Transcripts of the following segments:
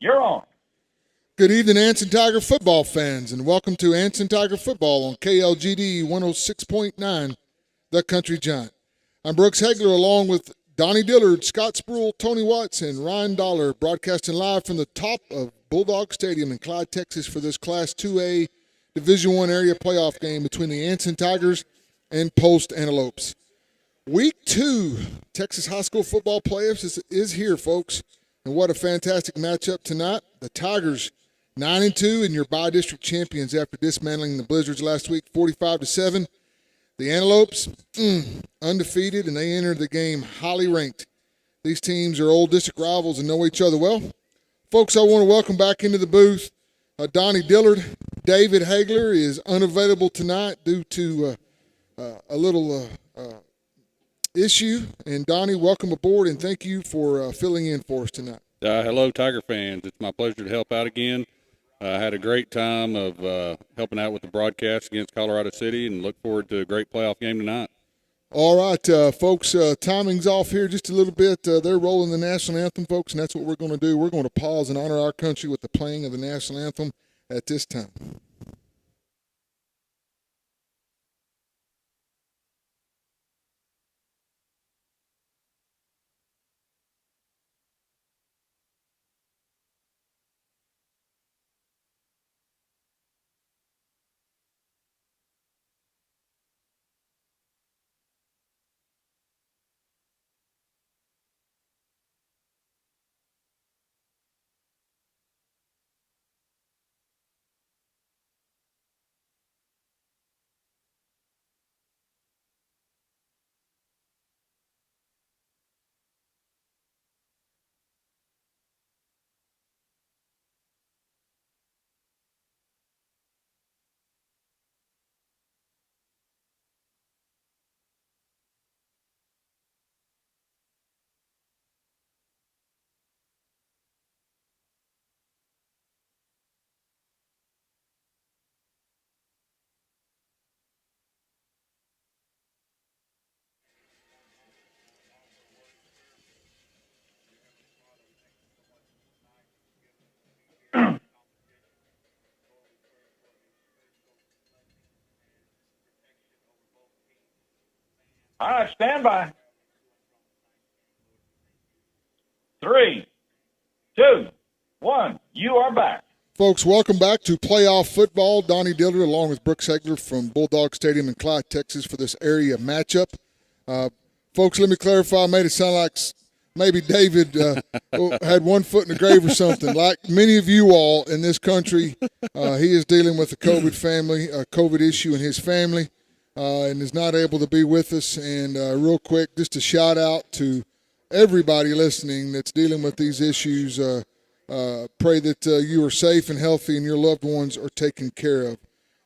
You're on. Good evening, Anson Tiger football fans, and welcome to Anson Tiger football on KLGD 106.9, The Country Giant. I'm Brooks Hegler, along with Donnie Dillard, Scott Spruill, Tony Watts, and Ryan Dollar, broadcasting live from the top of Bulldog Stadium in Clyde, Texas, for this Class 2A Division I area playoff game between the Anson Tigers and Post Antelopes. Week 2, Texas high school football playoffs is here, folks. And what a fantastic matchup tonight. The Tigers 9-2 and your by-district champions after dismantling the Blizzards last week, 45-7. The Antelopes, undefeated, and they entered the game highly ranked. These teams are old district rivals and know each other well. Folks, I want to welcome back into the booth Donnie Dillard. David Hagler is unavailable tonight due to a little issue. And Donnie, welcome aboard, and thank you for filling in for us tonight. Hello, Tiger fans. It's my pleasure to help out again. I had a great time of helping out with the broadcast against Colorado City and look forward to a great playoff game tonight. All right, folks, timing's off here just a little bit. They're rolling the national anthem, folks, and that's what we're going to do. We're going to pause and honor our country with the playing of the national anthem at this time. All right, stand by. 3, 2, 1. You are back. Folks, welcome back to playoff football. Donnie Dillard along with Brooks Hegler from Bulldog Stadium in Clyde, Texas for this area matchup. Folks, let me clarify. I made it sound like maybe David had one foot in the grave or something. Like many of you all in this country, he is dealing with a COVID issue in his family. And is not able to be with us. And real quick, just a shout out to everybody listening that's dealing with these issues. Pray that you are safe and healthy and your loved ones are taken care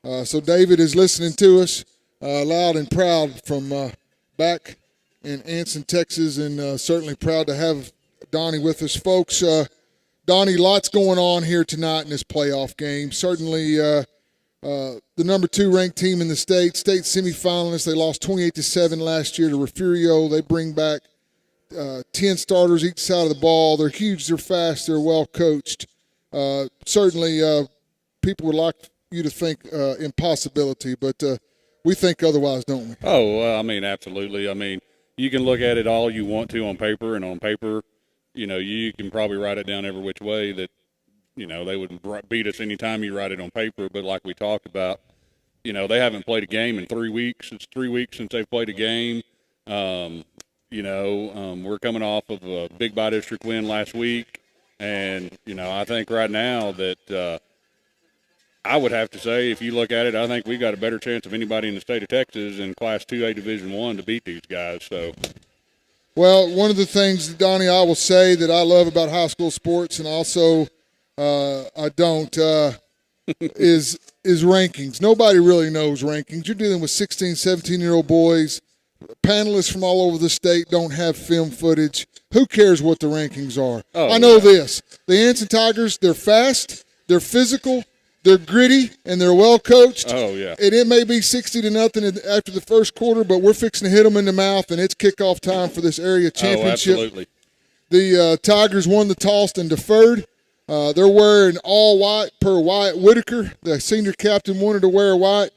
of. So David is listening to us loud and proud from back in Anson, Texas, and certainly proud to have Donnie with us. Folks, Donnie, lots going on here tonight in this playoff game. Certainly the number 2 ranked team in the state semifinalists. They lost 28-7 last year to Refugio. They bring back 10 starters each side of the ball. They're huge, they're fast, they're well coached. Certainly people would like you to think impossibility, but we think otherwise, don't we? Oh, I mean, absolutely. I mean, you can look at it all you want to on paper, and on paper, you can probably write it down every which way that they would beat us anytime you write it on paper. But like we talked about, they haven't played a game in 3 weeks. It's 3 weeks since they've played a game. We're coming off of a big by-district win last week. And, I think right now that I would have to say, if you look at it, I think we got a better chance of anybody in the state of Texas in Class 2A Division I to beat these guys. So, well, one of the things, Donnie, I will say that I love about high school sports, and also I don't, is rankings. Nobody really knows rankings. You're dealing with 16, 17-year-old boys. Panelists from all over the state don't have film footage. Who cares what the rankings are? I know this. The Anson Tigers, they're fast, they're physical, they're gritty, and they're well coached. Oh, yeah. And it may be 60-0 after the first quarter, but we're fixing to hit them in the mouth, and it's kickoff time for this area championship. Oh, absolutely. The Tigers won the toss and deferred. They're wearing all white per Wyatt Whitaker. The senior captain wanted to wear white.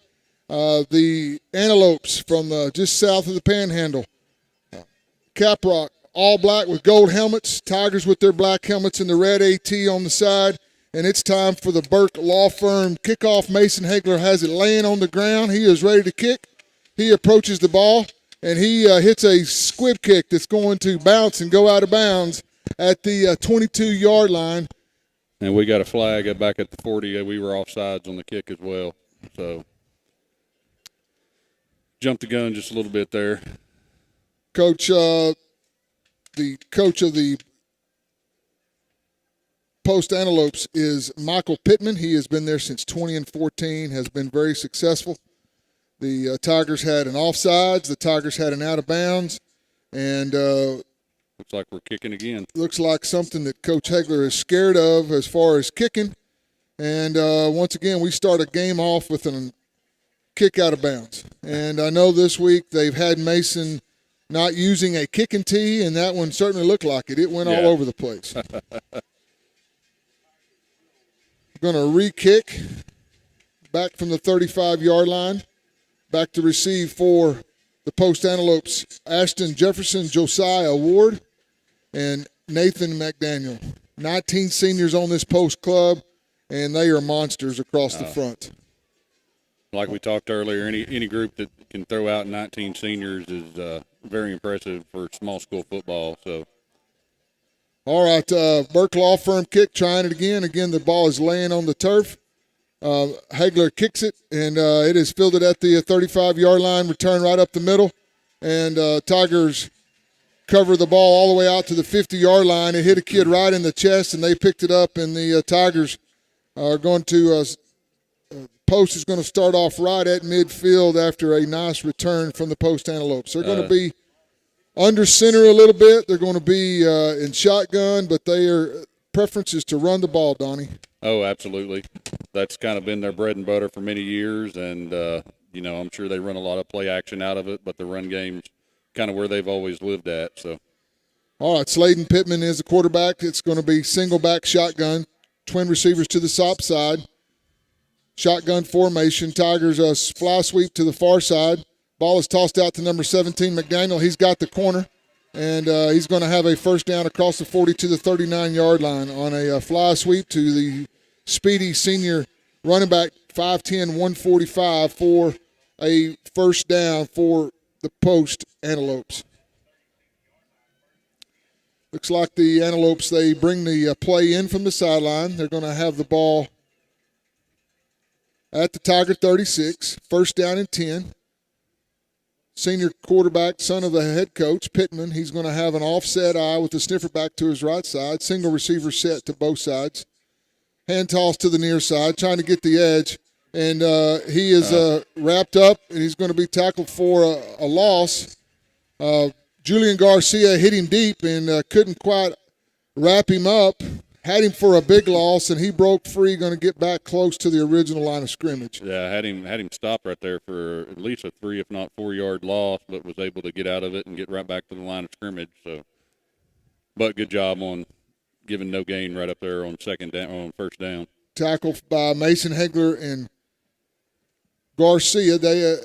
The Antelopes from just south of the Panhandle. Caprock, all black with gold helmets. Tigers with their black helmets and the red AT on the side. And it's time for the Burke Law Firm kickoff. Mason Hagler has it laying on the ground. He is ready to kick. He approaches the ball, and he hits a squib kick that's going to bounce and go out of bounds at the 22-yard line. And we got a flag back at the 40. We were offsides on the kick as well. So jumped the gun just a little bit there. Coach, the coach of the Post Antelopes is Michael Pittman. He has been there since 2014, has been very successful. The Tigers had an offsides. The Tigers had an out of bounds. And looks like we're kicking again. Looks like something that Coach Hagler is scared of as far as kicking. And once again, we start a game off with a kick out of bounds. And I know this week they've had Mason not using a kicking tee, and that one certainly looked like it. It went all over the place. Going to re-kick back from the 35-yard line. Back to receive for the Post Antelopes, Ashton Jefferson, Josiah Ward, and Nathan McDaniel. 19 seniors on this Post club, and they are monsters across the front. Like we talked earlier, any group that can throw out 19 seniors is very impressive for small school football. So. All right, Burke Law Firm kick, trying it again. Again, the ball is laying on the turf. Hagler kicks it, and it is fielded at the 35-yard line, return right up the middle. And Tigers cover the ball all the way out to the 50-yard line. It hit a kid right in the chest, and they picked it up, and the Tigers are going to Post is going to start off right at midfield after a nice return from the Post Antelopes. They're going to be under center a little bit. They're going to be in shotgun, but their preference is to run the ball, Donnie. Oh, absolutely. That's kind of been their bread and butter for many years, and, I'm sure they run a lot of play action out of it, but the run game's kind of where they've always lived at. So, all right, Sladen Pittman is the quarterback. It's going to be single back shotgun, twin receivers to the top side. Shotgun formation. Tigers fly sweep to the far side. Ball is tossed out to number 17, McDaniel. He's got the corner, and he's going to have a first down across the 40 to the 39-yard line on a fly sweep to the speedy senior running back, 5'10", 145 for a first down for the Post Antelopes. Looks like the Antelopes, they bring the play in from the sideline. They're going to have the ball at the Tiger 36, first down and 10. Senior quarterback, son of the head coach, Pittman. He's going to have an offset eye with the sniffer back to his right side. Single receiver set to both sides. Hand toss to the near side, trying to get the edge. And he is wrapped up, and he's going to be tackled for a loss. Julian Garcia hit him deep and couldn't quite wrap him up. Had him for a big loss, and he broke free, going to get back close to the original line of scrimmage. Yeah, had him stopped right there for at least a 3, if not 4-yard loss, but was able to get out of it and get right back to the line of scrimmage. So, but good job on giving no gain right up there on first down. Tackled by Mason Hagler and Garcia. They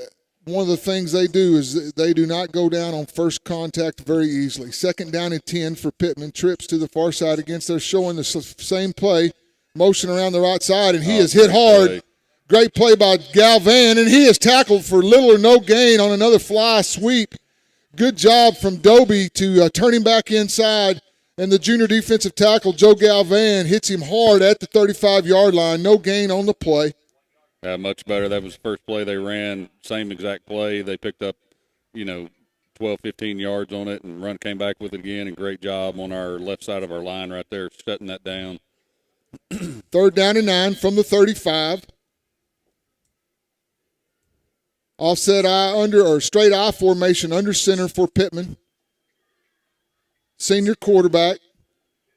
one of the things they do is they do not go down on first contact very easily. Second down and 10 for Pittman. Trips to the far side against. They're showing the same play. Motion around the right side, and he is hit hard. Play. Great play by Galvan, and he is tackled for little or no gain on another fly sweep. Good job from Dobie to turn him back inside. And the junior defensive tackle, Joe Galvan, hits him hard at the 35-yard line. No gain on the play. Much better. That was the first play they ran. Same exact play. They picked up, 12, 15 yards on it, and run came back with it again. And great job on our left side of our line right there, shutting that down. Third down and 9 from the 35. Offset eye straight eye formation under center for Pittman. Senior quarterback.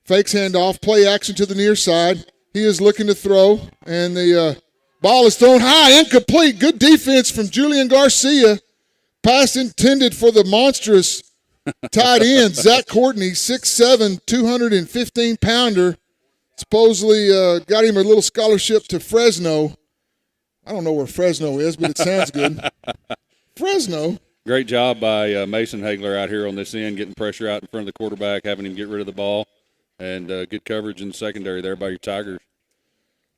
Fakes handoff. Play action to the near side. He is looking to throw, and the ball is thrown high, incomplete. Good defense from Julian Garcia. Pass intended for the monstrous tight end, Zach Courtney, 6'7", 215-pounder. Supposedly got him a little scholarship to Fresno. I don't know where Fresno is, but it sounds good. Fresno. Great job by Mason Hagler out here on this end, getting pressure out in front of the quarterback, having him get rid of the ball, and good coverage in the secondary there by your Tigers.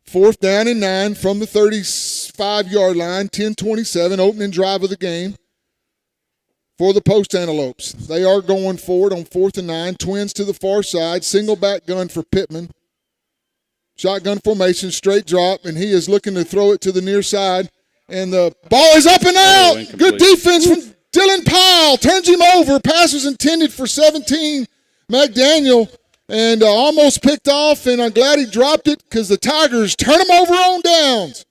4th down and 9 from the 35-yard line, 10:27, opening drive of the game for the Post Antelopes. They are going forward on 4th and 9, twins to the far side, single back gun for Pittman. Shotgun formation, straight drop, and he is looking to throw it to the near side. And the ball is up and out. Good defense from Dylan Powell. Turns him over. Pass was intended for 17, McDaniel, and almost picked off, and I'm glad he dropped it because the Tigers turn him over on downs.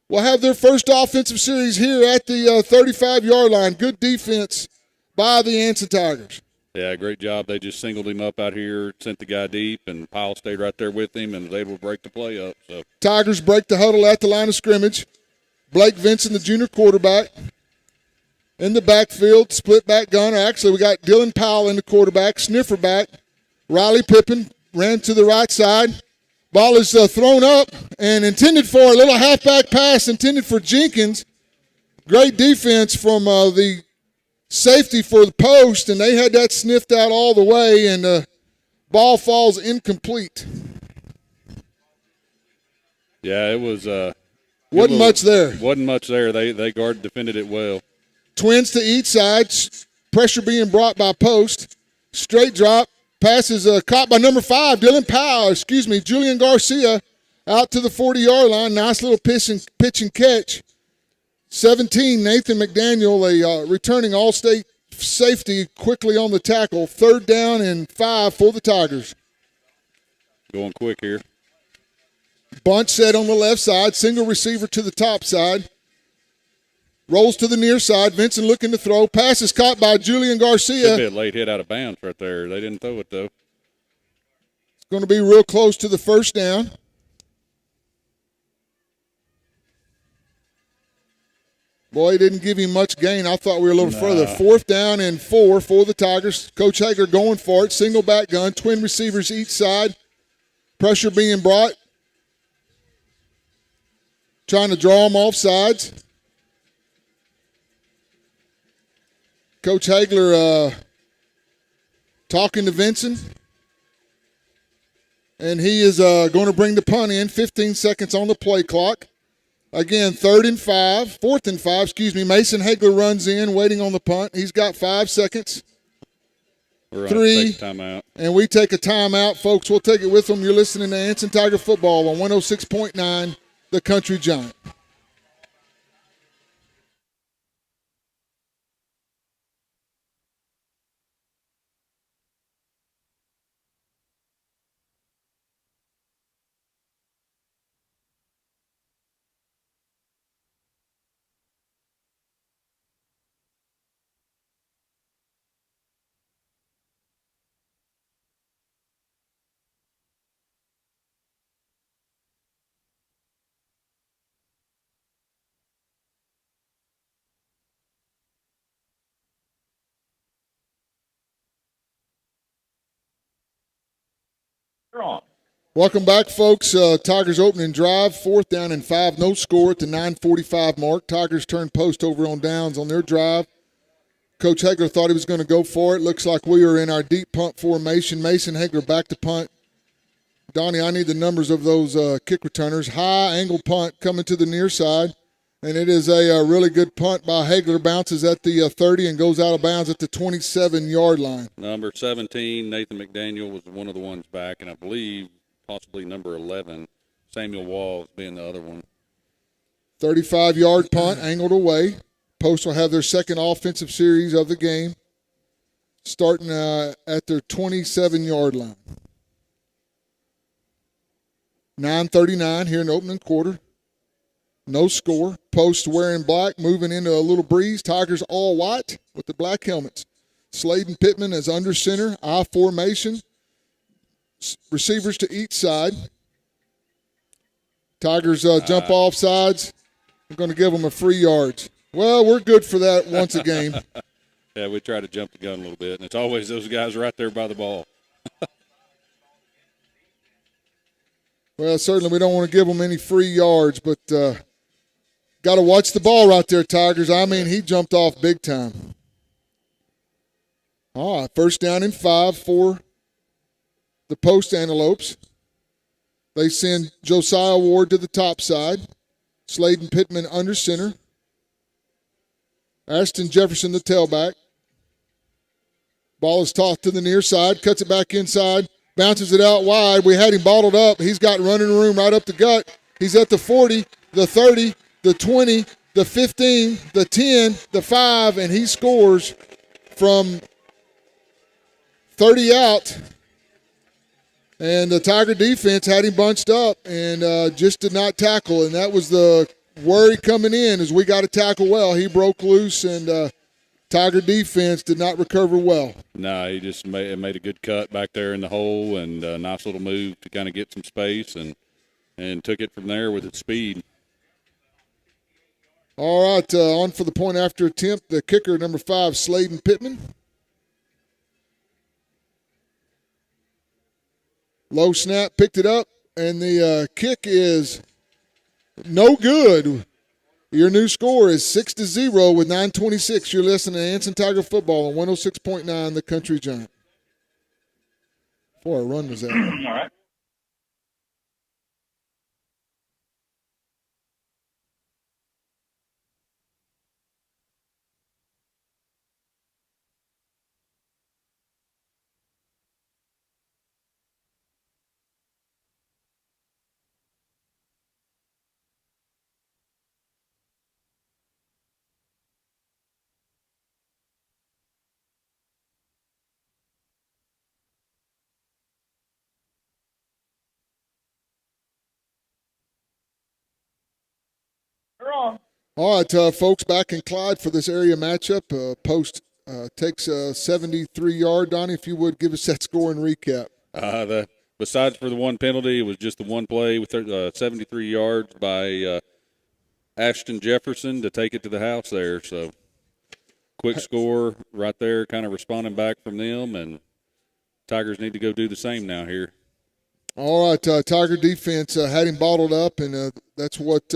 Will have their first offensive series here at the 35-yard line. Good defense by the Anson Tigers. Yeah, great job. They just singled him up out here, sent the guy deep, and Powell stayed right there with him and was able to break the play up. So Tigers break the huddle at the line of scrimmage. Blake Vincent, the junior quarterback, in the backfield, split back gunner. Actually, we got Dylan Powell in the quarterback, sniffer back. Riley Pippin ran to the right side. Ball is thrown up and intended for a little halfback pass intended for Jenkins. Great defense from the safety for the Post, and they had that sniffed out all the way, and the ball falls incomplete. Yeah, it was wasn't much there. Wasn't much there. They defended it well. Twins to each side, pressure being brought by Post. Straight drop, pass is caught by number 5, Julian Garcia, out to the 40-yard line. Nice little pitch and catch. 17, Nathan McDaniel, a returning all-state safety, quickly on the tackle. 3rd down and 5 for the Tigers. Going quick here. Bunch set on the left side, single receiver to the top side. Rolls to the near side. Vincent looking to throw. Pass is caught by Julian Garcia. Should be a late hit out of bounds right there. They didn't throw it, though. It's going to be real close to the first down. Boy, he didn't give him much gain. I thought we were a little further. 4th down and 4 for the Tigers. Coach Hager going for it. Single back gun. Twin receivers each side. Pressure being brought. Trying to draw them off sides. Coach Hagler talking to Vincent. And he is going to bring the punt in. 15 seconds on the play clock. Again, 4th and 5, Mason Hagler runs in, waiting on the punt. He's got 5 seconds. We're 3, take a timeout. And we take a timeout, folks. We'll take it with them. You're listening to Anson Tiger Football on 106.9, The Country Giant. You're on. Welcome back, folks. Tigers opening drive, 4th down and 5. No score at the 9:45 mark. Tigers turn Post over on downs on their drive. Coach Hagler thought he was going to go for it. Looks like we are in our deep punt formation. Mason Hagler back to punt. Donnie, I need the numbers of those kick returners. High angle punt coming to the near side. And it is a really good punt by Hagler. Bounces at the 30 and goes out of bounds at the 27-yard line. Number 17, Nathan McDaniel, was one of the ones back, and I believe possibly number 11, Samuel Walls, being the other one. 35-yard punt, angled away. Post will have their second offensive series of the game, starting at their 27-yard line. 9:39 here in the opening quarter. No score. Post wearing black, moving into a little breeze. Tigers all white with the black helmets. Slade and Pittman is under center. I formation. Receivers to each side. Tigers jump off sides. We're going to give them a free yards. Well, we're good for that once a game. Yeah, we try to jump the gun a little bit, and it's always those guys right there by the ball. Well, certainly we don't want to give them any free yards, but got to watch the ball right there, Tigers. I mean, he jumped off big time. All right, 1st down and 5 for the Post Antelopes. They send Josiah Ward to the top side. Sladen Pittman under center. Ashton Jefferson, the tailback. Ball is tossed to the near side, cuts it back inside, bounces it out wide. We had him bottled up. He's got running room right up the gut. He's at the 40, the 30, the 20, the 15, the 10, the 5, and he scores from 30 out. And the Tiger defense had him bunched up and just did not tackle. And that was the worry coming in, is we got to tackle well. He broke loose, and Tiger defense did not recover well. No, he just made a good cut back there in the hole, and a nice little move to kind of get some space, and took it from there with its speed. All right, on for the point after attempt, the kicker, number 5, Sladen Pittman. Low snap, picked it up, and the kick is no good. Your new score is 6-0 with 9:26. You're listening to Anson Tiger Football on 106.9 The Country Giant. Boy, a run was that. All right. You're on. All right, folks, back in Clyde for this area matchup. Post takes a 73-yard. Donnie, if you would, give us that score and recap. Besides for the one penalty, it was just the one play with 73 yards by Ashton Jefferson to take it to the house there. So quick score right there, kind of responding back from them, and Tigers need to go do the same now here. All right, Tiger defense had him bottled up, and that's what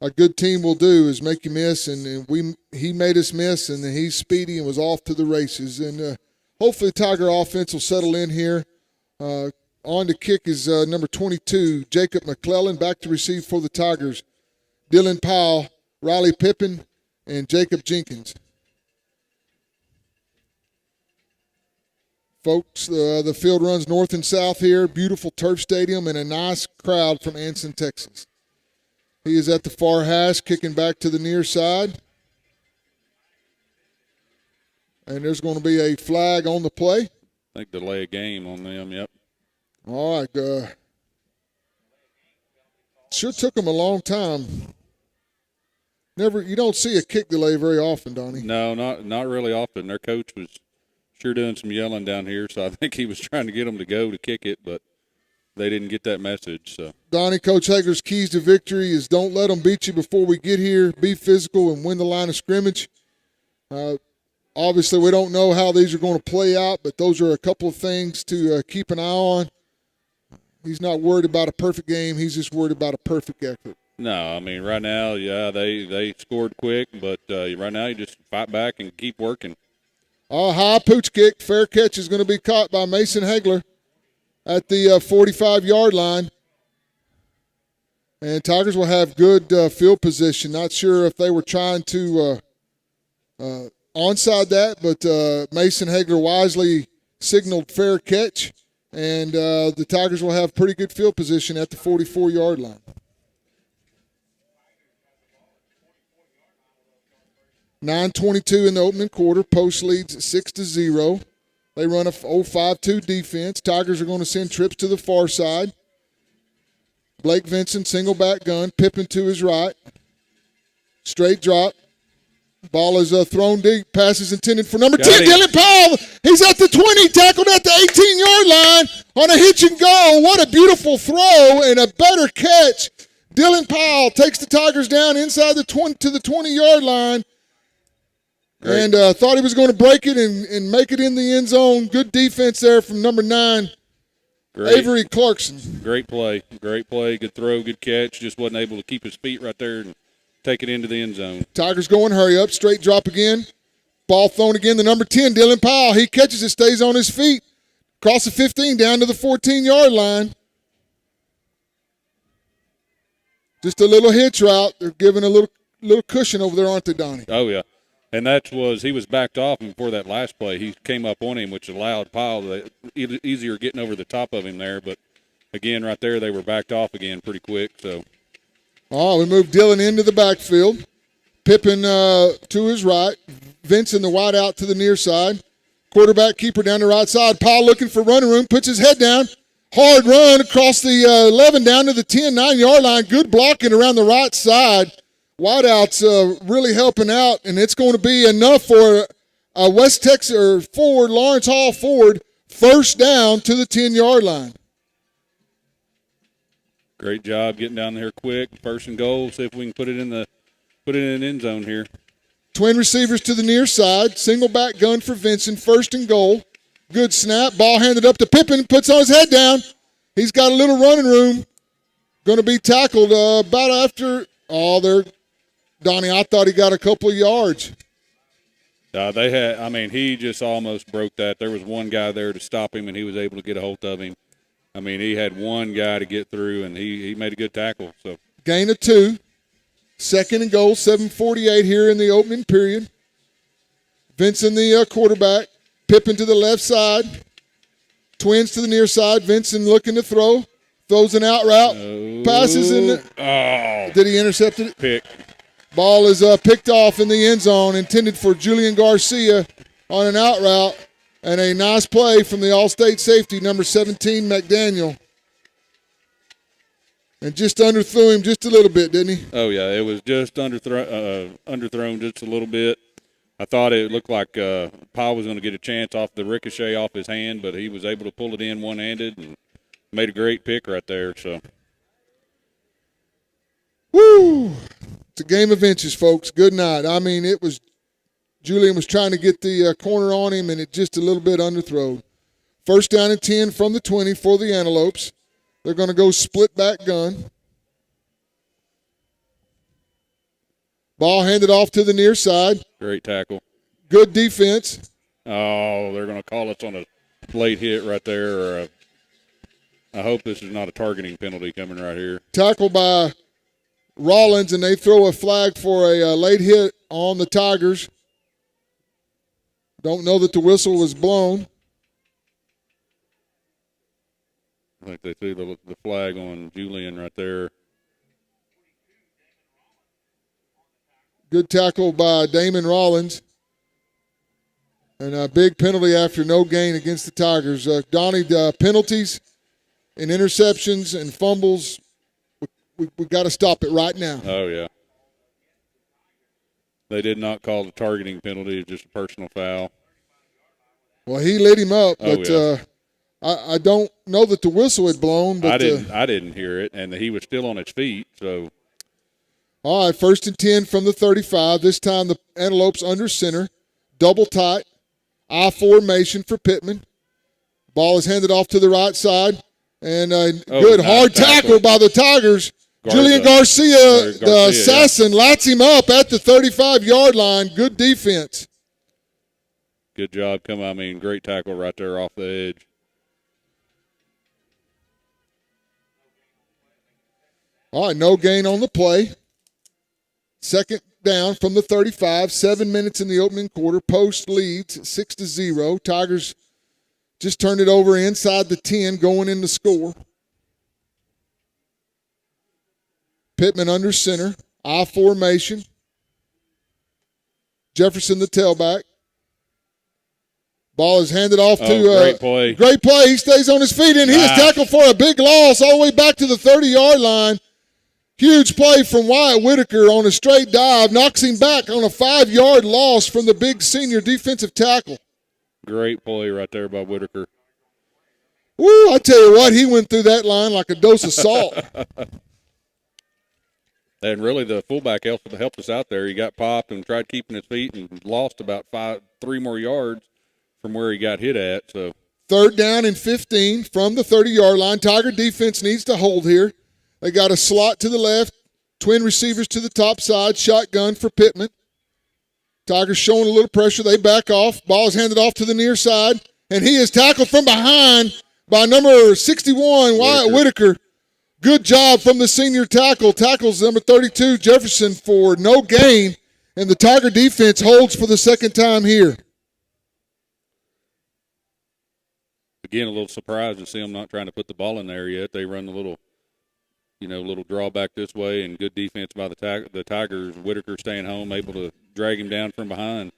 a good team will do, is make you miss, and he made us miss, and then he's speedy and was off to the races. And hopefully the Tiger offense will settle in here. On to kick is number 22, Jacob McClellan. Back to receive for the Tigers, Dylan Powell, Riley Pippin, and Jacob Jenkins. Folks, the field runs north and south here. Beautiful turf stadium and a nice crowd from Anson, Texas. He is at the far hash, kicking back to the near side. And there's going to be a flag on the play. I think delay a game on them, yep. All right. Sure took them a long time. You don't see a kick delay very often, Donnie. No, not really often. Their coach was sure doing some yelling down here, so I think he was trying to get them to go to kick it, but they didn't get that message. So, Donnie, Coach Hager's keys to victory is don't let them beat you before we get here. Be physical and win the line of scrimmage. Obviously, we don't know how these are going to play out, but those are a couple of things to keep an eye on. He's not worried about a perfect game. He's just worried about a perfect effort. No, I mean, right now, yeah, they scored quick, but right now you just fight back and keep working. High pooch kick. Fair catch is going to be caught by Mason Hagler at the 45-yard line. And Tigers will have good field position. Not sure if they were trying to onside that, but Mason Hagler wisely signaled fair catch. And the Tigers will have pretty good field position at the 44-yard line. .9:22 in the opening quarter. Post leads 6-0. They run a 0-5-2 defense. Tigers are going to send trips to the far side. Blake Vincent, single back gun. Pippin to his right. Straight drop. Ball is thrown deep. Pass is intended for number 10, Dylan Powell. He's at the 20, tackled at the 18-yard line on a hitch and go. What a beautiful throw and a better catch. Dylan Powell takes the Tigers down inside the 20 to the 20-yard line. Great. And thought he was going to break it and make it in the end zone. Good defense there from number 9, Avery Clarkson. Great play. Good throw, good catch. Just wasn't able to keep his feet right there and take it into the end zone. Tigers going, hurry up, straight drop again. Ball thrown again, the number 10, Dylan Powell. He catches it, stays on his feet. Across the 15, down to the 14-yard line. Just a little hitch route. They're giving a little cushion over there, aren't they, Donnie? Oh, yeah. And he was backed off, and before that last play, he came up on him, which allowed Powell easier getting over the top of him there. But, again, right there, they were backed off again pretty quick. So, we moved Dylan into the backfield. Pippen to his right. Vincent, the wide out to the near side. Quarterback keeper down the right side. Powell looking for running room, puts his head down. Hard run across the 11 down to the 10, 9-yard line. Good blocking around the right side. Wideouts really helping out, and it's going to be enough for West Texas or forward, Lawrence Hall forward, first down to the 10-yard line. Great job getting down there quick. First and goal. See if we can put it in an end zone here. Twin receivers to the near side. Single back gun for Vincent. First and goal. Good snap. Ball handed up to Pippen. Puts on his head down. He's got a little running room. Going to be tackled about after. Donnie, I thought he got a couple of yards. He just almost broke that. There was one guy there to stop him, and he was able to get a hold of him. I mean, he had one guy to get through, and he made a good tackle. So gain of 2. Second and goal, 7:48 here in the opening period. Vincent, the quarterback. Pippen to the left side. Twins to the near side. Vincent looking to throw. Throws an out route. Passes in. Did he intercept it? Pick. Ball is picked off in the end zone, intended for Julian Garcia on an out route. And a nice play from the All-State safety, number 17, McDaniel. And just underthrew him just a little bit, didn't he? Oh, yeah. It was just underthrown just a little bit. I thought it looked like Powell was going to get a chance off the ricochet off his hand, but he was able to pull it in one-handed and made a great pick right there. So, woo! It's a game of inches, folks. Good night. I mean, Julian was trying to get the corner on him, and it just a little bit underthrown. First down and 10 from the 20 for the Antelopes. They're going to go split back gun. Ball handed off to the near side. Great tackle. Good defense. Oh, they're going to call us on a late hit right there. I hope this is not a targeting penalty coming right here. Tackle by Rollins, and they throw a flag for a late hit on the Tigers. Don't know that the whistle was blown. I think they threw the flag on Julian right there. Good tackle by Damon Rollins. And a big penalty after no gain against the Tigers. Donnie, penalties and interceptions and fumbles, we got to stop it right now. Oh, yeah. They did not call the targeting penalty. It's just a personal foul. Well, he lit him up, but yeah. I don't know that the whistle had blown. But I didn't hear it, and he was still on his feet. So, all right, first and 10 from the 35. This time the Antelopes under center, double tight, I formation for Pittman. Ball is handed off to the right side, and good hard tackle by the Tigers. Julian Garcia, the assassin, lights him up at the 35-yard line. Good defense. Good job. Great tackle right there off the edge. All right, no gain on the play. Second down from the 35. 7 minutes in the opening quarter. Post leads 6-0. Tigers just turned it over inside the 10, going in to score. Pittman under center. I formation. Jefferson the tailback. Ball is handed off to great play. Great play. He stays on his feet, and he is tackled for a big loss all the way back to the 30-yard line. Huge play from Wyatt Whitaker on a straight dive. Knocks him back on a 5-yard loss from the big senior defensive tackle. Great play right there by Whitaker. Woo, I tell you what, he went through that line like a dose of salt. And really the fullback helped us out there. He got popped and tried keeping his feet and lost about 3 more yards from where he got hit at. So 3rd down and 15 from the 30-yard line. Tiger defense needs to hold here. They got a slot to the left, twin receivers to the top side, shotgun for Pittman. Tigers showing a little pressure. They back off. Ball is handed off to the near side, and he is tackled from behind by number 61, Wyatt Whitaker. Good job from the senior tackle. Tackles number 32, Jefferson, for no gain, and the Tiger defense holds for the second time here. Again, a little surprised to see them not trying to put the ball in there yet. They run a little drawback this way, and good defense by the Tigers. Whitaker staying home, able to drag him down from behind.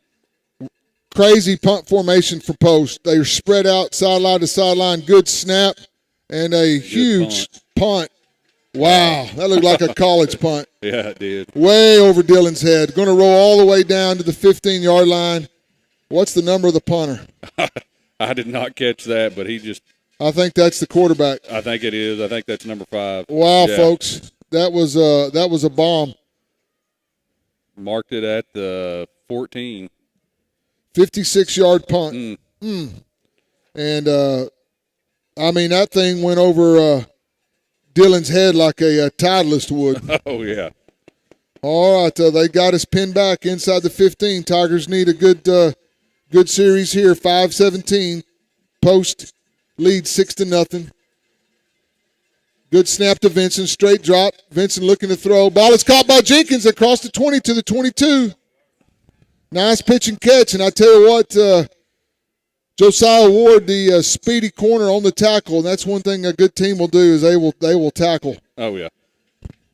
Crazy punt formation for post. They are spread out sideline to sideline. Good snap and a huge punt. Wow, that looked like a college punt. Yeah, it did. Way over Dylan's head. Going to roll all the way down to the 15-yard line. What's the number of the punter? I did not catch that, but I think that's the quarterback. I think it is. I think that's number 5. Wow, yeah. Folks, that was a bomb. Marked it at the 14. 56-yard punt. And, that thing went over Dylan's head like a Titleist would. Oh, yeah. All right, they got us pinned back inside the 15. Tigers need a good series here, 5-17. Post lead 6-0. Good snap to Vincent, straight drop. Vincent looking to throw. Ball is caught by Jenkins across the 20 to the 22. Nice pitch and catch, and I tell you what, Josiah Ward, the speedy corner on the tackle, and that's one thing a good team will do is they will tackle. Oh, yeah.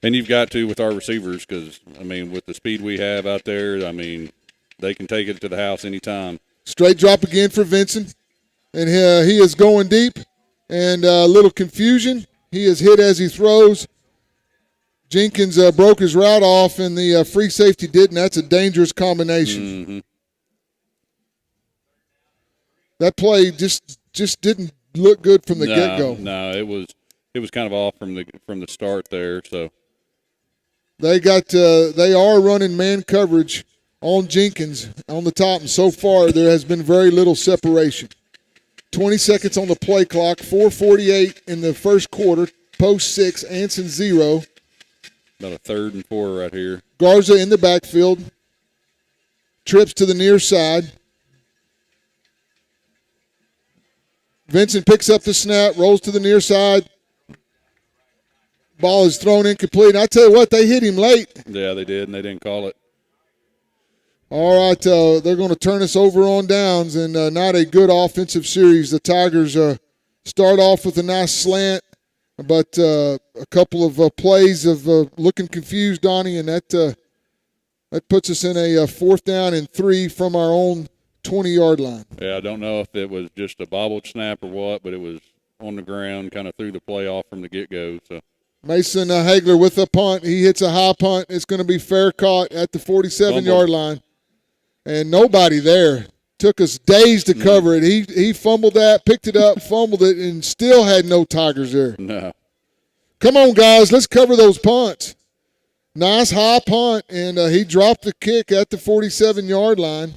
And you've got to with our receivers because, with the speed we have out there, they can take it to the house anytime. Straight drop again for Vincent, and he is going deep, and a little confusion. He is hit as he throws. Jenkins broke his route off, and the free safety didn't. That's a dangerous combination. Mm-hmm. That play just didn't look good from the get-go. No, it was kind of off from the start there. So they are running man coverage on Jenkins on the top, and so far there has been very little separation. 20 seconds on the play clock, 4:48 in the first quarter. Post 6, Anson 0. About a 3rd and 4 right here. Garza in the backfield. Trips to the near side. Vincent picks up the snap, rolls to the near side. Ball is thrown incomplete. And I tell you what, they hit him late. Yeah, they did, and they didn't call it. All right, they're going to turn us over on downs, and not a good offensive series. The Tigers start off with a nice slant, but a couple of plays of looking confused, Donnie, and that puts us in a 4th down and 3 from our own 20-yard line. Yeah, I don't know if it was just a bobbled snap or what, but it was on the ground, kind of threw the play off from the get-go. So Mason Hagler with a punt. He hits a high punt. It's going to be fair caught at the 47-yard line. And nobody there. Took us days to cover it. He fumbled that, picked it up, fumbled it, and still had no Tigers there. No. Come on, guys. Let's cover those punts. Nice high punt, and he dropped the kick at the 47-yard line.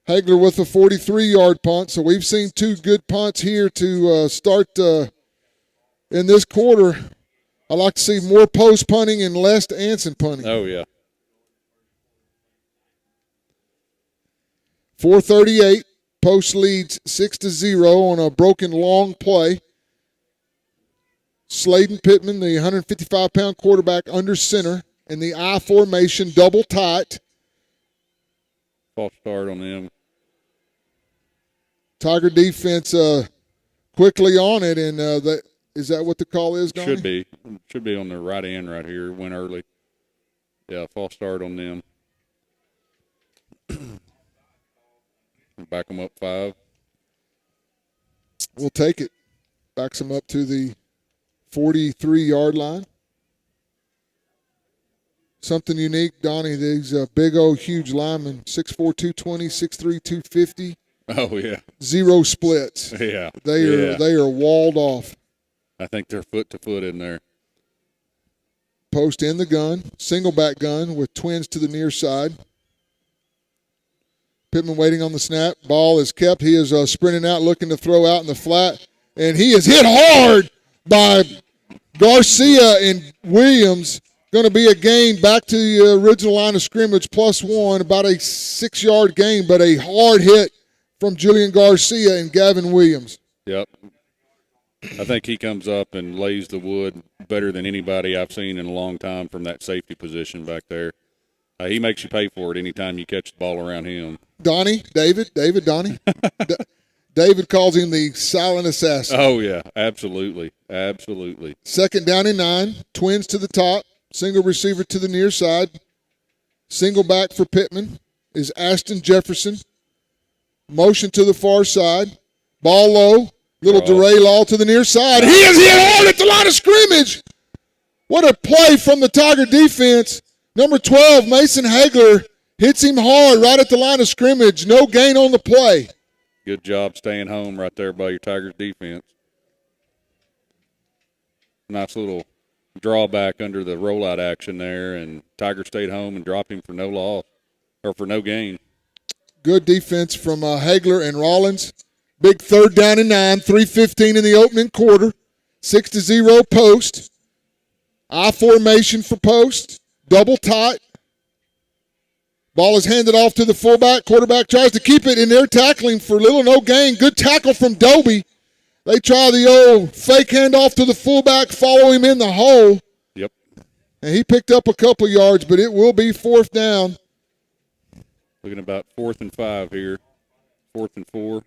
Hagler with a 43-yard punt. So we've seen 2 good punts here to start in this quarter. I like to see more post punting and less Anson punting. Oh, yeah. 4:38. Post leads 6-0 on a broken long play. Sladen Pittman, the 155-pound quarterback, under center in the I formation, double tight. False start on them. Tiger defense quickly on it, and is that what the call is, Donnie? Should be on the right end right here. Went early. Yeah, false start on them. Back them up 5. We'll take it. Backs them up to the 43-yard line. Something unique, Donnie, these big old huge linemen, 6'4", 220, 6'3", 250. Oh, yeah. 0 splits. Yeah. They are walled off. I think they're foot to foot in there. Post in the gun, single back gun with twins to the near side. Pittman waiting on the snap. Ball is kept. He is sprinting out, looking to throw out in the flat. And he is hit hard by Garcia and Williams. Going to be a gain back to the original line of scrimmage, +1, about a 6-yard gain, but a hard hit from Julian Garcia and Gavin Williams. Yep. I think he comes up and lays the wood better than anybody I've seen in a long time from that safety position back there. He makes you pay for it anytime you catch the ball around him. Donnie. David calls him the silent assassin. Oh, yeah, absolutely. Absolutely. 2nd down and 9. Twins to the top. Single receiver to the near side. Single back for Pittman is Ashton Jefferson. Motion to the far side. Ball low. Little derail to the near side. He is hit hard at the line of scrimmage. What a play from the Tiger defense. Number 12, Mason Hagler, hits him hard right at the line of scrimmage. No gain on the play. Good job staying home right there by your Tigers defense. Nice little drawback under the rollout action there, and Tiger stayed home and dropped him for no loss, or for no gain. Good defense from Hagler and Rollins. Big 3rd down and 9, 3:15 in the opening quarter. 6-0 post. I formation for post. Double tight. Ball is handed off to the fullback. Quarterback tries to keep it, and they're tackling for little no gain. Good tackle from Doby. They try the old fake handoff to the fullback, follow him in the hole. Yep. And he picked up a couple yards, but it will be 4th down. Looking about 4th and 5 here. 4th and 4.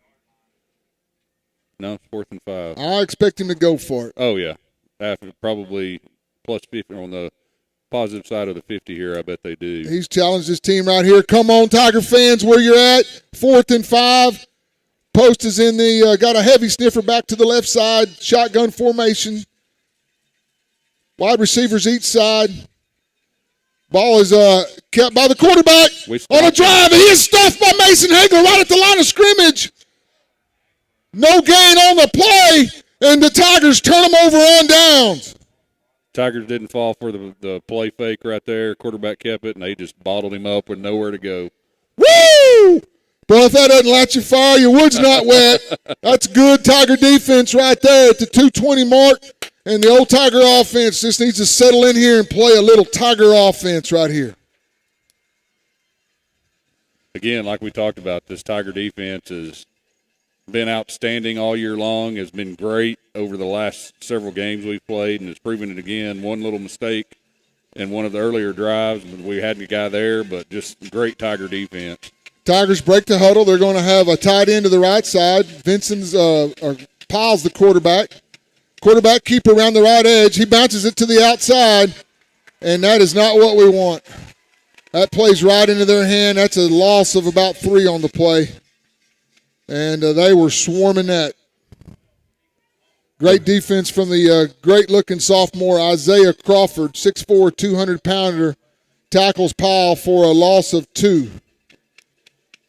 No, 4th and 5. I expect him to go for it. Oh, yeah. After probably +50 on the positive side of the 50 here, I bet they do. He's challenged his team right here. Come on, Tiger fans, where you're at. 4th and 5. Post is in the, got a heavy sniffer back to the left side. Shotgun formation. Wide receivers each side. Ball is kept by the quarterback on a drive, and he is stuffed by Mason Hagler right at the line of scrimmage. No gain on the play, and the Tigers turn them over on downs. Tigers didn't fall for the play fake right there. Quarterback kept it, and they just bottled him up with nowhere to go. Woo! Boy, if that doesn't light your fire, your wood's not wet. That's good Tiger defense right there at the 2:20 mark. And the old Tiger offense just needs to settle in here and play a little Tiger offense right here. Again, like we talked about, this Tiger defense has been outstanding all year long, has been great over the last several games we've played, and has proven it again. One little mistake in one of the earlier drives, we had a guy there, but just great Tiger defense. Tigers break the huddle. They're going to have a tight end to the right side. Vincent's piles the quarterback. Quarterback keeper around the right edge. He bounces it to the outside, and that is not what we want. That plays right into their hand. That's a loss of about 3 on the play. And they were swarming that. Great defense from the great-looking sophomore Isaiah Crawford, 6'4", 200-pounder, tackles Powell for a loss of 2.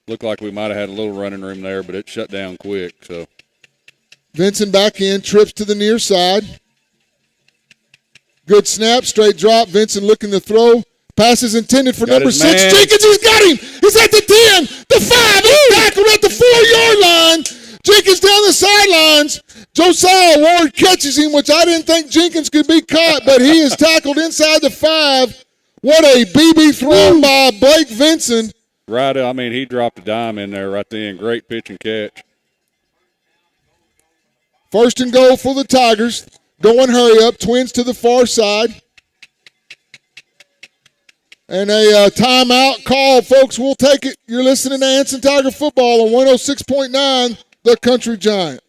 Looked like we might have had a little running room there, but it shut down quick. So Vincent back in, trips to the near side. Good snap, straight drop. Vincent looking to throw. Pass is intended for number 6. Man. Jenkins, he's got him. He's at the 10, the 5. He's tackled at the 4-yard line. Jenkins down the sidelines. Josiah Ward catches him, which I didn't think Jenkins could be caught, but he is tackled inside the 5. What a BB throw by Blake Vincent. Right, I mean, he dropped a dime in there right then. Great pitch and catch. 1st and goal for the Tigers. Going hurry up. Twins to the far side. And a timeout call, folks. We'll take it. You're listening to Anson Tiger Football on 106.9, The Country Giant.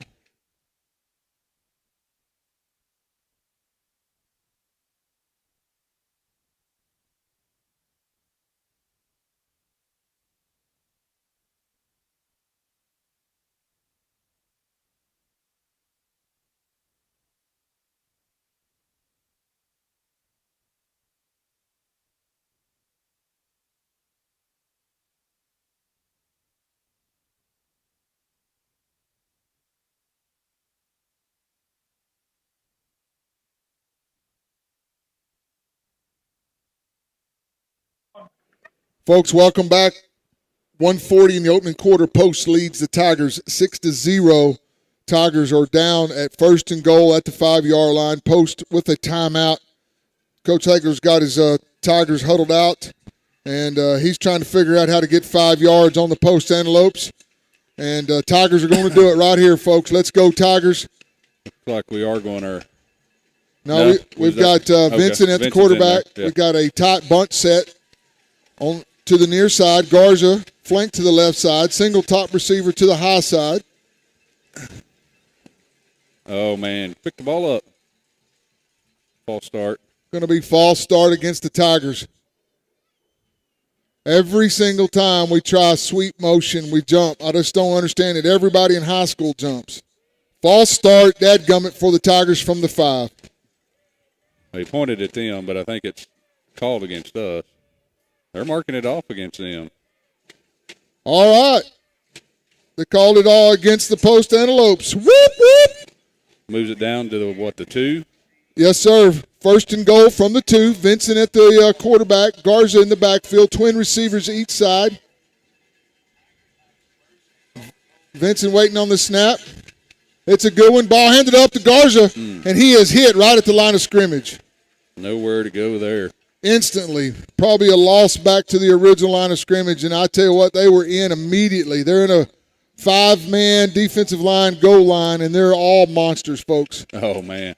Folks, welcome back 1:40 in the opening quarter. Post leads the Tigers 6-0. Tigers are down at first and goal at the 5-yard line. Post with a timeout. Coach Hagler's got his Tigers huddled out, and he's trying to figure out how to get 5 yards on the Post Antelopes. And Tigers are going to do it right here, folks. Let's go, Tigers. Looks like we are going there. No, we've got Vincent at the quarterback. Yeah. We've got a tight bunch set on to the near side. Garza flanked to the left side. Single top receiver to the high side. Oh, man. Pick the ball up. False start. Going to be false start against the Tigers. Every single time we try sweep motion, we jump. I just don't understand it. Everybody in high school jumps. False start, dadgummit for the Tigers from the 5. They pointed at them, but I think it's called against us. They're marking it off against them. All right. They called it all against the Post Antelopes. Whoop, whoop. Moves it down to the 2? Yes, sir. First and goal from the 2. Vincent at the quarterback. Garza in the backfield. Twin receivers each side. Vincent waiting on the snap. It's a good one. Ball handed up to Garza, and he is hit right at the line of scrimmage. Nowhere to go there. Instantly. Probably a loss back to the original line of scrimmage, and I tell you what, they were in immediately. They're in a 5-man defensive line goal line, and they're all monsters, folks. Oh, man.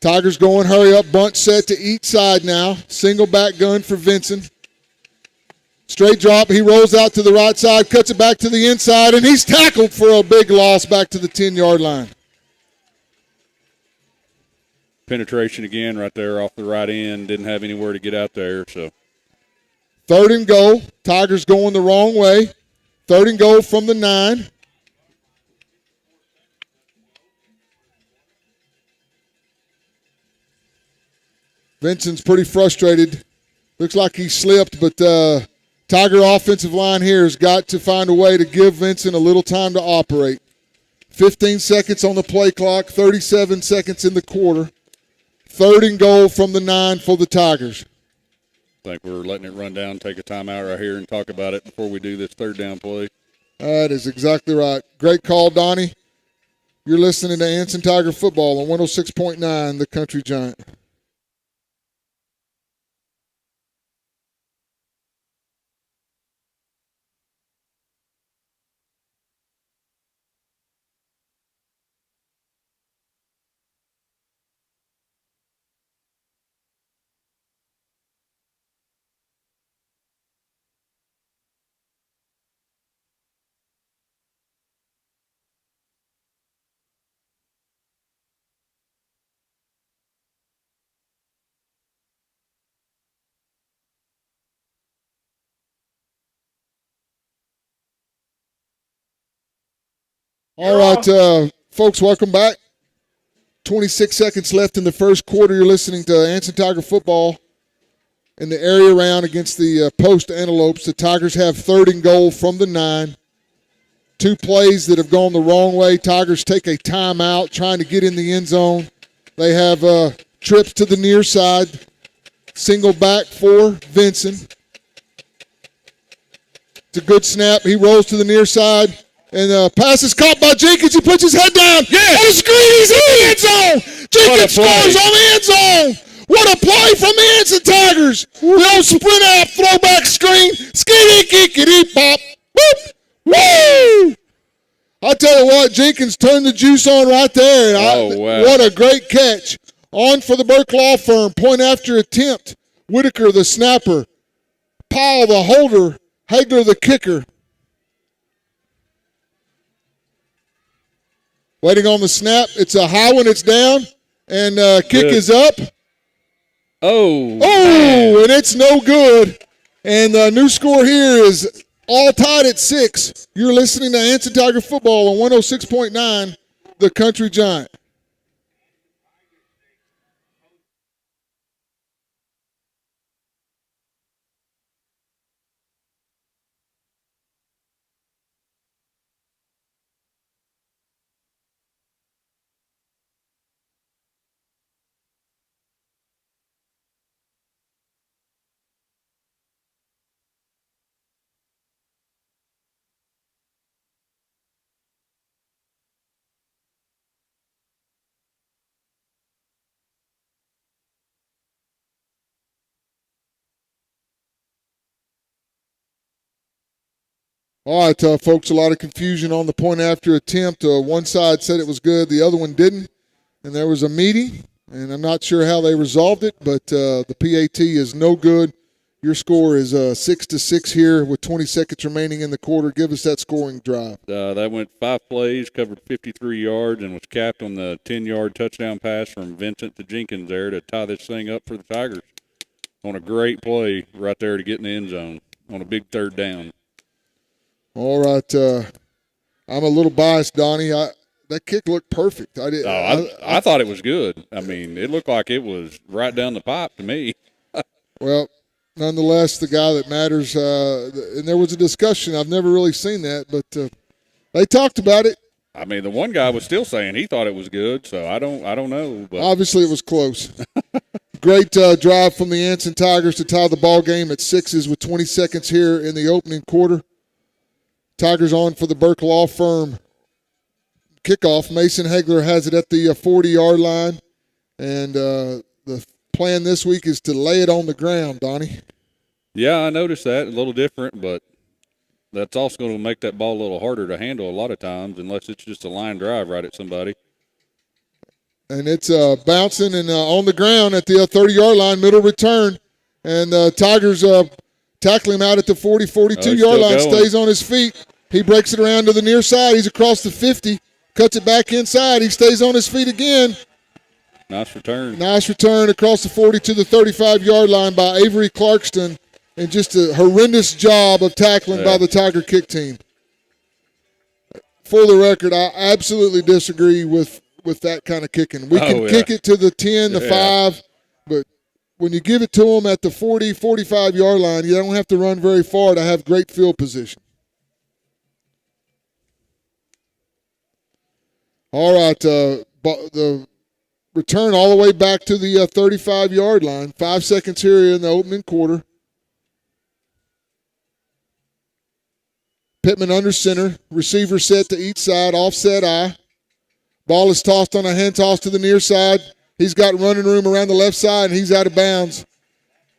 Tigers going, hurry up, bunch set to each side now. Single back gun for Vincent. Straight drop, he rolls out to the right side, cuts it back to the inside, and he's tackled for a big loss back to the 10-yard line. Penetration again right there off the right end. Didn't have anywhere to get out there. So 3rd and goal. Tigers going the wrong way. 3rd and goal from the 9. Vincent's pretty frustrated. Looks like he slipped, but Tiger offensive line here has got to find a way to give Vincent a little time to operate. 15 seconds on the play clock, 37 seconds in the quarter. 3rd and goal from the 9 for the Tigers. I think we're letting it run down, take a timeout right here and talk about it before we do this 3rd down play. That is exactly right. Great call, Donnie. You're listening to Anson Tiger Football on 106.9, The Country Giant. All right, folks, welcome back. 26 seconds left in the first quarter. You're listening to Anson Tiger Football in the area round against the Post Antelopes. The Tigers have 3rd and goal from the 9. 2 plays that have gone the wrong way. Tigers take a timeout trying to get in the end zone. They have trips to the near side. Single back for Vincent. It's a good snap. He rolls to the near side. And pass is caught by Jenkins. He puts his head down. Yes. On the screen, he's in the end zone. Jenkins scores on the end zone. What a play from the Anson Tigers. The old sprint out, throwback screen. Skitty, pop. Whoop. Woo! I tell you what, Jenkins turned the juice on right there. And wow. What a great catch. On for the Burke Law Firm. Point after attempt. Whitaker, the snapper. Powell, the holder. Hagler, the kicker. Waiting on the snap. It's a high one. It's down. And kick is up. Oh, and it's no good. And the new score here is all tied at 6. You're listening to Anson Tiger Football on 106.9, The Country Giant. All right, folks, a lot of confusion on the point after attempt. One side said it was good, the other one didn't. And there was a meeting, and I'm not sure how they resolved it, but the PAT is no good. Your score is 6-6 here with 20 seconds remaining in the quarter. Give us that scoring drive. That went 5 plays, covered 53 yards, and was capped on the 10-yard touchdown pass from Vincent to Jenkins there to tie this thing up for the Tigers on a great play right there to get in the end zone on a big third down. All right. I'm a little biased, Donnie. That kick looked perfect. I thought it was good. I mean, it looked like it was right down the pipe to me. Well, nonetheless, the guy that matters, and there was a discussion. I've never really seen that, but they talked about it. I mean, the one guy was still saying he thought it was good, so I don't know. But obviously, it was close. Great drive from the Anson Tigers to tie the ball game at 6s with 20 seconds here in the opening quarter. Tigers on for the Burke Law Firm kickoff. Mason Hagler has it at the 40-yard line, and the plan this week is to lay it on the ground, Donnie. Yeah, I noticed that. A little different, but that's also going to make that ball a little harder to handle a lot of times unless it's just a line drive right at somebody. And it's bouncing and on the ground at the 30-yard line, middle return. And Tigers tackle him out at the 40, 42-yard line, stays on his feet. He breaks it around to the near side. He's across the 50, cuts it back inside. He stays on his feet again. Nice return. Nice return across the 40 to the 35-yard line by Avery Clarkston. And just a horrendous job of tackling by the Tiger kick team. For the record, I absolutely disagree with that kind of kicking. We can kick it to the 10, the 5, but when you give it to them at the 40, 45-yard line, you don't have to run very far to have great field position. All right, the return all the way back to the 35-yard line. 5 seconds here in the opening quarter. Pittman under center. Receiver set to each side, offset eye. Ball is tossed on a hand toss to the near side. He's got running room around the left side, and he's out of bounds.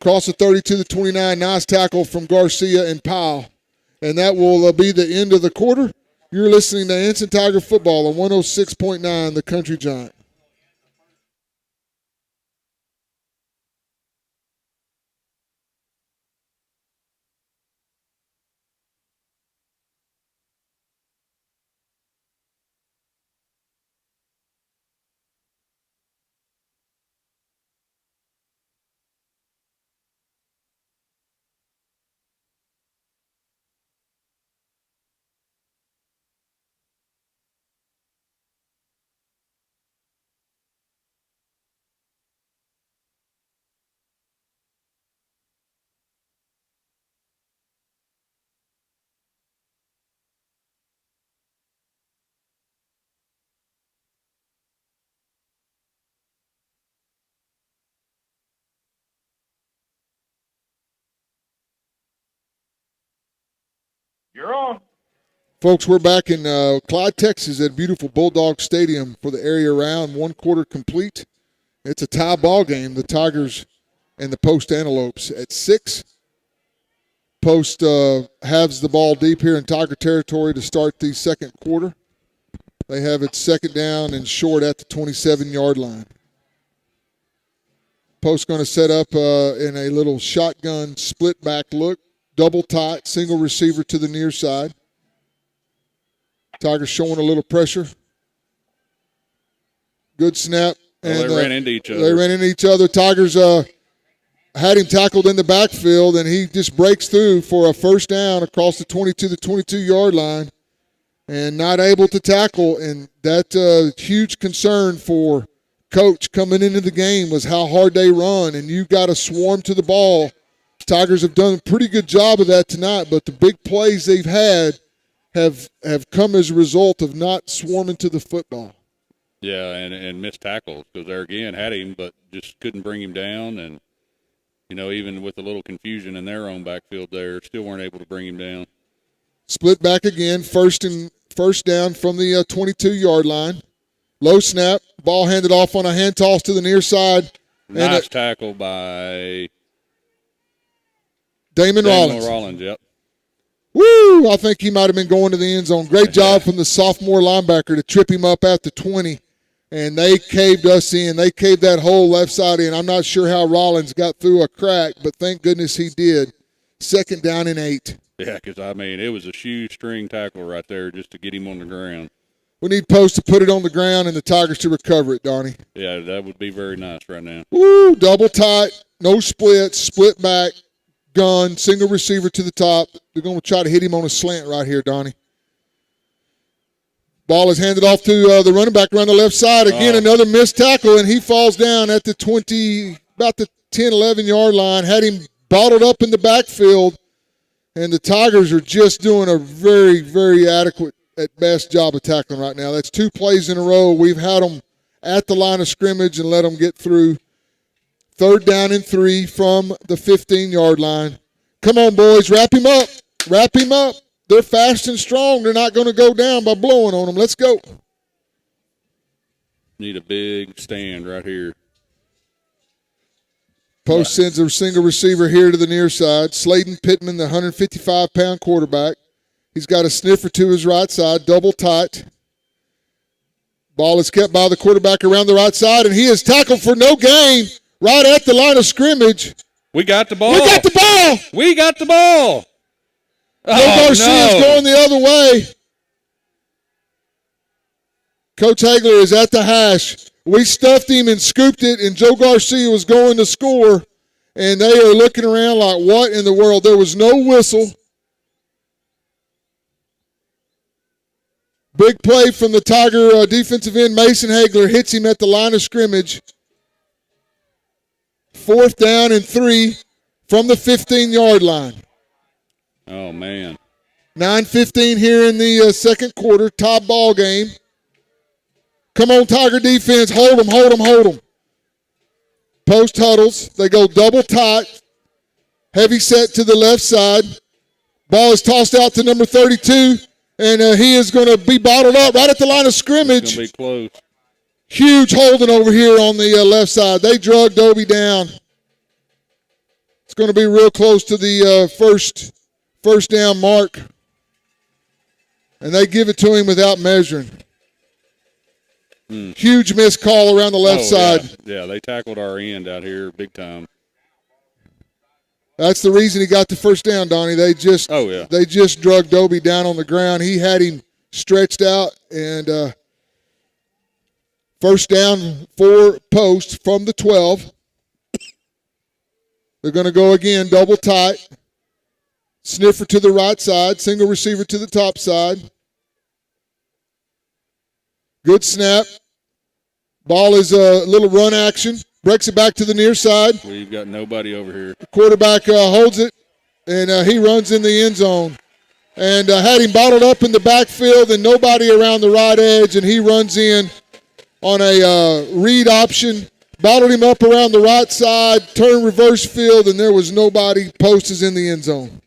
Across the 30 to the 29. Nice tackle from Garcia and Powell. And that will be the end of the quarter. You're listening to Anson Tiger Football on 106.9 The Country Giant. You're on. Folks, we're back in Clyde, Texas at beautiful Bulldog Stadium for the area round. 1 quarter complete. It's a tie ball game. The Tigers and the Post Antelopes at 6. Post halves the ball deep here in Tiger territory to start the second quarter. They have it second down and short at the 27-yard line. Post going to set up in a little shotgun split back look. Double tight, single receiver to the near side. Tigers showing a little pressure. Good snap. And they ran into each other. They ran into each other. Tigers had him tackled in the backfield, and he just breaks through for a first down across the 20 to the 22-yard line and not able to tackle. And that huge concern for Coach coming into the game was how hard they run, and you got to swarm to the ball. Tigers have done a pretty good job of that tonight, but the big plays they've had have come as a result of not swarming to the football. Yeah, and missed tackles because they again had him but just couldn't bring him down. And, you know, even with a little confusion in their own backfield there, still weren't able to bring him down. Split back again, first down from the 22-yard line. Low snap, ball handed off on a hand toss to the near side. Nice tackle by Damon Rollins. Yep. Woo! I think he might have been going to the end zone. Great job from the sophomore linebacker to trip him up at the 20. And they caved us in. They caved that whole left side in. I'm not sure how Rollins got through a crack, but thank goodness he did. 2nd down and 8. Yeah, because, I mean, it was a shoestring tackle right there just to get him on the ground. We need Post to put it on the ground and the Tigers to recover it, Donnie. Yeah, that would be very nice right now. Woo! Double tight, no splits, split back, gun, single receiver to the top. They're going to try to hit him on a slant right here, Donnie. Ball is handed off to the running back around the left side. Again, another missed tackle, and he falls down at the 20, about the 10, 11-yard line. Had him bottled up in the backfield, and the Tigers are just doing a very, very adequate, at best, job of tackling right now. That's 2 plays in a row. We've had them at the line of scrimmage and let them get through. 3rd down and 3 from the 15-yard line. Come on, boys, wrap him up. Wrap him up. They're fast and strong. They're not going to go down by blowing on them. Let's go. Need a big stand right here. Post sends a single receiver here to the near side. Sladen Pittman, the 155-pound quarterback. He's got a sniffer to his right side, double tight. Ball is kept by the quarterback around the right side, and he is tackled for no gain right at the line of scrimmage. We got the ball. We got the ball. We got the ball. Joe Garcia is going the other way. Coach Hagler is at the hash. We stuffed him and scooped it, and Joe Garcia was going to score, and they are looking around like, what in the world? There was no whistle. Big play from the Tiger defensive end. Mason Hagler hits him at the line of scrimmage. 4th down and 3 from the 15-yard line. Oh, man. 9:15 here in the second quarter. Top ball game. Come on, Tiger defense. Hold them, hold them, hold them. Post huddles. They go double tight. Heavy set to the left side. Ball is tossed out to number 32, and he is going to be bottled up right at the line of scrimmage. It's going to be close. Huge holding over here on the left side. They drug Dobie down. It's going to be real close to the first down mark. And they give it to him without measuring. Huge missed call around the left side. Yeah, they tackled our end out here big time. That's the reason he got the first down, Donnie. They just drug Dobie down on the ground. He had him stretched out, and first down for Post from the 12. They're going to go again, double tight. Sniffer to the right side, single receiver to the top side. Good snap. Ball is a little run action. Breaks it back to the near side. We've got nobody over here. The quarterback holds it, and he runs in the end zone. And had him bottled up in the backfield and nobody around the right edge, and he runs in on a read option. Bottled him up around the right side, turned reverse field, and there was nobody. Post is in the end zone.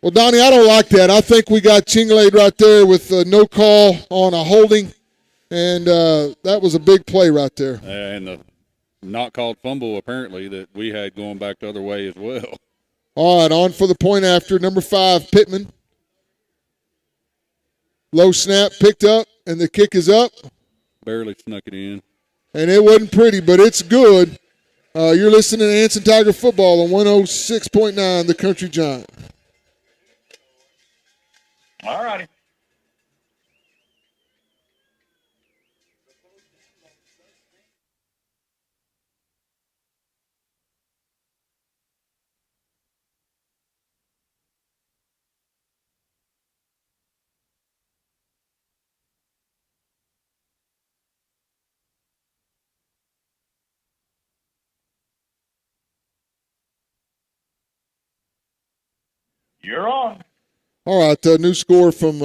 Well, Donnie, I don't like that. I think we got Chinglaid right there with no call on a holding, and that was a big play right there. And the not called fumble, apparently, that we had going back the other way as well. All right, on for the point after, number 5, Pittman. Low snap, picked up, and the kick is up. Barely snuck it in. And it wasn't pretty, but it's good. You're listening to Anson Tiger Football on 106.9, The Country Giant. All righty. You're on. All right, new score from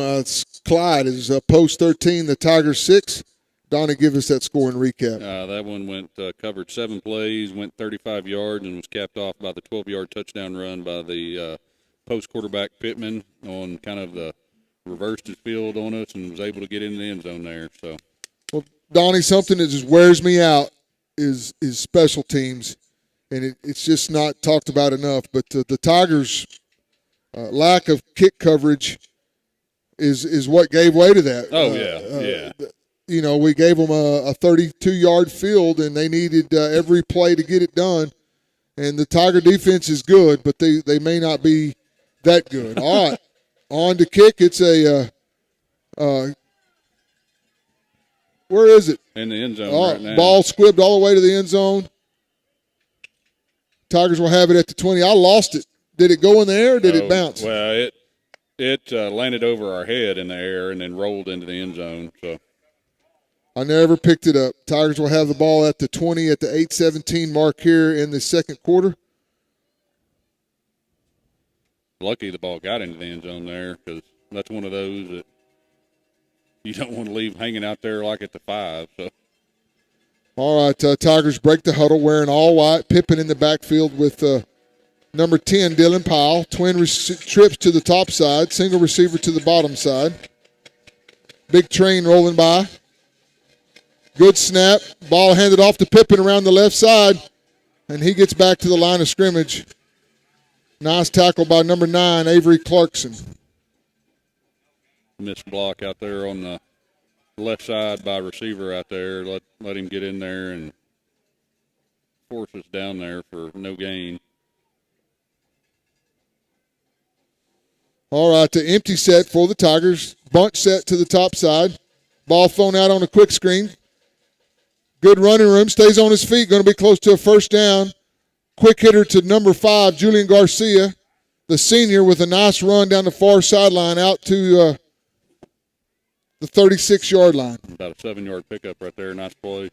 Clyde is Post 13, the Tigers 6. Donnie, give us that score and recap. That one went covered 7 plays, went 35 yards, and was capped off by the 12-yard touchdown run by the Post quarterback Pittman on kind of the reversed his field on us and was able to get in the end zone there. So, well, Donnie, something that just wears me out is special teams, and it's just not talked about enough. But the Tigers lack of kick coverage is what gave way to that. Oh, yeah. You know, we gave them a 32-yard field, and they needed every play to get it done. And the Tiger defense is good, but they may not be that good. All right, on to kick. It's a where is it? In the end zone right now. Ball squibbed all the way to the end zone. Tigers will have it at the 20. I lost it. Did it go in the air or did it bounce? Well, it landed over our head in the air and then rolled into the end zone. So I never picked it up. Tigers will have the ball at the 20 at the 8:17 mark here in the second quarter. Lucky the ball got into the end zone there, because that's one of those that you don't want to leave hanging out there like at the 5. So. All right, Tigers break the huddle wearing all white. Pippen in the backfield with number 10, Dylan Powell. Twin trips to the top side. Single receiver to the bottom side. Big train rolling by. Good snap. Ball handed off to Pippen around the left side, and he gets back to the line of scrimmage. Nice tackle by number 9, Avery Clarkson. Missed block out there on the left side by receiver out there. Let him get in there and force us down there for no gain. All right, the empty set for the Tigers. Bunch set to the top side. Ball thrown out on a quick screen. Good running room. Stays on his feet. Going to be close to a first down. Quick hitter to number 5, Julian Garcia, the senior, with a nice run down the far sideline out to the 36-yard line. About a 7-yard pickup right there. Nice play.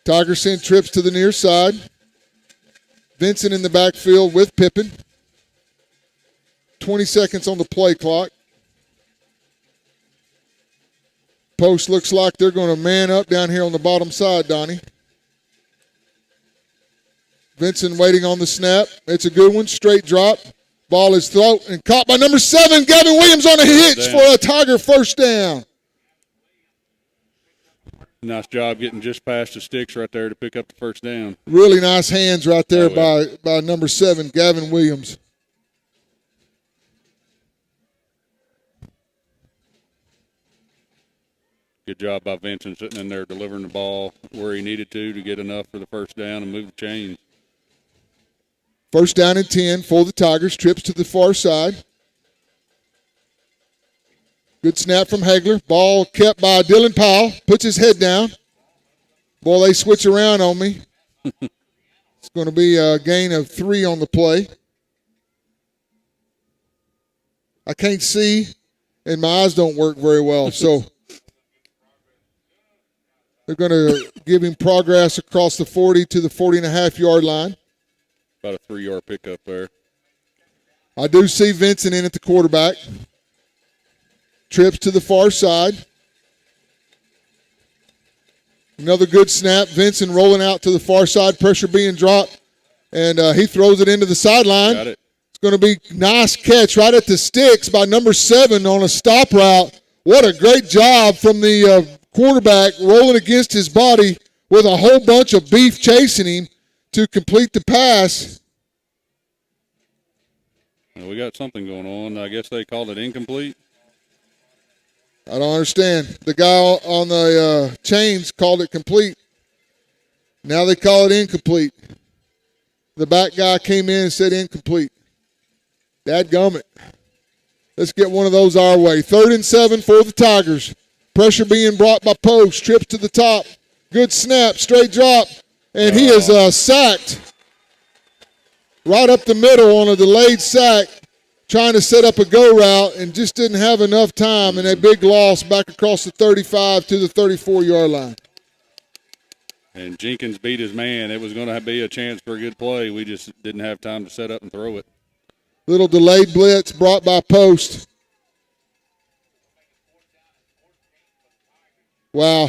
Tigers send trips to the near side. Vincent in the backfield with Pippen. 20 seconds on the play clock. Post looks like they're going to man up down here on the bottom side, Donnie. Vincent waiting on the snap. It's a good one. Straight drop. Ball is thrown and caught by number 7, Gavin Williams on a hitch for a Tiger first down. Nice job getting just past the sticks right there to pick up the first down. Really nice hands right there by number 7, Gavin Williams. Good job by Vincent sitting in there delivering the ball where he needed to get enough for the first down and move the chains. First down and 10 for the Tigers. Trips to the far side. Good snap from Hagler. Ball kept by Dylan Powell. Puts his head down. Boy, they switch around on me. It's going to be a gain of 3 on the play. I can't see, and my eyes don't work very well, so they're going to give him progress across the 40 to the 40.5-yard line. About a 3-yard pickup there. I do see Vincent in at the quarterback. Trips to the far side. Another good snap. Vincent rolling out to the far side. Pressure being dropped. And he throws it into the sideline. Got it. It's going to be nice catch right at the sticks by number 7 on a stop route. What a great job from the quarterback rolling against his body with a whole bunch of beef chasing him to complete the pass. Well, we got something going on. I guess they called it incomplete. I don't understand. The guy on the chains called it complete. Now they call it incomplete. The back guy came in and said incomplete. Dadgummit. Let's get one of those our way. 3rd and 7 for the Tigers. Pressure being brought by Post. Trips to the top. Good snap. Straight drop. And he is sacked right up the middle on a delayed sack, trying to set up a go route and just didn't have enough time, and a big loss back across the 35 to the 34-yard line. And Jenkins beat his man. It was going to be a chance for a good play. We just didn't have time to set up and throw it. Little delayed blitz brought by Post. Wow,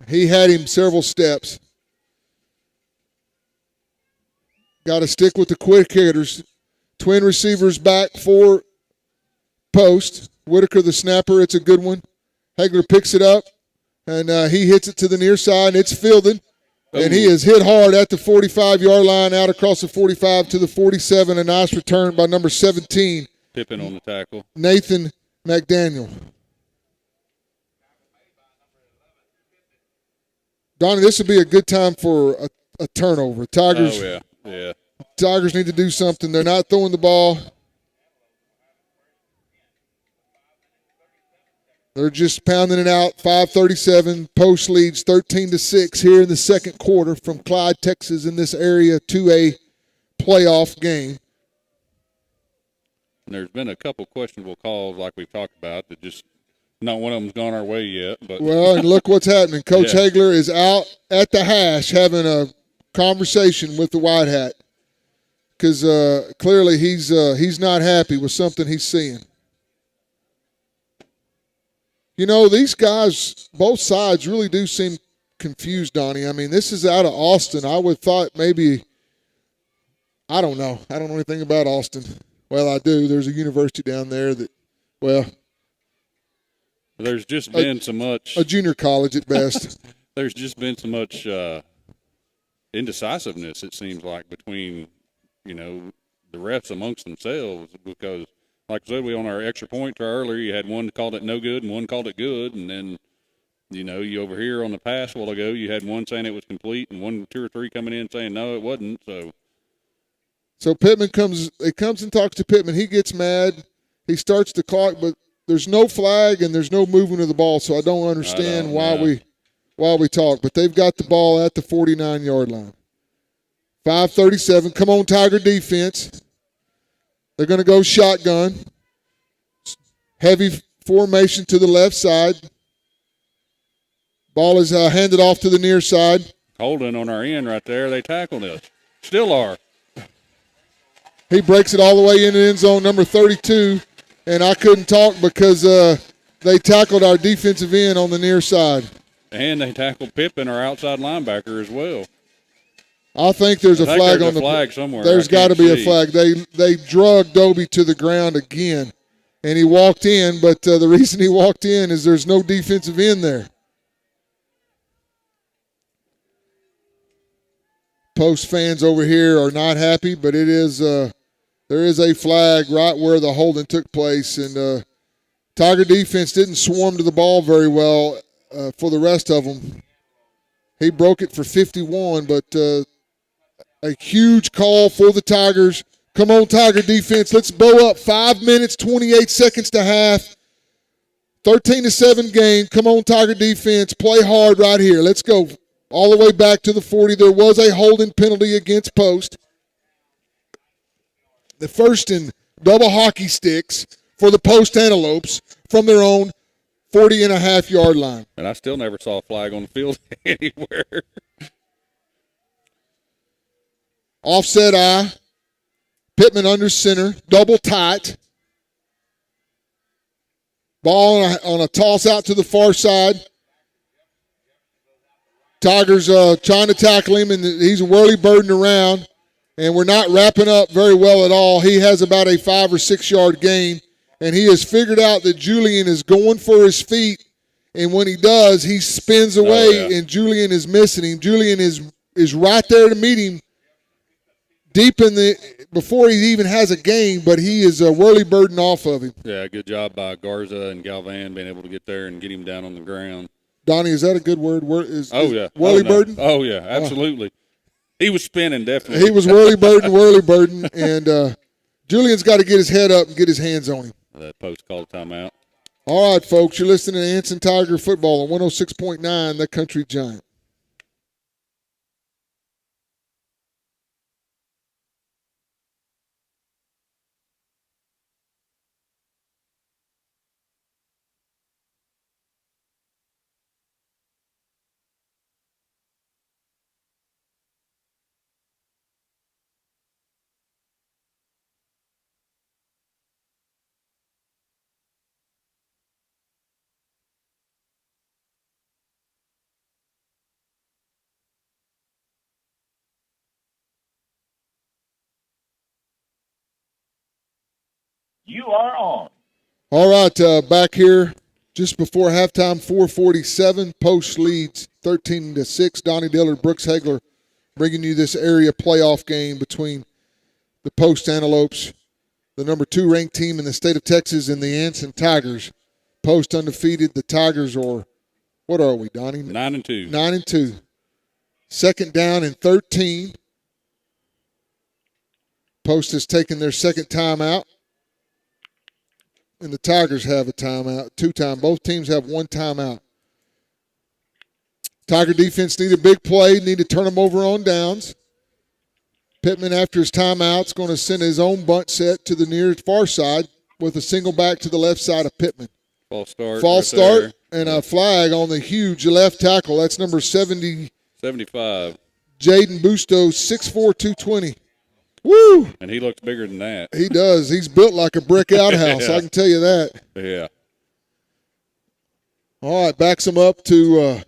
he had him several steps. Got to stick with the quick hitters. Twin receivers back for Post. Whitaker, the snapper, it's a good one. Hagler picks it up, and he hits it to the near side. It's fielded. And he is hit hard at the 45-yard line, out across the 45 to the 47. A nice return by number 17. Pippin on the tackle. Nathan McDaniel. Donnie, this would be a good time for a turnover. Tigers. Oh, yeah. Tigers need to do something. They're not throwing the ball. They're just pounding it out. 5:37. Post leads 13-6 here in the second quarter from Clyde, Texas, in this area to a playoff game. And there's been a couple questionable calls like we've talked about that just not one of them's gone our way yet. But well, and look what's happening. Coach Yeah. Hagler is out at the hash having a conversation with the White Hat because clearly he's not happy with something he's seeing. You know, these guys, both sides, really do seem confused, Donnie. I mean, this is out of Austin. I would have thought maybe, I don't know. I don't know anything about Austin. Well, I do. There's a university down there that, well. There's just been so much. A junior college at best. There's just been so much indecisiveness, it seems like, between, the refs amongst themselves because, like I said, we on our extra point earlier, you had one called it no good and one called it good, and then, you over here on the pass a while ago, you had one saying it was complete and two or three coming in saying no, it wasn't. So Pittman comes and talks to Pittman. He gets mad. He starts the clock, but there's no flag and there's no movement of the ball, so I don't understand why we talk. But they've got the ball at the 49-yard line. 5:37. Come on, Tiger defense. They're going to go shotgun. Heavy formation to the left side. Ball is handed off to the near side. Holding on our end right there. They tackled us. Still are. He breaks it all the way into end zone, number 32. And I couldn't talk because they tackled our defensive end on the near side. And they tackled Pippin, our outside linebacker, as well. I think there's a flag on the flag somewhere. There's got to be a flag. They drug Dobie to the ground again, and he walked in. But the reason he walked in is there's no defensive end there. Post fans over here are not happy, but it is there is a flag right where the holding took place, and Tiger defense didn't swarm to the ball very well for the rest of them. He broke it for 51, but a huge call for the Tigers. Come on, Tiger defense. Let's bow up. 5 minutes, 28 seconds to half. 13-7 game. Come on, Tiger defense. Play hard right here. Let's go all the way back to the 40. There was a holding penalty against Post. The first in double hockey sticks for the Post Antelopes from their own 40.5-yard line. And I still never saw a flag on the field anywhere. Offset eye. Pittman under center. Double tight. Ball on a toss out to the far side. Tigers trying to tackle him, and he's whirly-birding around. And we're not wrapping up very well at all. He has about a 5 or 6 yard gain. And he has figured out that Julian is going for his feet. And when he does, he spins away, and Julian is missing him. Julian is right there to meet him deep in before he even has a gain, but he is whirly-birding off of him. Yeah, good job by Garza and Galvan being able to get there and get him down on the ground. Donnie, is that a good word? Yeah. Whirly-birding? Oh, yeah, absolutely. He was spinning, definitely. He was whirly-birding, and Julian's got to get his head up and get his hands on him. That Post called timeout. All right, folks, you're listening to Anson Tiger Football on 106.9, The Country Giant. You are on. All right, back here just before halftime, 4:47. Post leads 13-6. Donnie Dillard, Brooks Hagler bringing you this area playoff game between the Post Antelopes, the number 2 ranked team in the state of Texas, and the Anson Tigers. Post undefeated. The Tigers are, what are we, Donnie? 9-2. 9-2. Second down and 13. Post has taken their second timeout. And the Tigers have a timeout, 2 times. Both teams have 1 timeout. Tiger defense need a big play, need to turn them over on downs. Pittman, after his timeout, is going to send his own bunt set to the near far side with a single back to the left side of Pittman. False start. False start and a flag on the huge left tackle. That's number 75. Jaden Busto, 6'4", 220. Woo! And he looks bigger than that. He does. He's built like a brick outhouse, Yeah. I can tell you that. Yeah. All right, backs him up to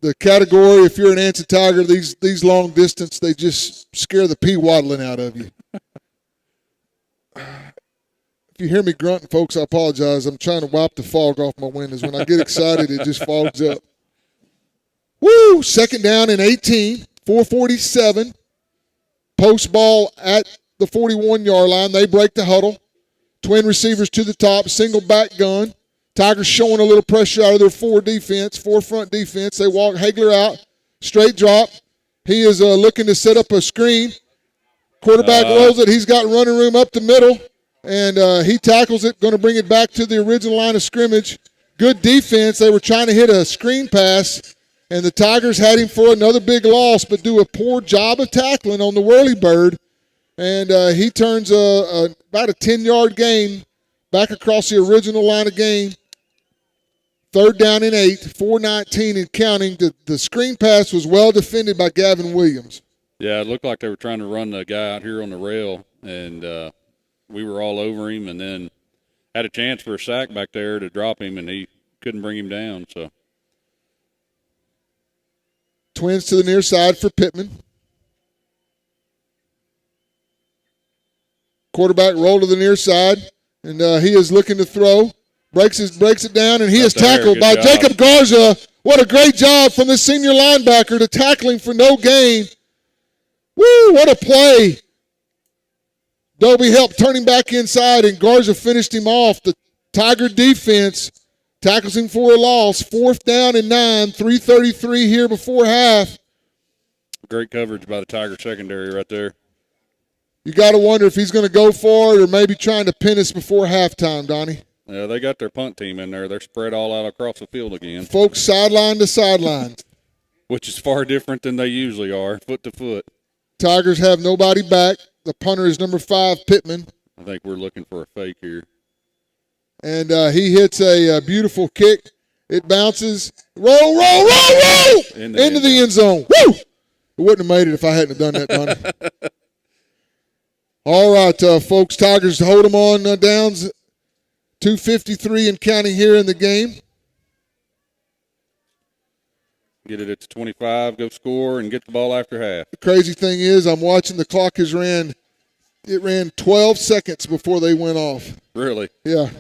the category. If you're an Anson Tiger, these long distance, they just scare the pea waddling out of you. If you hear me grunting, folks, I apologize. I'm trying to wipe the fog off my windows. When I get excited, it just fogs up. Woo! Second down and 18, 4:47. Post ball at the 41-yard line. They break the huddle. Twin receivers to the top, single back gun. Tigers showing a little pressure out of their 4 front defense. They walk Hagler out, straight drop. He is looking to set up a screen. Quarterback rolls it. He's got running room up the middle, and he tackles it, going to bring it back to the original line of scrimmage. Good defense. They were trying to hit a screen pass, and the Tigers had him for another big loss, but do a poor job of tackling on the whirlybird. And he turns about a 10-yard gain back across the original line of game. Third down and 8, 4:19 and counting. The screen pass was well defended by Gavin Williams. Yeah, it looked like they were trying to run the guy out here on the rail, and we were all over him, and then had a chance for a sack back there to drop him, and he couldn't bring him down. So Twins to the near side for Pittman. Quarterback roll to the near side, and he is looking to throw. Breaks it down, and he is tackled by Jacob Garza. What a great job from the senior linebacker to tackling for no gain. Woo, what a play. Dobie helped turn him back inside, and Garza finished him off. The Tiger defense tackles him for a loss. 4th down and 9, 3:33 here before half. great coverage by the Tiger secondary right there. You got to wonder if he's going to go for it or maybe trying to pin us before halftime, Donnie. Yeah, they got their punt team in there. They're spread all out across the field again. Folks sideline to sideline. Which is far different than they usually are, foot to foot. Tigers have nobody back. The punter is number 5, Pittman. I think we're looking for a fake here. And he hits a beautiful kick. It bounces. Roll, roll, roll, roll! Into the end zone. Woo! It wouldn't have made it if I hadn't have done that, Donnie. All right, folks, Tigers hold them on downs. 2:53 and counting here in the game. Get it at 25, go score, and get the ball after half. The crazy thing is I'm watching the clock ran 12 seconds before they went off. Really? Yeah.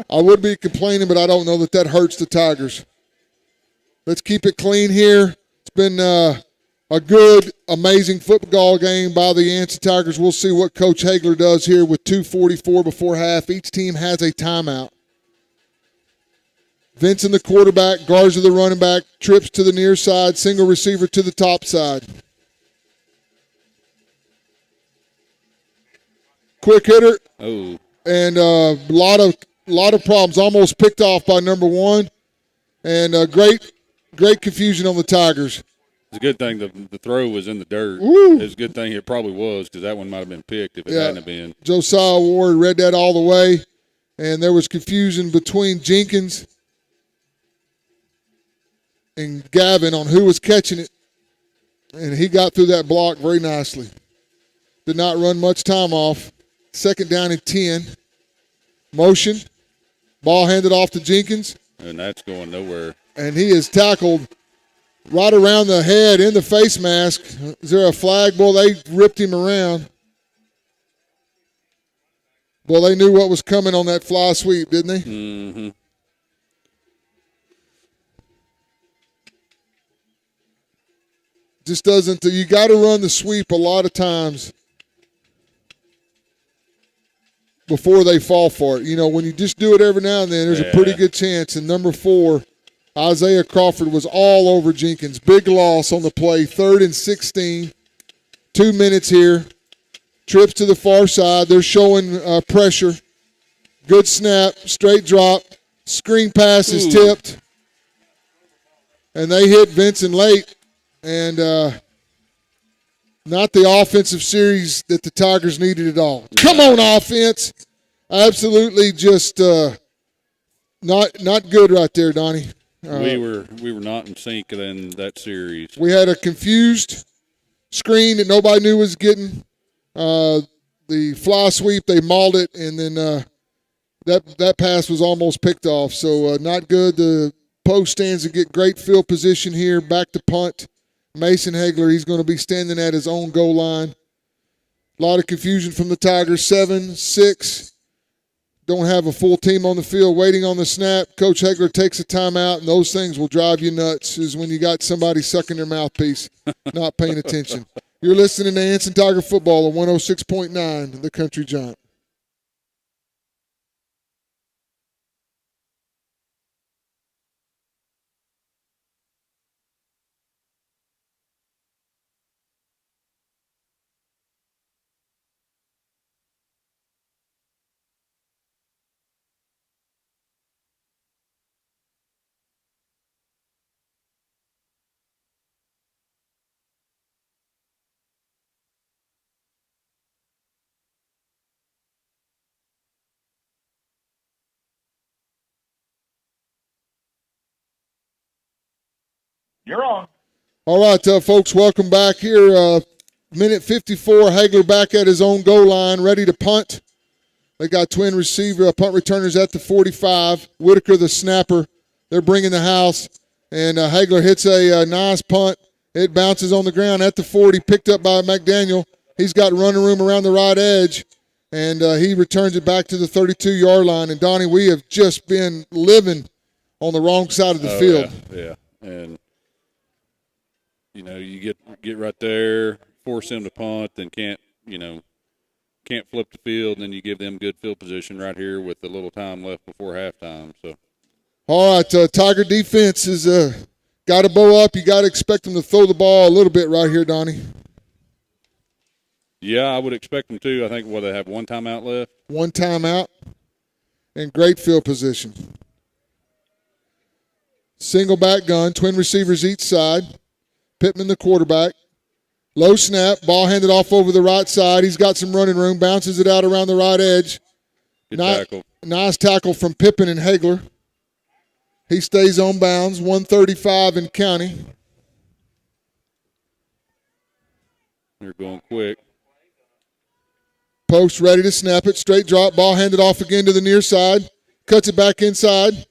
I would be complaining, but I don't know that hurts the Tigers. Let's keep it clean here. It's been a good, amazing football game by the Anson Tigers. We'll see what Coach Hagler does here with 2:44 before half. Each team has a timeout. Vincent the quarterback, Garza the running back, trips to the near side, single receiver to the top side. Quick hitter. Oh. And a lot of problems. Almost picked off by number 1. And great confusion on the Tigers. It's a good thing the throw was in the dirt. Woo. It's a good thing it probably was because that one might have been picked if it hadn't have been. Josiah Ward read that all the way. And there was confusion between Jenkins and Gavin on who was catching it. And he got through that block very nicely. Did not run much time off. Second down and 10. Motion. Ball handed off to Jenkins. And that's going nowhere. And he is tackled right around the head in the face mask. Is there a flag? Boy, they ripped him around. Well, they knew what was coming on that fly sweep, didn't they? Mm-hmm. Just doesn't. You got to run the sweep a lot of times before they fall for it. You know, when you just do it every now and then, there's a pretty good chance. And number 4, Isaiah Crawford was all over Jenkins. Big loss on the play, 3rd and 16. 2 minutes here. Trips to the far side. They're showing pressure. Good snap, straight drop. Screen pass is tipped. And they hit Vincent late. And not the offensive series that the Tigers needed at all. Come on, offense. Absolutely just not good right there, Donnie. We were not in sync in that series. We had a confused screen that nobody knew was getting. The fly sweep, they mauled it, and then that pass was almost picked off. So not good. The post stands to get great field position here. Back to punt. Mason Hagler, he's going to be standing at his own goal line. A lot of confusion from the Tigers. 7, 6. Don't have a full team on the field waiting on the snap. Coach Hagler takes a timeout, and those things will drive you nuts, is when you got somebody sucking their mouthpiece, not paying attention. You're listening to Anson Tiger Football on 106.9, The Country Giant. You're on. All right, folks, welcome back here. Minute 54, Hagler back at his own goal line, ready to punt. They got twin receiver, punt returners at the 45. Whitaker, the snapper. They're bringing the house. And Hagler hits a nice punt. It bounces on the ground at the 40, picked up by McDaniel. He's got running room around the right edge. And he returns it back to the 32-yard line. And, Donnie, we have just been living on the wrong side of the field. Yeah. And, you know, you get right there, force them to punt, then can't flip the field, and then you give them good field position right here with a little time left before halftime. So, all right, Tiger defense is got to bow up. You got to expect them to throw the ball a little bit right here, Donnie. Yeah, I would expect them to. I think, they have one timeout left? One timeout and great field position. Single back gun, twin receivers each side. Pittman, the quarterback. Low snap, ball handed off over the right side. He's got some running room, bounces it out around the right edge. Good tackle. Nice tackle from Pippin and Hagler. He stays on bounds, 135 in county. They're going quick. Post ready to snap it. Straight drop. Ball handed off again to the near side. Cuts it back inside.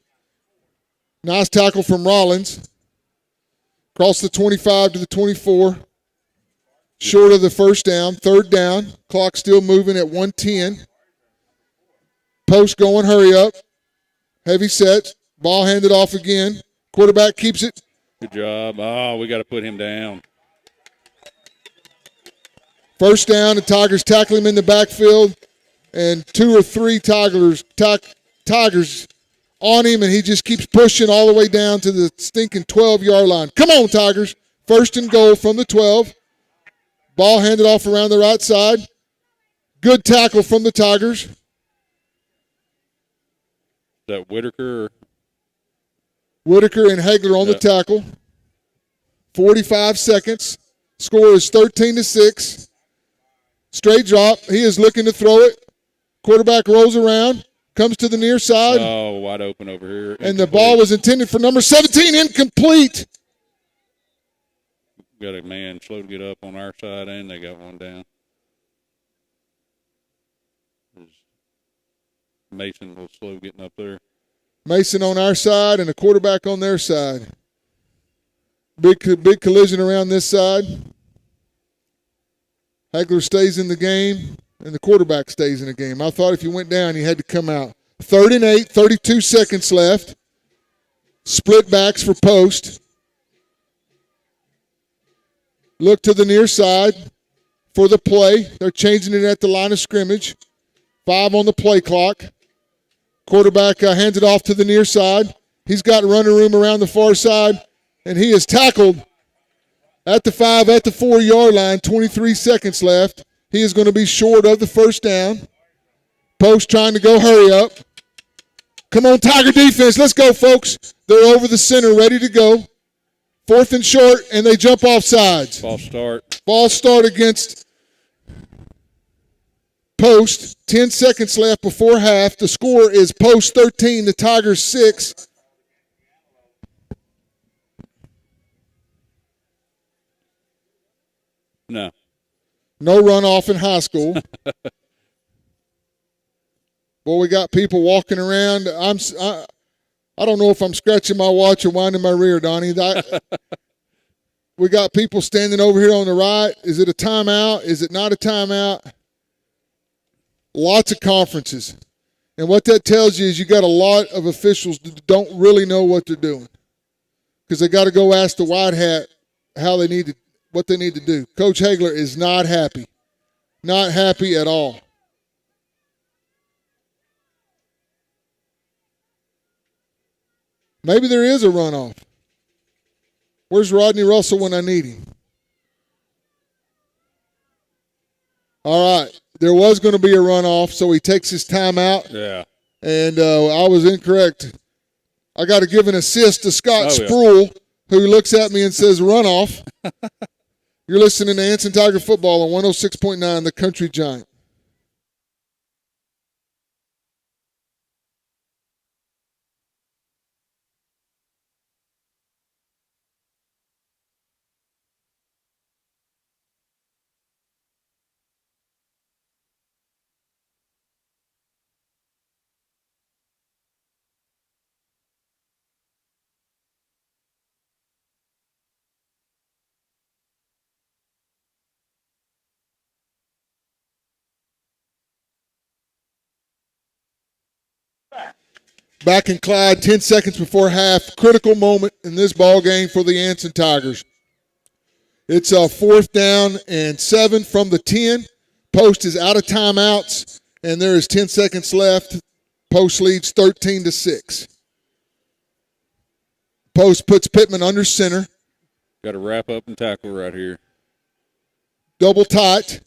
Nice tackle from Rollins. Across the 25 to the 24. Short of the first down. 3rd down. Clock still moving at 1:10. Post going. Hurry up. Heavy set. Ball handed off again. Quarterback keeps it. Good job. Oh, we got to put him down. First down, the Tigers tackle him in the backfield, and 2 or 3 Tigers on him, and he just keeps pushing all the way down to the stinking 12-yard line. Come on, Tigers. 1st and goal from the 12. Ball handed off around the right side. Good tackle from the Tigers. Is that Whitaker? Whitaker and Hagler on the tackle. 45 seconds. Score is 13-6. Straight drop. He is looking to throw it. Quarterback rolls around. Comes to the near side. Oh, wide open over here. And the ball was intended for number 17. Incomplete. Got a man slow to get up on our side, and they got one down. Mason was slow getting up there. Mason on our side and a quarterback on their side. Big collision around this side. Hagler stays in the game, and the quarterback stays in the game. I thought if you went down, you had to come out. 3rd and 8, 32 seconds left. Split backs for post. look to the near side for the play. They're changing it at the line of scrimmage. 5 on the play clock. Quarterback hands it off to the near side. He's got running room around the far side, and he is tackled at the 5, at the 4-yard line. 23 seconds left. He is going to be short of the first down. Post trying to go hurry up. Come on, Tiger defense. Let's go, folks. They're over the center, ready to go. 4th and short, and they jump off sides. False start. False start against Post. 10 seconds left before half. The score is Post 13, the Tigers 6. No. No runoff in high school. Boy, we got people walking around. I don't know if I'm scratching my watch or winding my rear, Donnie. We got people standing over here on the right. Is it a timeout? Is it not a timeout? Lots of conferences. And what that tells you is you got a lot of officials that don't really know what they're doing, because they got to go ask the white hat what they need to do. Coach Hagler is not happy. Not happy at all. Maybe there is a runoff. Where's Rodney Russell when I need him? All right. There was going to be a runoff, so he takes his timeout. Yeah. And I was incorrect. I got to give an assist to Scott Yeah. Spruill, who looks at me and says, runoff. You're listening to Anson Tiger Football on 106.9, The Country Giant. Back in Clyde, 10 seconds before half. Critical moment in this ball game for the Anson Tigers. It's a 4th down and 7 from the 10. Post is out of timeouts, and there is 10 seconds left. Post leads 13-6. Post puts Pittman under center. Got to wrap up and tackle right here. Double tight.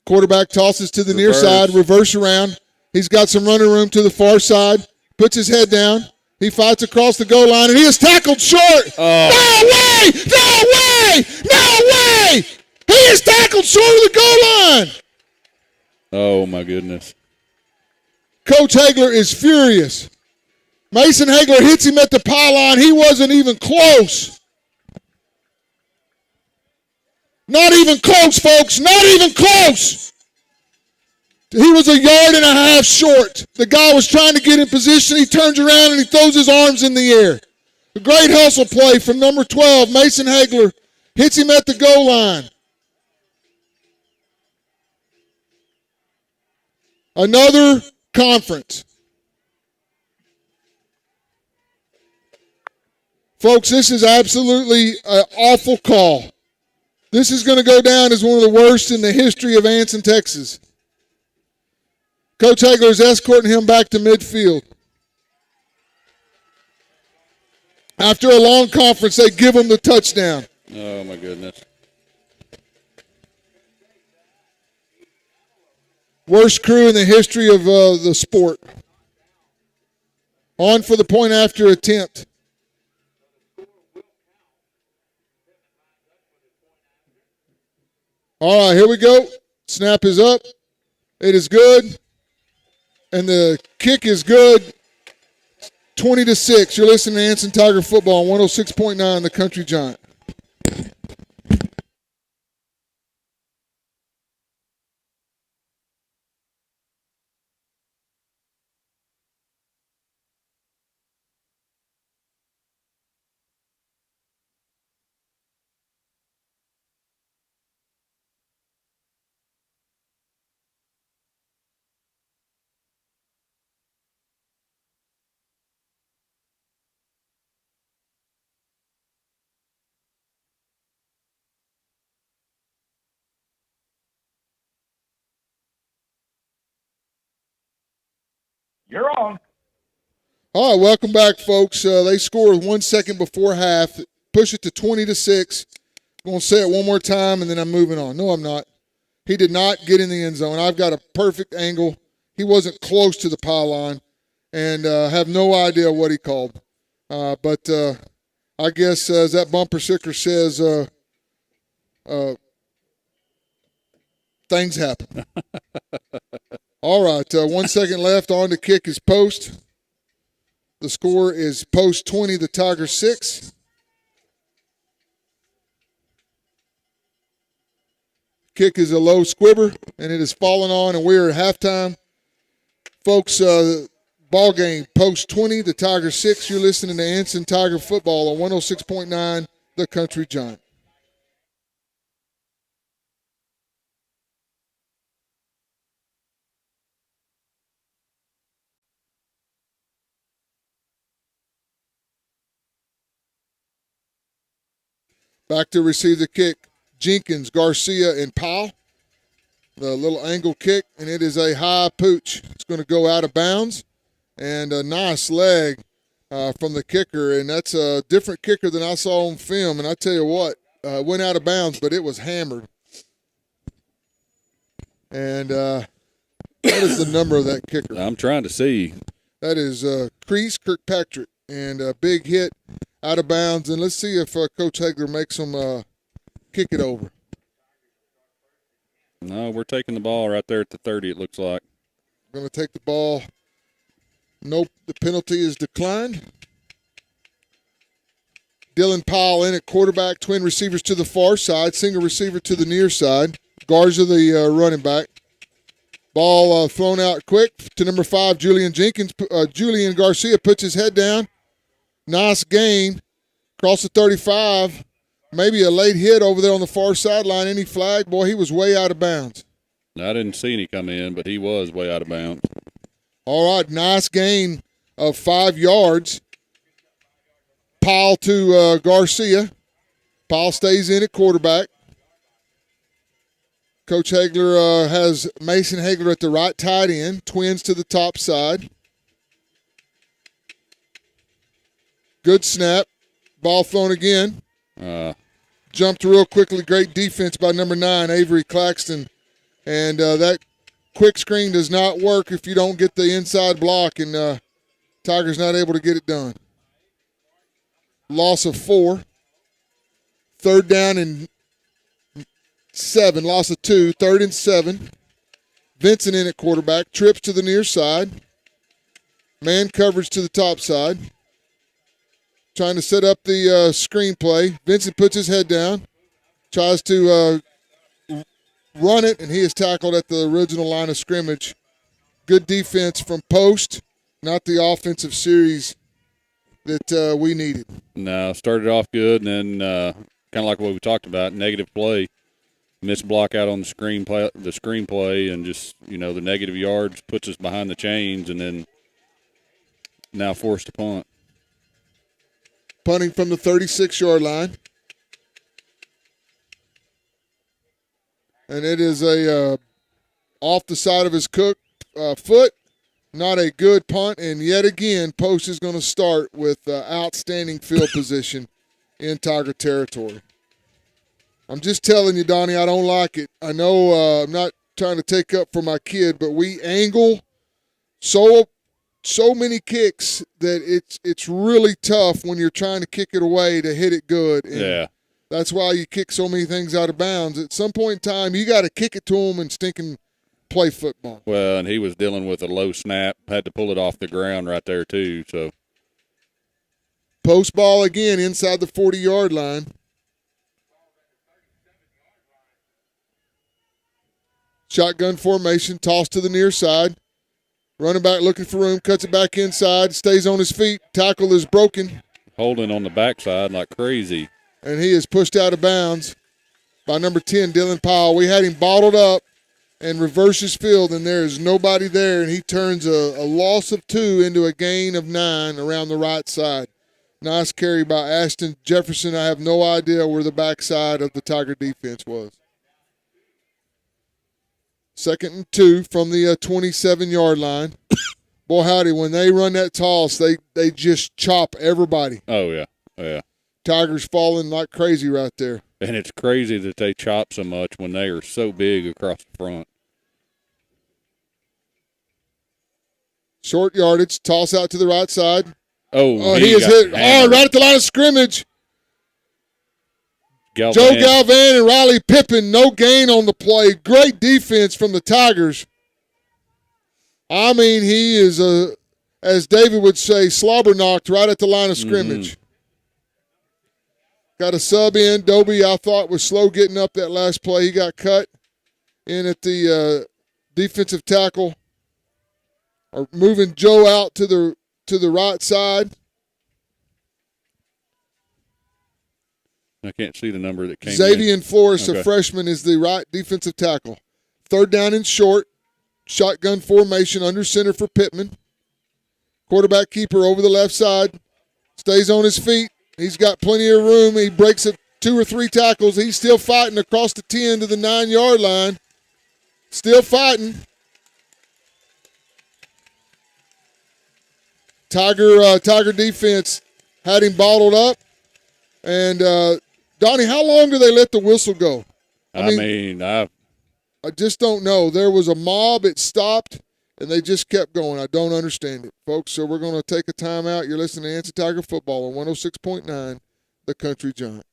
Quarterback tosses to the near side, reverse around. He's got some running room to the far side. Puts his head down. He fights across the goal line, and he is tackled short. Oh. No way! No way! No way! He is tackled short of the goal line. Oh, my goodness. Coach Hagler is furious. Mason Hagler hits him at the pylon. He wasn't even close. Not even close, folks. Not even close. He was 1.5 yards short. The guy was trying to get in position. He turns around and he throws his arms in the air. A great hustle play from number 12, Mason Hagler. Hits him at the goal line. Another conference. Folks, this is absolutely an awful call. This is going to go down as one of the worst in the history of Anson, Texas. Coach Hagler is escorting him back to midfield. After a long conference, they give him the touchdown. Oh, my goodness. Worst crew in the history of the sport. On for the point after attempt. All right, here we go. Snap is up. It is good. And the kick is good. 20-6. You're listening to Anson Tiger Football on 106.9, The Country Giant. You're on. All right, welcome back, folks. They scored 1 second before half, push it to 20-6. I'm going to say it one more time, and then I'm moving on. No, I'm not. He did not get in the end zone. I've got a perfect angle. He wasn't close to the pylon, and have no idea what he called. But I guess, as that bumper sticker says, things happen. All right, 1 second left. On to kick his post. The score is Post 20, the Tigers 6. Kick is a low squibber, and it has fallen on, and we're at halftime. Folks, ball game, Post 20, the Tigers 6. You're listening to Anson Tiger Football on 106.9, The Country Giant. Back to receive the kick, Jenkins, Garcia, and Powell. The little angle kick, and it is a high pooch. It's going to go out of bounds, and a nice leg from the kicker, and that's a different kicker than I saw on film, and I tell you what, went out of bounds, but it was hammered. And what is the number of that kicker? I'm trying to see. That is Kreese Kirkpatrick, and a big hit out of bounds. And let's see if Coach Hegler makes him kick it over. No, we're taking the ball right there at the 30, it looks like. Going to take the ball. Nope, the penalty is declined. Dylan Powell in at quarterback, twin receivers to the far side, single receiver to the near side. Garza, the running back. Ball thrown out quick to number 5, Julian Jenkins. Julian Garcia puts his head down. Nice gain. Across the 35. Maybe a late hit over there on the far sideline. Any flag? Boy, he was way out of bounds. I didn't see any come in, but he was way out of bounds. All right, nice gain of 5 yards. Powell to Garcia. Powell stays in at quarterback. Coach Hegler has Mason Hegler at the right tight end. Twins to the top side. Good snap. Ball thrown again. Jumped real quickly. Great defense by number 9, Avery Claxton. And that quick screen does not work if you don't get the inside block, and Tigers not able to get it done. Loss of 4. Third down and 7. Loss of 2. 3rd and 7. Vincent in at quarterback. Trips to the near side. Man coverage to the top side. Trying to set up the screenplay. Vincent puts his head down. Tries to run it, and he is tackled at the original line of scrimmage. Good defense from Post. Not the offensive series that we needed. No, started off good, and then kind of like what we talked about, negative play. Missed block out on the screenplay, and just, the negative yards puts us behind the chains, and then now forced to punt. Punting from the 36-yard line. And it is a off the side of his foot. Not a good punt. And yet again, Post is going to start with outstanding field position in Tiger territory. I'm just telling you, Donnie, I don't like it. I know I'm not trying to take up for my kid, but we angle so many kicks that it's really tough when you're trying to kick it away to hit it good. And yeah. That's why you kick so many things out of bounds. At some point in time, you got to kick it to them and stinking play football. Well, and he was dealing with a low snap, had to pull it off the ground right there too. So Post ball again inside the 40-yard line. Shotgun formation, toss to the near side. Running back looking for room, cuts it back inside, stays on his feet. Tackle is broken. Holding on the backside like crazy. And he is pushed out of bounds by number 10, Dylan Powell. We had him bottled up and reverses field, and there is nobody there, and he turns a loss of 2 into a gain of 9 around the right side. Nice carry by Ashton Jefferson. I have no idea where the backside of the Tiger defense was. 2nd and 2 from the 27-yard line. Boy, howdy, when they run that toss, they just chop everybody. Oh, yeah. Yeah. Tigers falling like crazy right there. And it's crazy that they chop so much when they are so big across the front. Short yardage, toss out to the right side. Oh, he is hit hard right at the line of scrimmage. Galvan. Joe Galvan and Riley Pippen, no gain on the play. Great defense from the Tigers. I mean, he is, as David would say, slobber knocked right at the line of scrimmage. Got a sub in. Dobie, I thought, was slow getting up that last play. He got cut in at the defensive tackle. Or moving Joe out to the right side. I can't see the number that came Xavier in. Flores, Okay. a freshman, is the right defensive tackle. Third down and short. Shotgun formation under center for Pittman. Quarterback keeper over the left side. Stays on his feet. He's got plenty of room. He breaks it 2 or 3 tackles. He's still fighting across the 10 to the 9-yard line. Still fighting. Tiger defense had him bottled up. And, Donnie, how long do they let the whistle go? I just don't know. There was a mob. It stopped, and they just kept going. I don't understand it, folks. So we're going to take a timeout. You're listening to Anson Tiger Football on 106.9, The Country Giant.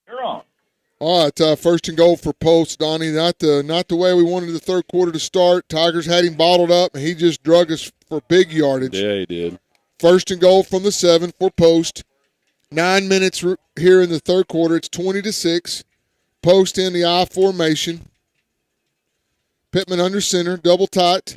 You're on. All right, first and goal for Post, Donnie. Not the way we wanted the third quarter to start. Tigers had him bottled up, and he just drug us for big yardage. Yeah, he did. First and goal from the 7 for Post. 9 minutes here in the third quarter. It's 20-6. Post in the I formation. Pittman under center, double tight.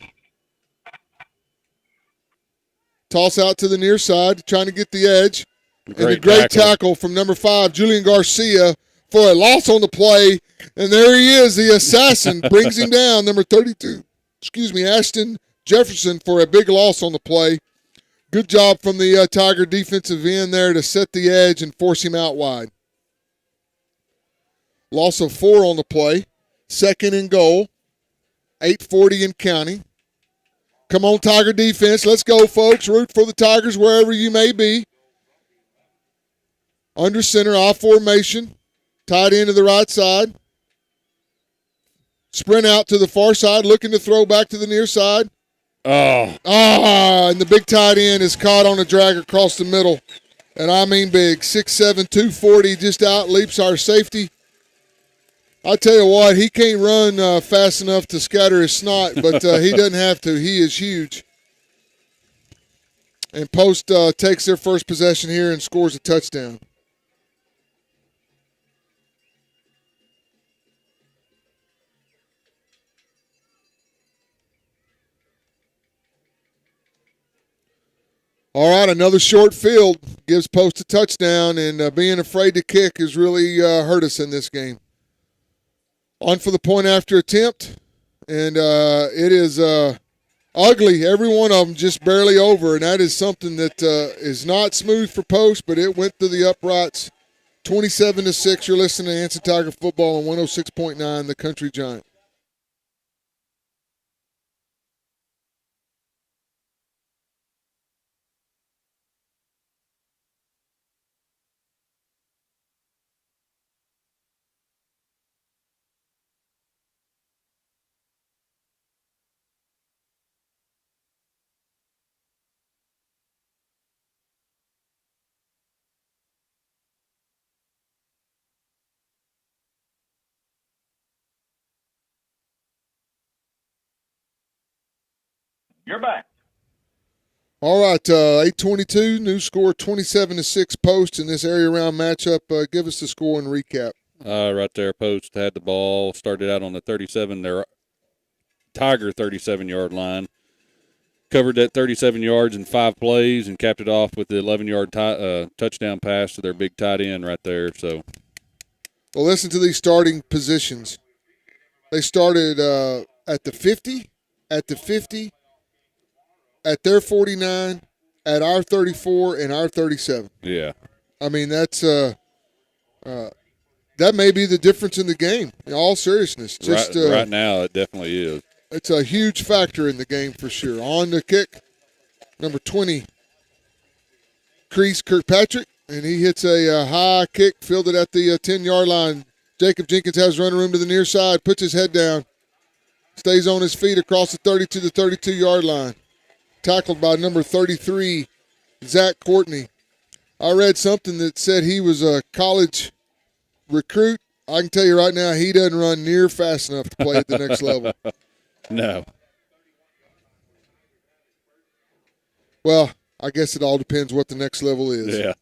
Toss out to the near side, trying to get the edge. And a great tackle from number 5, Julian Garcia, for a loss on the play. And there he is, the assassin, brings him down, number 32. Ashton Jefferson, for a big loss on the play. Good job from the Tiger defensive end there to set the edge and force him out wide. Loss of 4 on the play. Second and goal. 8:40 in counting. Come on, Tiger defense. Let's go, folks. Root for the Tigers wherever you may be. Under center, I formation. Tight end to the right side. Sprint out to the far side, looking to throw back to the near side. And the big tight end is caught on a drag across the middle. And I mean big. 6'7", 240, just out leaps our safety. I tell you what, he can't run fast enough to scatter his snot, but he doesn't have to. He is huge. And Post takes their first possession here and scores a touchdown. All right, another short field gives Post a touchdown, and being afraid to kick has really hurt us in this game. On for the point after attempt, and it is ugly. Every one of them just barely over, and that is something that is not smooth for Post, but it went to the uprights. 27-6, you're listening to Anson Tiger Football on 106.9, The Country Giant. You're back. All right, 8:22, new score 27-6 Post in this area round matchup. Give us the score and recap. Right there, post had the ball. Started out on the 37, their Tiger 37-yard line. Covered that 37 yards in 5 plays and capped it off with the 11-yard touchdown pass to their big tight end right there. So, well, listen to these starting positions. They started at the 50, at their 49, at our 34, and our 37. yeah. I mean, that's that may be the difference in the game. In all seriousness, just right now it definitely is. It's a huge factor in the game for sure. On the kick, number 20, Crease Kirkpatrick, and he hits a high kick, fielded at the 10-yard line. Jacob Jenkins has running room to the near side, puts his head down, stays on his feet across the 30 to the 32-yard line. Tackled by number 33, Zach Courtney. I read something that said he was a college recruit. I can tell you right now, he doesn't run near fast enough to play at the next level. No. Well, I guess it all depends what the next level is. Yeah.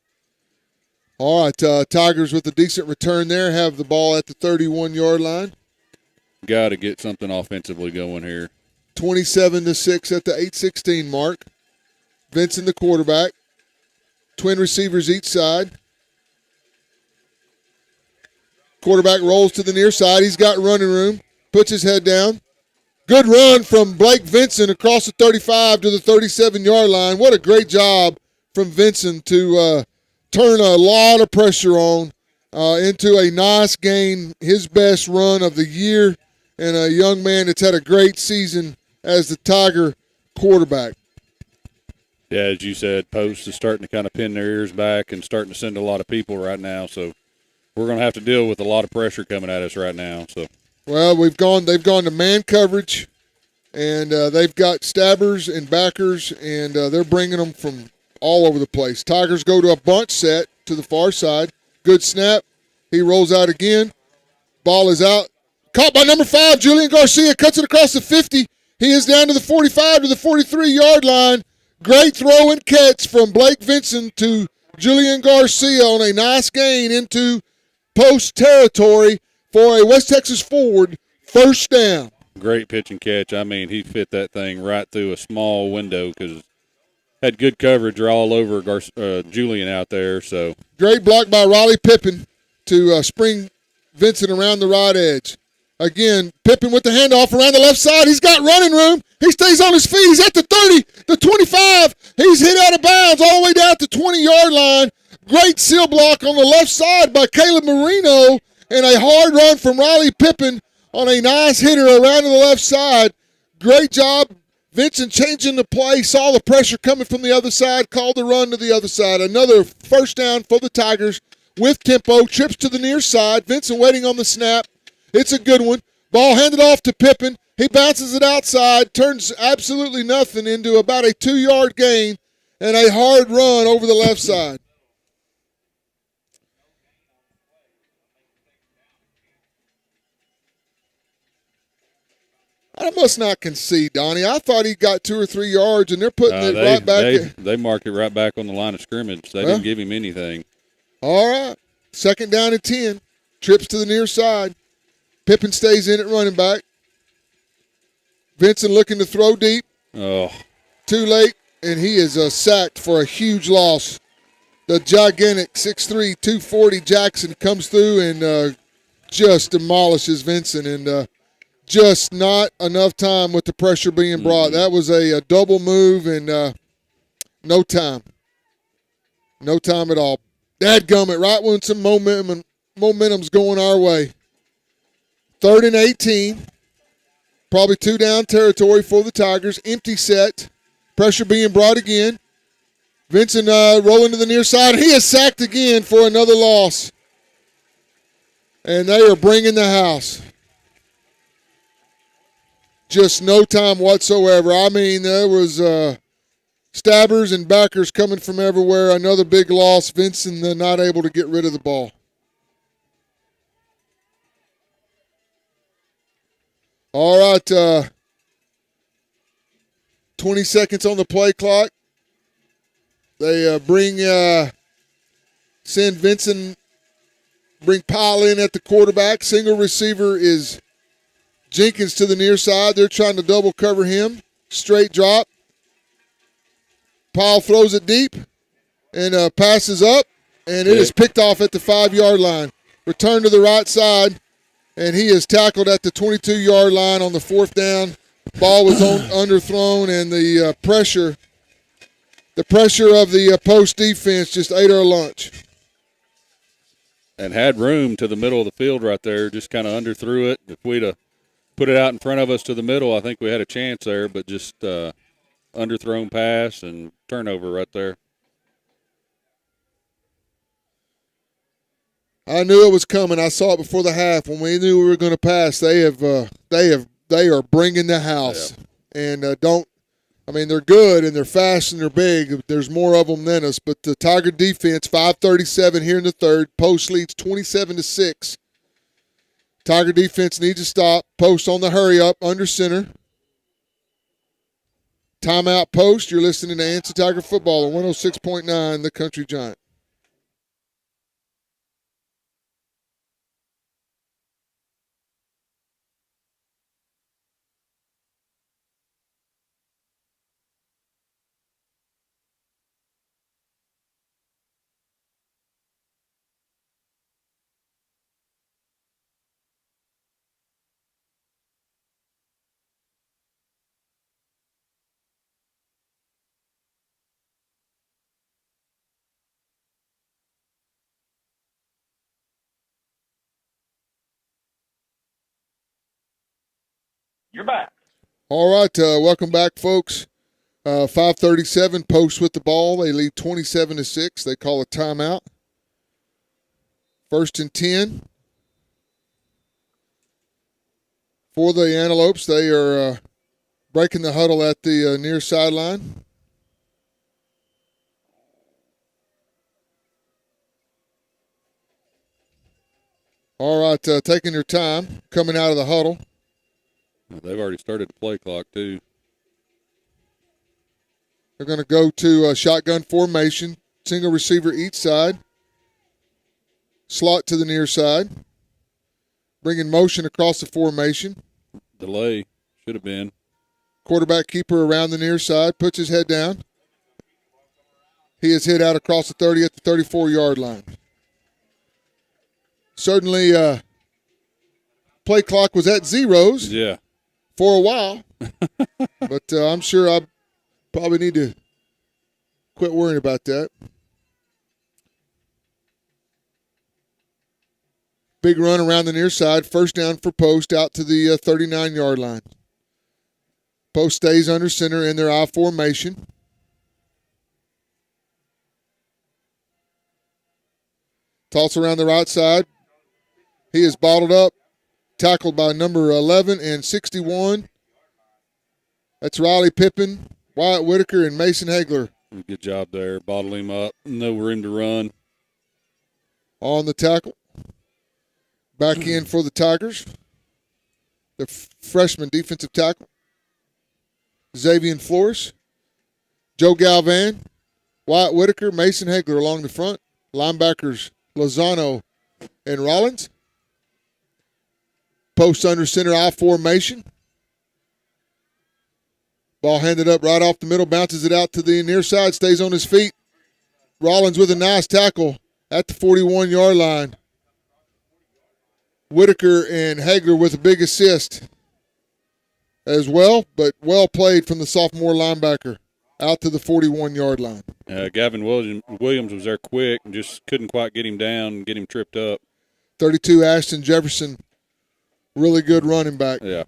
All right, Tigers with a decent return there have the ball at the 31-yard line. Got to get something offensively going here. 27-6 at the 8:16 mark. Vincent, the quarterback. Twin receivers each side. Quarterback rolls to the near side. He's got running room. Puts his head down. Good run from Blake Vincent across the 35 to the 37-yard line. What a great job from Vincent to turn a lot of pressure on into a nice gain, his best run of the year, and a young man that's had a great season as the Tiger quarterback. Yeah, as you said, Post is starting to kind of pin their ears back and starting to send a lot of people right now. So we're going to have to deal with a lot of pressure coming at us right now. So, well, they've gone to man coverage, and they've got stabbers and backers, and they're bringing them from all over the place. Tigers go to a bunch set to the far side. Good snap. He rolls out again. Ball is out. Caught by number 5, Julian Garcia. Cuts it across the 50. He is down to the 45 to the 43-yard line. Great throw and catch from Blake Vincent to Julian Garcia on a nice gain into post territory for a West Texas forward first down. great pitch and catch. I mean, he fit that thing right through a small window because had good coverage all over Julian out there. So great block by Raleigh Pippin to spring Vincent around the right edge. Again, Pippin with the handoff around the left side. He's got running room. He stays on his feet. He's at the 30, the 25. He's hit out of bounds all the way down to the 20-yard line. Great seal block on the left side by Caleb Marino, and a hard run from Riley Pippin on a nice hitter around to the left side. Great job. Vincent changing the play, saw the pressure coming from the other side, called the run to the other side. Another first down for the Tigers with tempo. Trips to the near side. Vincent waiting on the snap. It's a good one. Ball handed off to Pippin. He bounces it outside, turns absolutely nothing into about a 2-yard gain and a hard run over the left side. I must not concede, Donnie. I thought he got 2 or 3 yards, and they're putting it right back. They marked it right back on the line of scrimmage. They didn't give him anything. All right. 2nd down and 10. Trips to the near side. Pippin stays in at running back. Vincent looking to throw deep. Oh. Too late, and he is sacked for a huge loss. The gigantic 6'3", 240 Jackson comes through and just demolishes Vincent, and just not enough time with the pressure being brought. That was a double move and no time. No time at all. Dadgummit, right when some momentum's going our way. 3rd and 18. Probably 2 down territory for the Tigers. Empty set. Pressure being brought again. Vincent rolling to the near side. He is sacked again for another loss. And they are bringing the house. Just no time whatsoever. I mean, there was stabbers and backers coming from everywhere. Another big loss. Vincent not able to get rid of the ball. All right, 20 seconds on the play clock. They send Vincent bring Pyle in at the quarterback. Single receiver is Jenkins to the near side. They're trying to double cover him. Straight drop. Pyle throws it deep and passes up, and it is picked off at the 5-yard line. Return to the right side, and he is tackled at the 22-yard line on the 4th down. Ball was underthrown, and the pressure of the post defense just ate our lunch. And had room to the middle of the field right there, just kind of underthrew it. If we'd have put it out in front of us to the middle, I think we had a chance there, but just underthrown pass and turnover right there. I knew it was coming. I saw it before the half. When we knew we were going to pass, they are bringing the house. Yeah. And they're good and they're fast and they're big. There's more of them than us. But the Tiger defense, 5:37 here in the third. Post leads 27-6. Tiger defense needs to stop. Post on the hurry up under center. Timeout Post. You're listening to Anson Tiger Football on 106.9 The Country Giant. You're back. All right, welcome back, folks. 5:37, Post with the ball. They lead 27-6. They call a timeout. 1st and 10 for the Antelopes. They are breaking the huddle at the near sideline. All right, taking their time, coming out of the huddle. They've already started the play clock, too. They're going to go to a shotgun formation, single receiver each side, slot to the near side, bringing motion across the formation. Delay, should have been. Quarterback keeper around the near side, puts his head down. He is hit out across the 30 at the 34-yard line. Certainly, play clock was at zeros. Yeah. For a while, but I'm sure I probably need to quit worrying about that. Big run around the near side. 1st down for Post out to the 39-yard line. Post stays under center in their I formation. Toss around the right side. He is bottled up. Tackled by number 11 and 61. That's Riley Pippin, Wyatt Whitaker, and Mason Hagler. Good job there. Bottle him up. No room to run. On the tackle. Back in for the Tigers. The freshman defensive tackle. Xavier Flores. Joe Galvan. Wyatt Whitaker, Mason Hagler along the front. Linebackers Lozano and Rollins. Post under center I formation. Ball handed up right off the middle, bounces it out to the near side, stays on his feet. Rollins with a nice tackle at the 41-yard line. Whitaker and Hagler with a big assist as well, but well played from the sophomore linebacker out to the 41-yard line. Gavin Williams was there quick and just couldn't quite get him down and get him tripped up. 32, Ashton Jefferson. Really good running back. Yeah.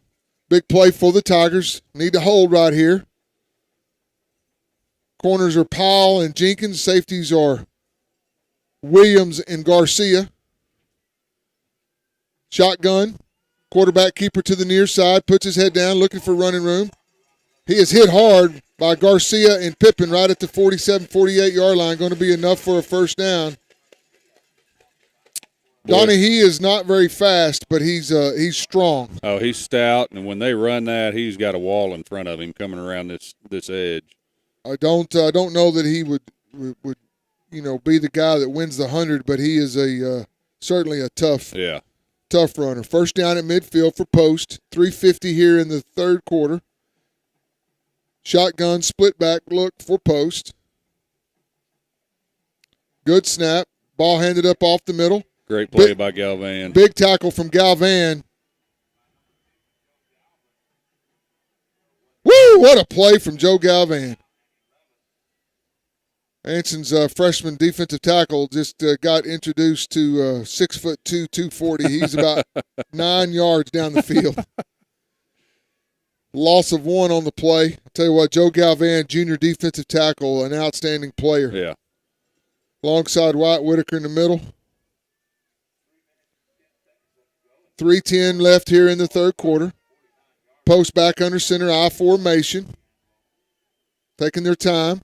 Big play for the Tigers. Need to hold right here. Corners are Powell and Jenkins. Safeties are Williams and Garcia. Shotgun. Quarterback keeper to the near side. Puts his head down looking for running room. He is hit hard by Garcia and Pippin right at the 47, 48-yard line. Going to be enough for a 1st down. Donnie, he is not very fast, but he's strong. Oh, he's stout, and when they run that, he's got a wall in front of him coming around this edge. I don't know that he would be the guy that wins the 100, but he is a certainly a tough Yeah. runner. First down at midfield for Post. 3:50 here in the third quarter. Shotgun split back look for Post. Good snap. Ball handed up off the middle. Great play by Galvan. Big tackle from Galvan. Woo! What a play from Joe Galvan. Anson's freshman defensive tackle just got introduced to 6'2", 240. He's about 9 yards down the field. Loss of 1 on the play. I'll tell you what, Joe Galvan, junior defensive tackle, an outstanding player. Yeah. Alongside Wyatt Whitaker in the middle. 3:10 left here in the third quarter. Post back under center, I formation. Taking their time.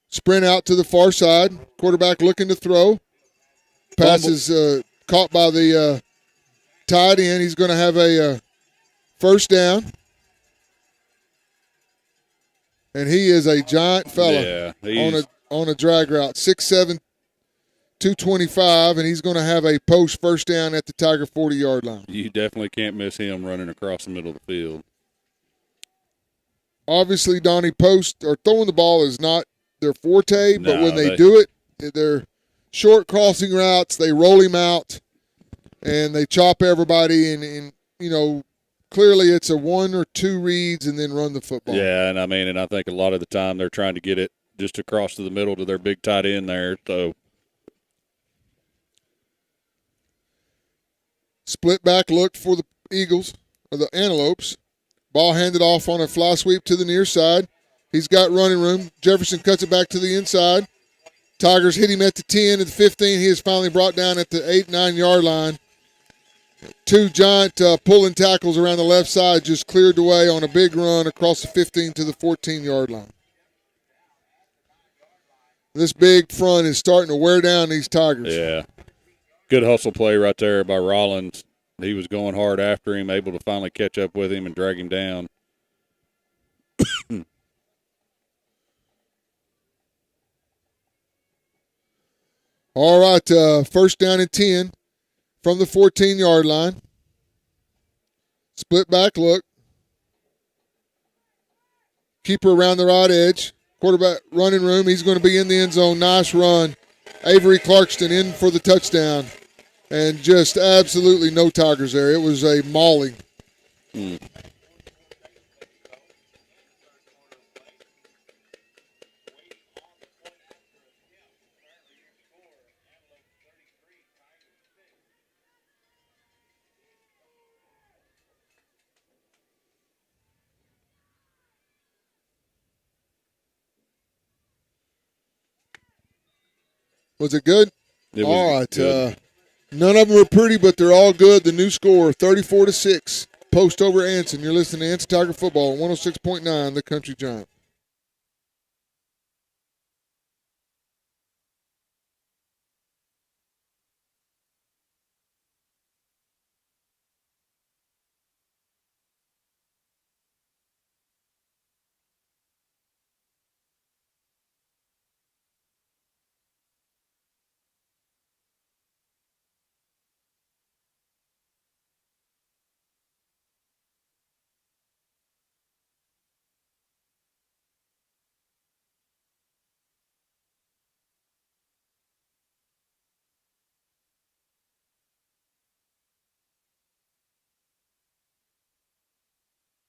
Sprint out to the far side. Quarterback looking to throw. Pass is caught by the tight end. He's going to have a first down. And he is a giant fella on a drag route. 6'7", 225, and he's going to have a post first down at the Tiger 40-yard line. You definitely can't miss him running across the middle of the field. Obviously, Donnie, post or throwing the ball is not their forte, but when they do it, they're short crossing routes. They roll him out, and they chop everybody, and clearly it's a 1 or 2 reads and then run the football. Yeah, and I think a lot of the time they're trying to get it just across to the middle to their big tight end there. So split back look for the Eagles or the Antelopes. Ball handed off on a fly sweep to the near side. He's got running room. Jefferson cuts it back to the inside. Tigers hit him at the 10, at the 15. He is finally brought down at the 8-9 yard line. 2 giant pulling tackles around the left side just cleared the way on a big run across the 15 to the 14-yard line. This big front is starting to wear down these Tigers. Yeah. Good hustle play right there by Rollins. He was going hard after him, able to finally catch up with him and drag him down. All right, first down and 10 from the 14-yard line. Split back look. Keeper around the right edge. Quarterback running room. He's going to be in the end zone. Nice run. Avery Clarkston in for the touchdown. And just absolutely no Tigers there. It was a mauling. Was it good? All right. Good. None of them were pretty, but they're all good. The new score, 34-6. Post over Anson. You're listening to Anson Tiger Football on 106.9, The Country Giant.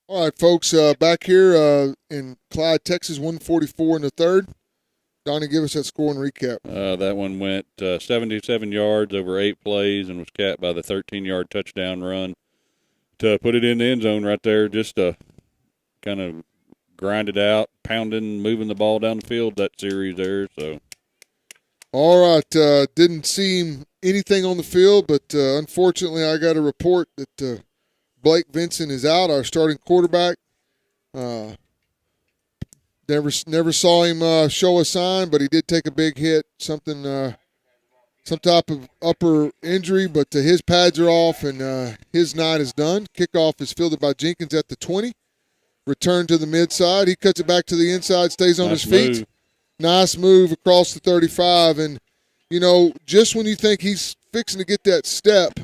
All right, folks, back here in Clyde, Texas, 144 in the third. Donnie, give us that score and recap. That one went 77 yards over 8 plays and was capped by the 13-yard touchdown run to put it in the end zone right there, just to kind of grind it out, pounding, moving the ball down the field, that series there. So, all right, didn't see anything on the field, but unfortunately I got a report that Blake Vincent is out, our starting quarterback. Never saw him show a sign, but he did take a big hit, some type of upper injury, but his pads are off and his night is done. Kickoff is fielded by Jenkins at the 20. Return to the mid side. He cuts it back to the inside, stays on his feet. Move. Nice move across the 35, and just when you think he's fixing to get that step,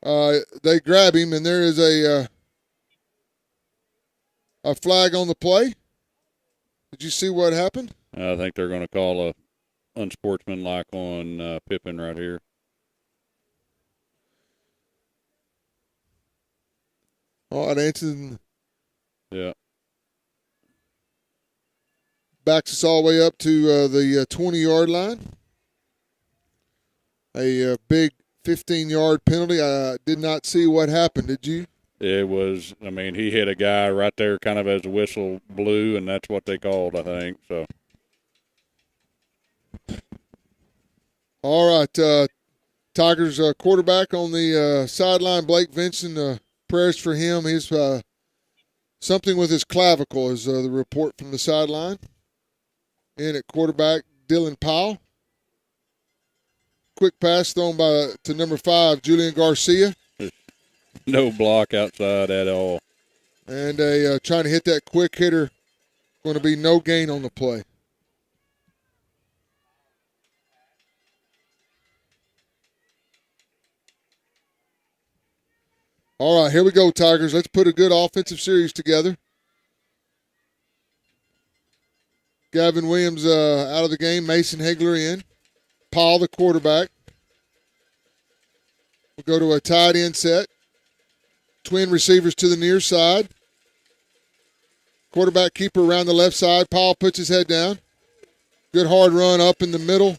they grab him, and there is a flag on the play. Did you see what happened? I think they're going to call a unsportsmanlike on Pippen right here. All right, Anson. Yeah. Backs us all the way up to the 20-yard line. A big 15-yard penalty. I did not see what happened. Did you? It was, he hit a guy right there kind of as the whistle blew, and that's what they called, I think. So. All right. Tigers quarterback on the sideline, Blake Vincent. Prayers for him. He's something with his clavicle is the report from the sideline. In at quarterback, Dylan Powell. Quick pass thrown to number 5, Julian Garcia. No block outside at all. And trying to hit that quick hitter. Going to be no gain on the play. All right, here we go, Tigers. Let's put a good offensive series together. Gavin Williams out of the game. Mason Hagler in. Powell, the quarterback. We'll go to a tight end set. Twin receivers to the near side. Quarterback keeper around the left side. Powell puts his head down. Good hard run up in the middle.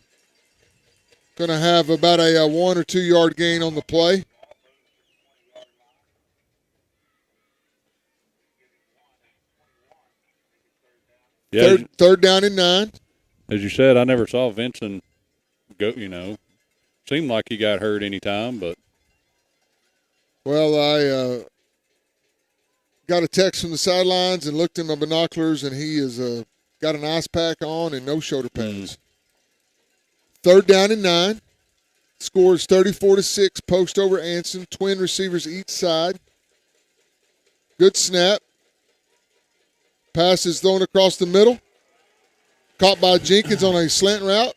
Going to have about a 1 or 2 yard gain on the play. Yeah, third down and 9. As you said, I never saw Vincent go, seemed like he got hurt anytime, but. Well, I got a text from the sidelines and looked in my binoculars, and he has got an ice pack on and no shoulder pads. Third down and 9. Score is 34-6. Post over Anson. Twin receivers each side. Good snap. Pass is thrown across the middle. Caught by Jenkins on a slant route.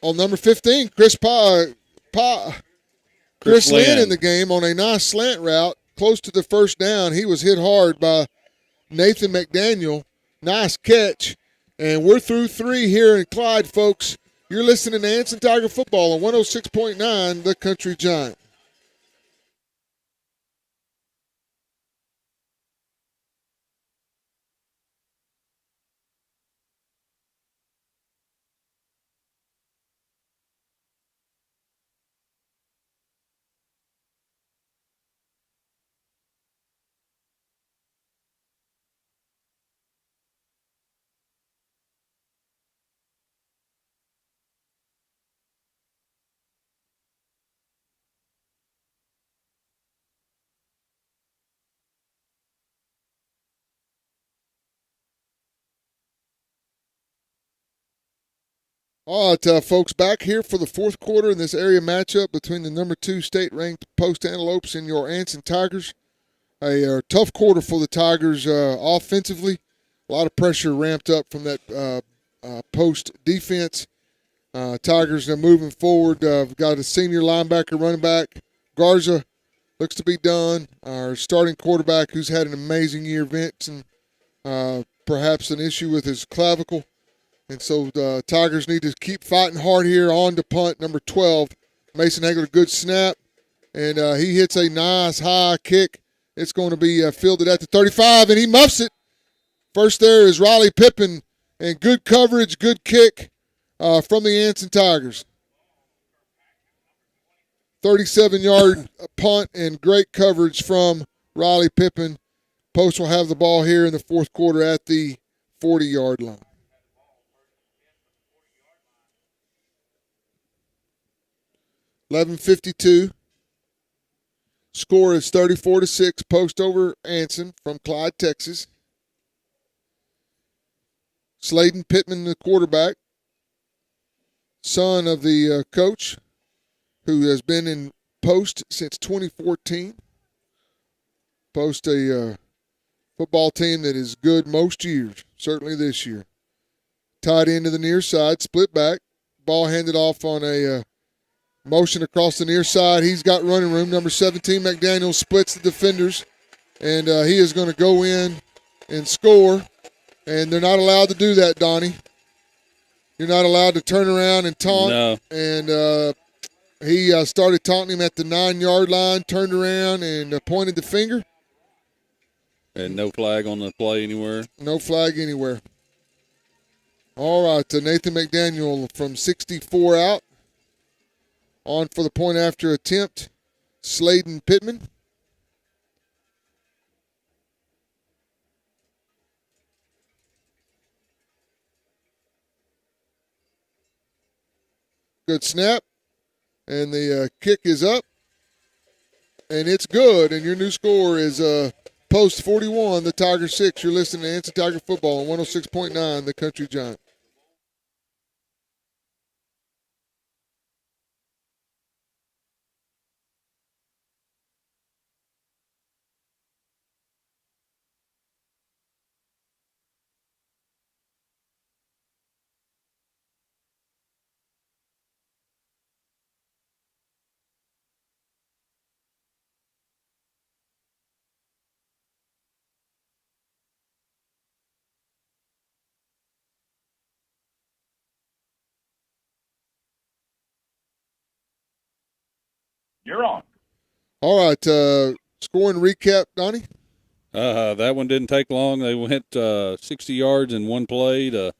On number 15, Chris Lynn in the game on a nice slant route. Close to the first down. He was hit hard by Nathan McDaniel. Nice catch. And we're through 3 here in Clyde, folks. You're listening to Anson Tiger Football on 106.9, The Country Giant. All right, folks, back here for the fourth quarter in this area matchup between the number 2 state-ranked Post Antelopes and your Anson Tigers. A tough quarter for the Tigers offensively. A lot of pressure ramped up from that Post defense. Tigers are moving forward. We've got a senior linebacker, running back. Garza looks to be done. Our starting quarterback, who's had an amazing year, Vincent, perhaps an issue with his clavicle. And so the Tigers need to keep fighting hard here. On to punt, number 12. Mason Hagler, good snap. And he hits a nice high kick. It's going to be fielded at the 35, and he muffs it. First there is Riley Pippen, and good coverage, good kick from the Anson Tigers. 37-yard punt and great coverage from Riley Pippen. Post will have the ball here in the fourth quarter at the 40-yard line. .11:52. Score is 34-6. Post over Anson from Clyde, Texas. Sladen Pittman, the quarterback, son of the coach, who has been in Post since 2014. Post a football team that is good most years, certainly this year. Tied into the near side, split back. Ball handed off on a motion across the near side. He's got running room. Number 17, McDaniel, splits the defenders, and he is going to go in and score. And they're not allowed to do that, Donnie. You're not allowed to turn around and taunt. No. And he started taunting him at the 9-yard line, turned around and pointed the finger. And no flag on the play anywhere. No flag anywhere. All right, Nathan McDaniel from 64 out. On for the point after attempt, Sladen Pittman. Good snap. And the kick is up. And it's good. And your new score is Post 41, the Tiger 6. You're listening to Anson Tiger Football on 106.9, the Country Giant. You're on. All right, scoring recap, Donnie. That one didn't take long. They went 60 yards in one play to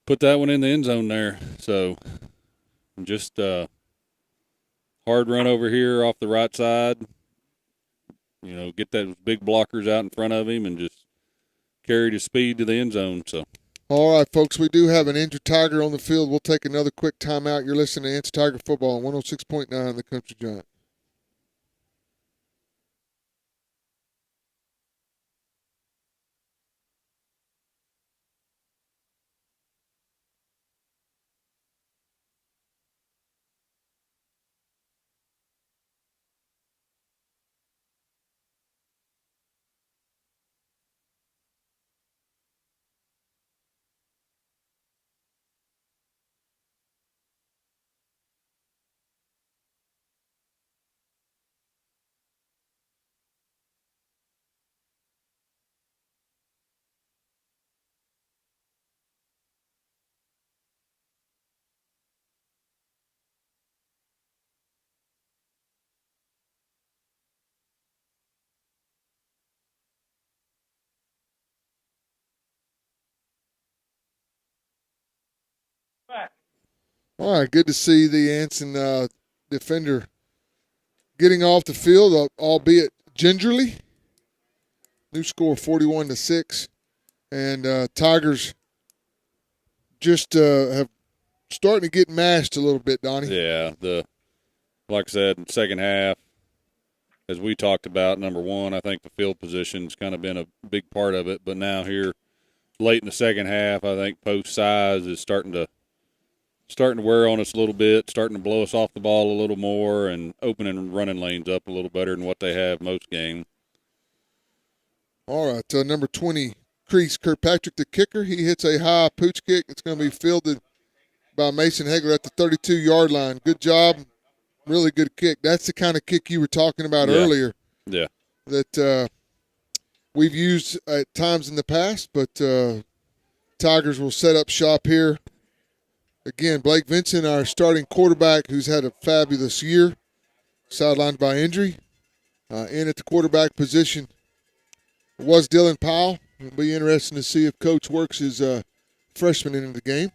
put that one in the end zone there. So just hard run over here off the right side. You know, get those big blockers out in front of him and just carried his speed to the end zone. So. All right, folks, we do have an injured Tiger on the field. We'll take another quick timeout. You're listening to Anson Tiger Football on 106.9, the Country Giant. Back. All right, good to see the Anson defender getting off the field, albeit gingerly. New score 41-6, and Tigers just have starting to get mashed a little bit, Donnie. Yeah, like I said, second half, as we talked about, number one, I think the field position's kind of been a big part of it. But now here, late in the second half, I think post size is starting to wear on us a little bit, starting to blow us off the ball a little more, and opening running lanes up a little better than what they have most games. All right, number 20, Crease Kirkpatrick, the kicker. He hits a high pooch kick. It's going to be fielded by Mason Hegler at the 32-yard line. Good job. Really good kick. That's the kind of kick you were talking about earlier. Yeah. That we've used at times in the past, but Tigers will set up shop here. Again, Blake Vincent, our starting quarterback, who's had a fabulous year, sidelined by injury. In at the quarterback position was Dylan Powell. It'll be interesting to see if Coach works his freshman into the game.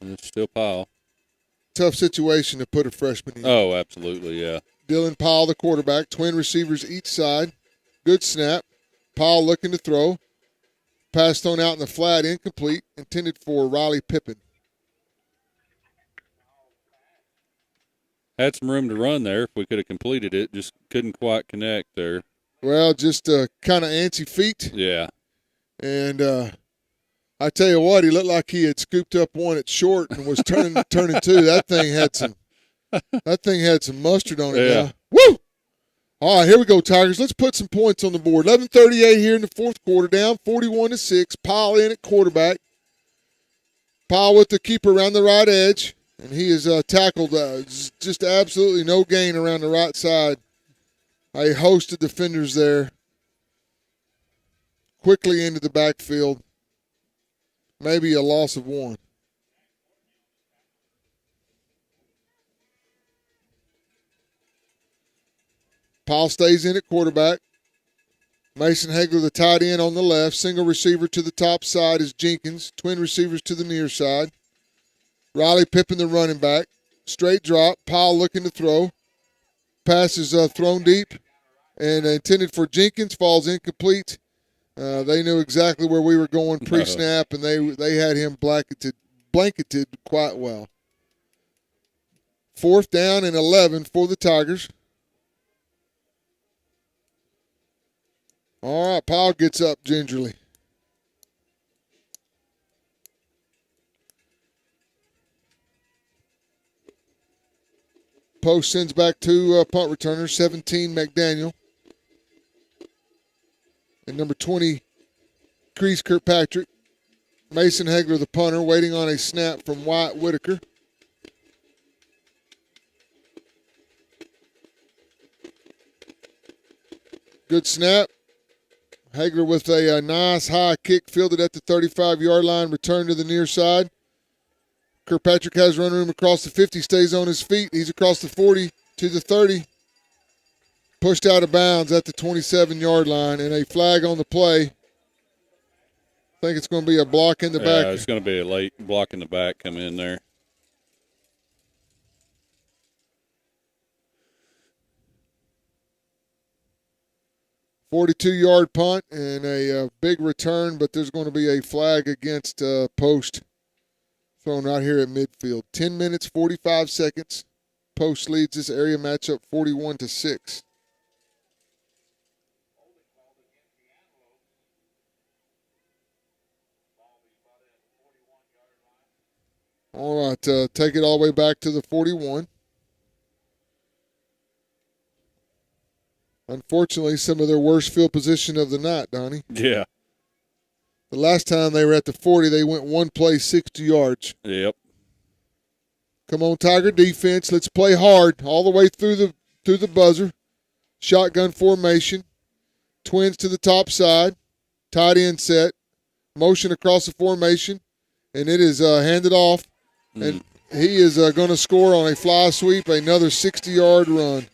And it's still Powell. Tough situation to put a freshman in. Oh, absolutely, yeah. Dylan Powell, the quarterback. Twin receivers each side. Good snap. Powell looking to throw. Passed on out in the flat, incomplete. Intended for Riley Pippin. Had some room to run there if we could have completed it. Just couldn't quite connect there. Well, just kind of antsy feet. Yeah. And I tell you what, he looked like he had scooped up one at short and was turning two. That thing had some mustard on it. Yeah. Now. Woo! All right, here we go, Tigers. Let's put some points on the board. 11:38 here in the fourth quarter, down 41-6. Powell in at quarterback. Powell with the keeper around the right edge, and he is tackled. Just absolutely no gain around the right side. A host of defenders there. Quickly into the backfield. Maybe a loss of one. Powell stays in at quarterback. Mason Hagler, the tight end, on the left. Single receiver to the top side is Jenkins. Twin receivers to the near side. Riley Pippin, the running back. Straight drop. Powell looking to throw. Pass is thrown deep and intended for Jenkins. Falls incomplete. They knew exactly where we were going pre-snap, and they had him blanketed quite well. 4th down and 11 for the Tigers. All right, Powell gets up gingerly. Post sends back to punt returner, 17, McDaniel. And number 20, Crease Kirkpatrick. Mason Hagler, the punter, waiting on a snap from Wyatt Whitaker. Good snap. Hagler with a nice high kick fielded at the 35-yard line, return to the near side. Kirkpatrick has run room across the 50, stays on his feet. He's across the 40 to the 30. Pushed out of bounds at the 27-yard line, and a flag on the play. I think it's going to be a block in the back. Yeah, it's going to be a late block in the back come in there. "42-yard punt and a big return, but there's going to be a flag against Post thrown right here at midfield. 10 minutes, 45 seconds. Post leads this area matchup 41-6. All right, take it all the way back to the 41. Unfortunately, some of their worst field position of the night, Donnie. Yeah. The last time they were at the 40, they went one play, 60 yards. Yep. Come on, Tiger defense. Let's play hard all the way through the buzzer. Shotgun formation. Twins to the top side. Tight end set. Motion across the formation. And it is handed off. And he is going to score on a fly sweep, another 60-yard run.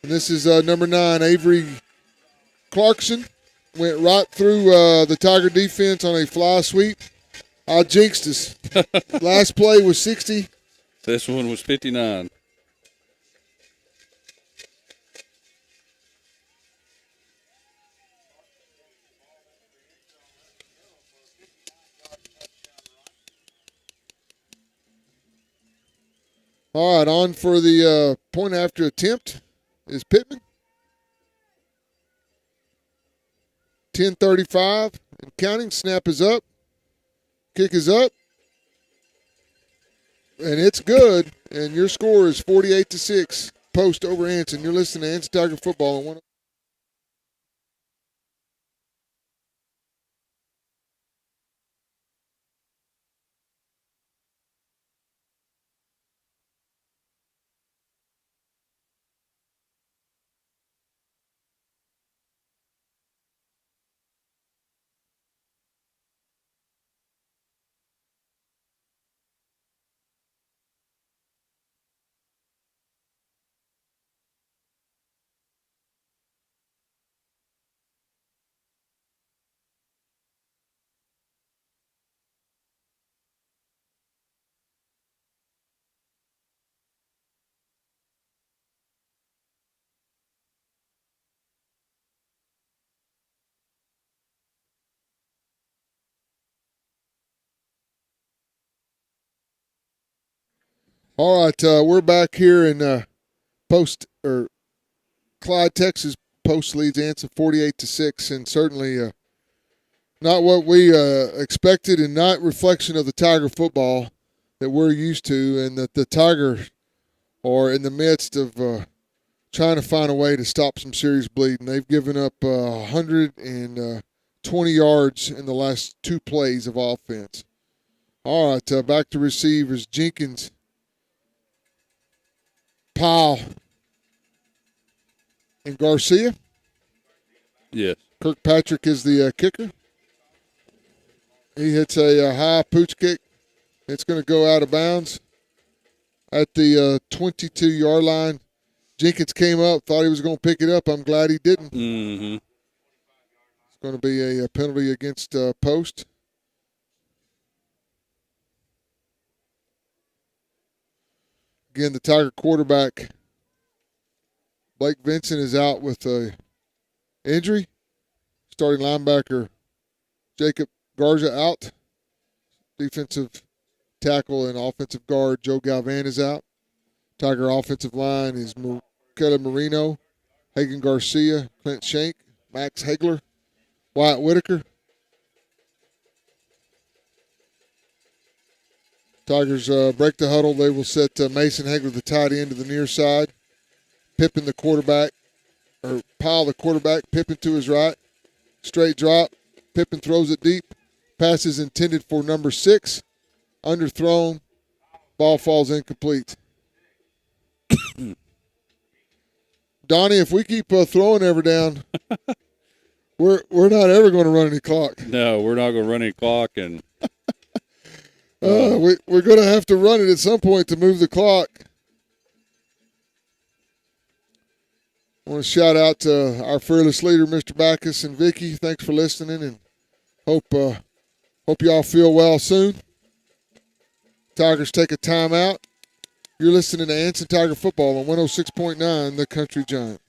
And this is number 9, Avery Clarkson. Went right through the Tiger defense on a fly sweep. I jinxed us. Last play was 60. This one was 59. All right, on for the point after attempt is Pittman. 10:35 and counting. Snap is up. Kick is up. And it's good. And your score is 48-6. Post over Anson. You're listening to Anson Tiger Football on one. All right, we're back here in Clyde, Texas. Post leads Anson 48-6, and certainly not what we expected, and not reflection of the Tiger football that we're used to, and that the Tigers are in the midst of trying to find a way to stop some serious bleeding. They've given up 120 yards in the last 2 plays of offense. All right, back to receivers. Jenkins, Powell, and Garcia. Yes. Kirkpatrick is the kicker. He hits a high pooch kick. It's going to go out of bounds at the 22-yard line. Jenkins came up, thought he was going to pick it up. I'm glad he didn't. Mm-hmm. It's going to be a penalty against post. Again, the Tiger quarterback, Blake Vincent, is out with a injury. Starting linebacker, Jacob Garza, out. Defensive tackle and offensive guard, Joe Galvan, is out. Tiger offensive line is Kelly Marino, Hagan Garcia, Clint Shank, Max Hagler, Wyatt Whitaker. Tigers break the huddle. They will set Mason Hagler, the tight end, to the near side. Pippin, the quarterback, or Powell, the quarterback. Pippin to his right. Straight drop. Pippin throws it deep. Pass is intended for number 6. Underthrown. Ball falls incomplete. Donnie, if we keep throwing ever down, we're not ever going to run any clock. No, we're not going to run any clock, and we're going to have to run it at some point to move the clock. I want to shout out to our fearless leader, Mr. Backus and Vicky. Thanks for listening, and hope y'all feel well soon. Tigers take a timeout. You're listening to Anson Tiger Football on 106.9, The Country Giant.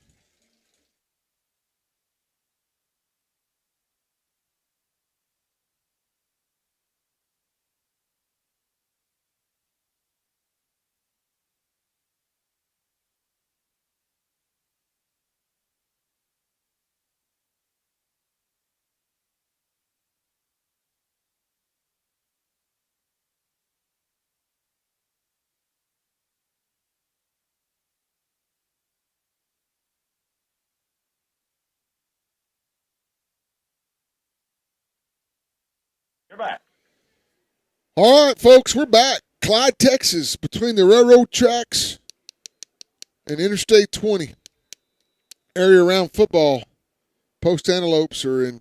You're back. All right, folks, we're back. Clyde, Texas, between the railroad tracks and Interstate 20. Area around football. Post Antelopes are in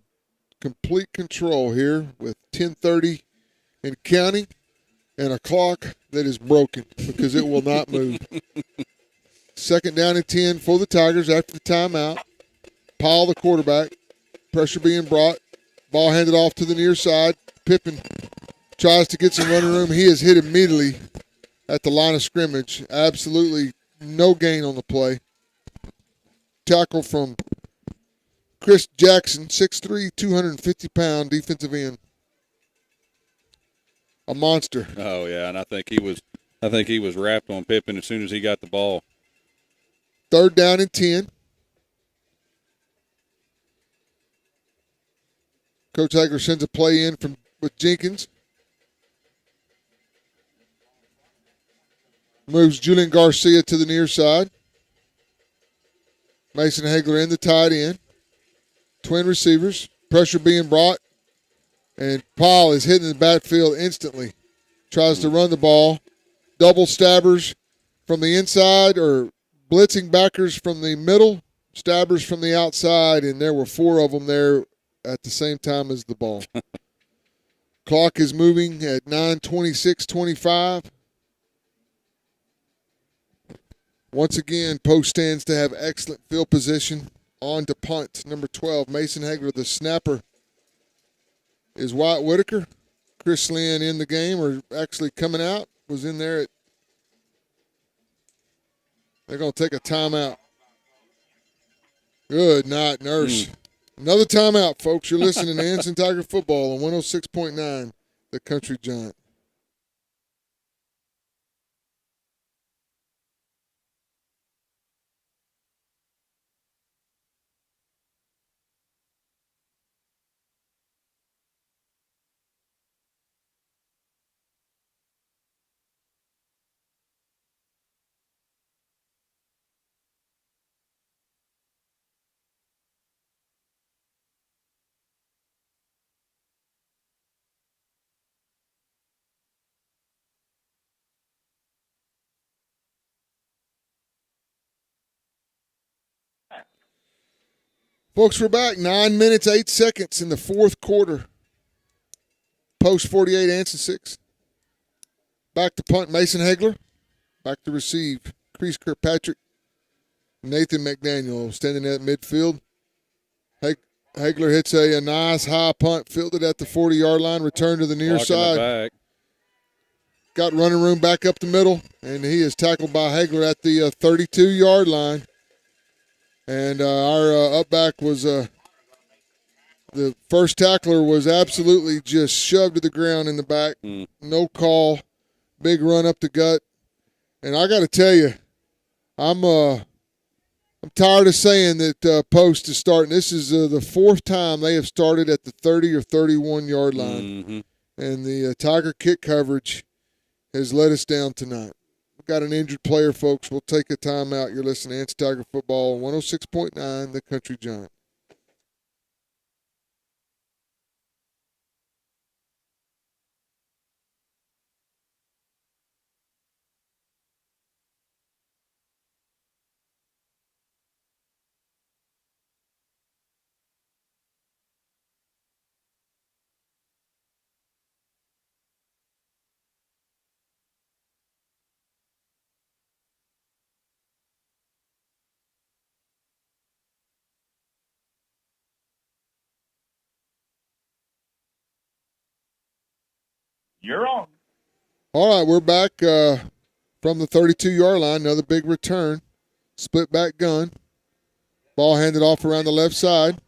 complete control here with 10:30 in counting and a clock that is broken because it will not move. Second down and 10 for the Tigers after the timeout. Powell, the quarterback. Pressure being brought. Ball handed off to the near side. Pippin tries to get some running room. He is hit immediately at the line of scrimmage. Absolutely no gain on the play. Tackle from Chris Jackson, 6'3", 250-pound defensive end. A monster. oh yeah, and I think he was wrapped on Pippin as soon as he got the ball. Third down and 10. Coach Hagler sends a play in with Jenkins. Moves Julian Garcia to the near side. Mason Hagler in the tight end. Twin receivers. Pressure being brought. And Powell is hitting the backfield instantly. Tries to run the ball. Double stabbers from the inside, or blitzing backers from the middle, stabbers from the outside, and there were 4 of them there at the same time as the ball. Clock is moving at 9:26:25. Once again, post stands to have excellent field position. On to punt, number 12, Mason Hagler, the snapper, is Wyatt Whitaker. Chris Lynn in the game, or actually coming out, was in there. They're going to take a timeout. Good night, nurse. Another timeout, folks. You're listening to Anson Tiger Football on 106.9, The Country Giant. Folks, we're back. 9 minutes, 8 seconds in the fourth quarter. Post 48, Anson 6. Back to punt, Mason Hagler. Back to receive, Crease Kirkpatrick. Nathan McDaniel standing at midfield. Hagler hits a nice high punt, fielded at the 40-yard line, return to the near side. Got running room back up the middle, and he is tackled by Hagler at the 32-yard line. And our up back was the first tackler was absolutely just shoved to the ground in the back. No call, big run up the gut. And I got to tell you, I'm tired of saying that post is starting. This is the fourth time they have started at the 30 or 31-yard line. And the Tiger kick coverage has let us down tonight. We've got an injured player, folks. We'll take a timeout. You're listening to Anson Tiger Football, 106.9, The Country Giant. You're on. All right, we're back from the 32-yard line. Another big return. Split back gun. Ball handed off around the left side.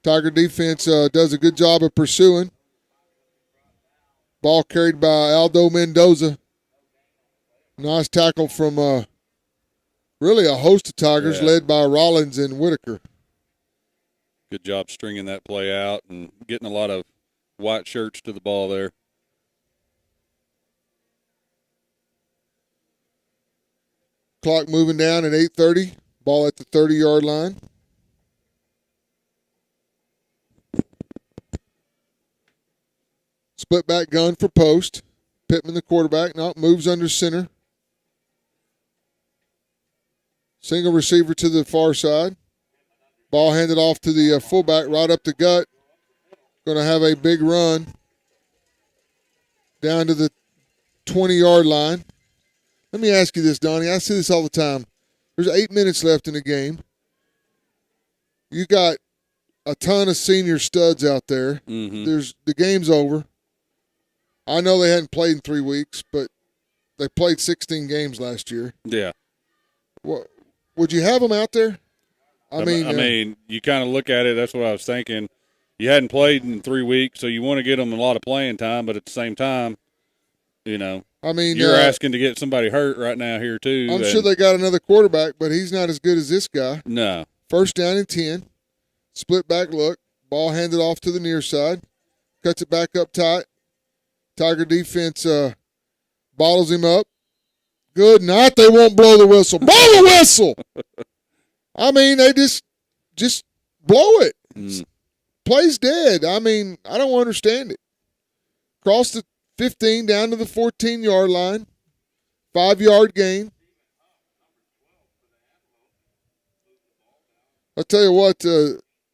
Tiger defense does a good job of pursuing. Ball carried by Aldo Mendoza. Nice tackle from really a host of Tigers led by Rollins and Whitaker. Good job stringing that play out and getting a lot of white shirts to the ball there. Clock moving down at 8:30. Ball at the 30-yard line. Split back gun for post. Pittman, the quarterback, moves under center. Single receiver to the far side. Ball handed off to the fullback right up the gut. Going to have a big run down to the 20-yard line. Let me ask you this, Donnie. I see this all the time. There's 8 minutes left in the game. You got a ton of senior studs out there. The game's over. I know they hadn't played in 3 weeks, but they played 16 games last year. Yeah. Would you have them out there? I mean, you kind of look at it. That's what I was thinking. You hadn't played in 3 weeks, so you want to get them a lot of playing time, but at the same time, you're asking to get somebody hurt right now here too. I'm sure they got another quarterback, but he's not as good as this guy. No. First down and 10. Split back look. Ball handed off to the near side. Cuts it back up tight. Tiger defense bottles him up. Good night. They won't blow the whistle. Blow the whistle! They just blow it. Play's dead. I don't understand it. Cross the 15 down to the 14-yard line. 5-yard gain. I'll tell you what,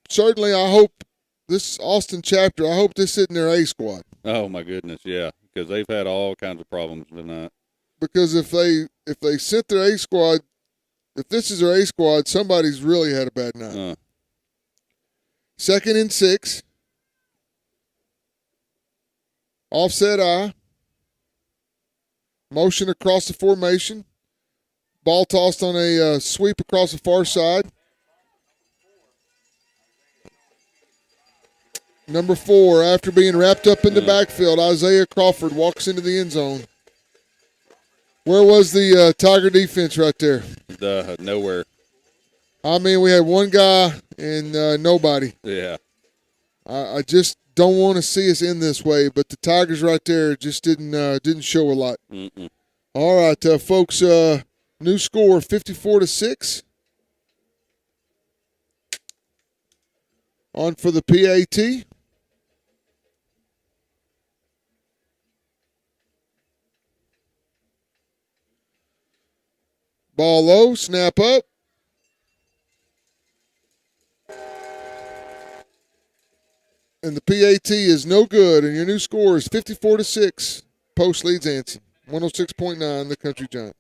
certainly I hope this Austin chapter, I hope this isn't their A squad. Oh, my goodness, yeah, because they've had all kinds of problems tonight. Because if they sent their A squad, if this is their A squad, somebody's really had a bad night. 2nd and 6. Offset I. Motion across the formation. Ball tossed on a sweep across the far side. Number 4, after being wrapped up in the backfield, Isaiah Crawford walks into the end zone. Where was the Tiger defense right there? Nowhere. We had one guy and nobody. Yeah. I just don't want to see us in this way, but the Tigers right there just didn't show a lot. All right, folks, new score 54-6. On for the PAT. Ball low, snap up. And the PAT is no good, and your new score is 54-6. Post leads Anson. 106.9, the Country Giant.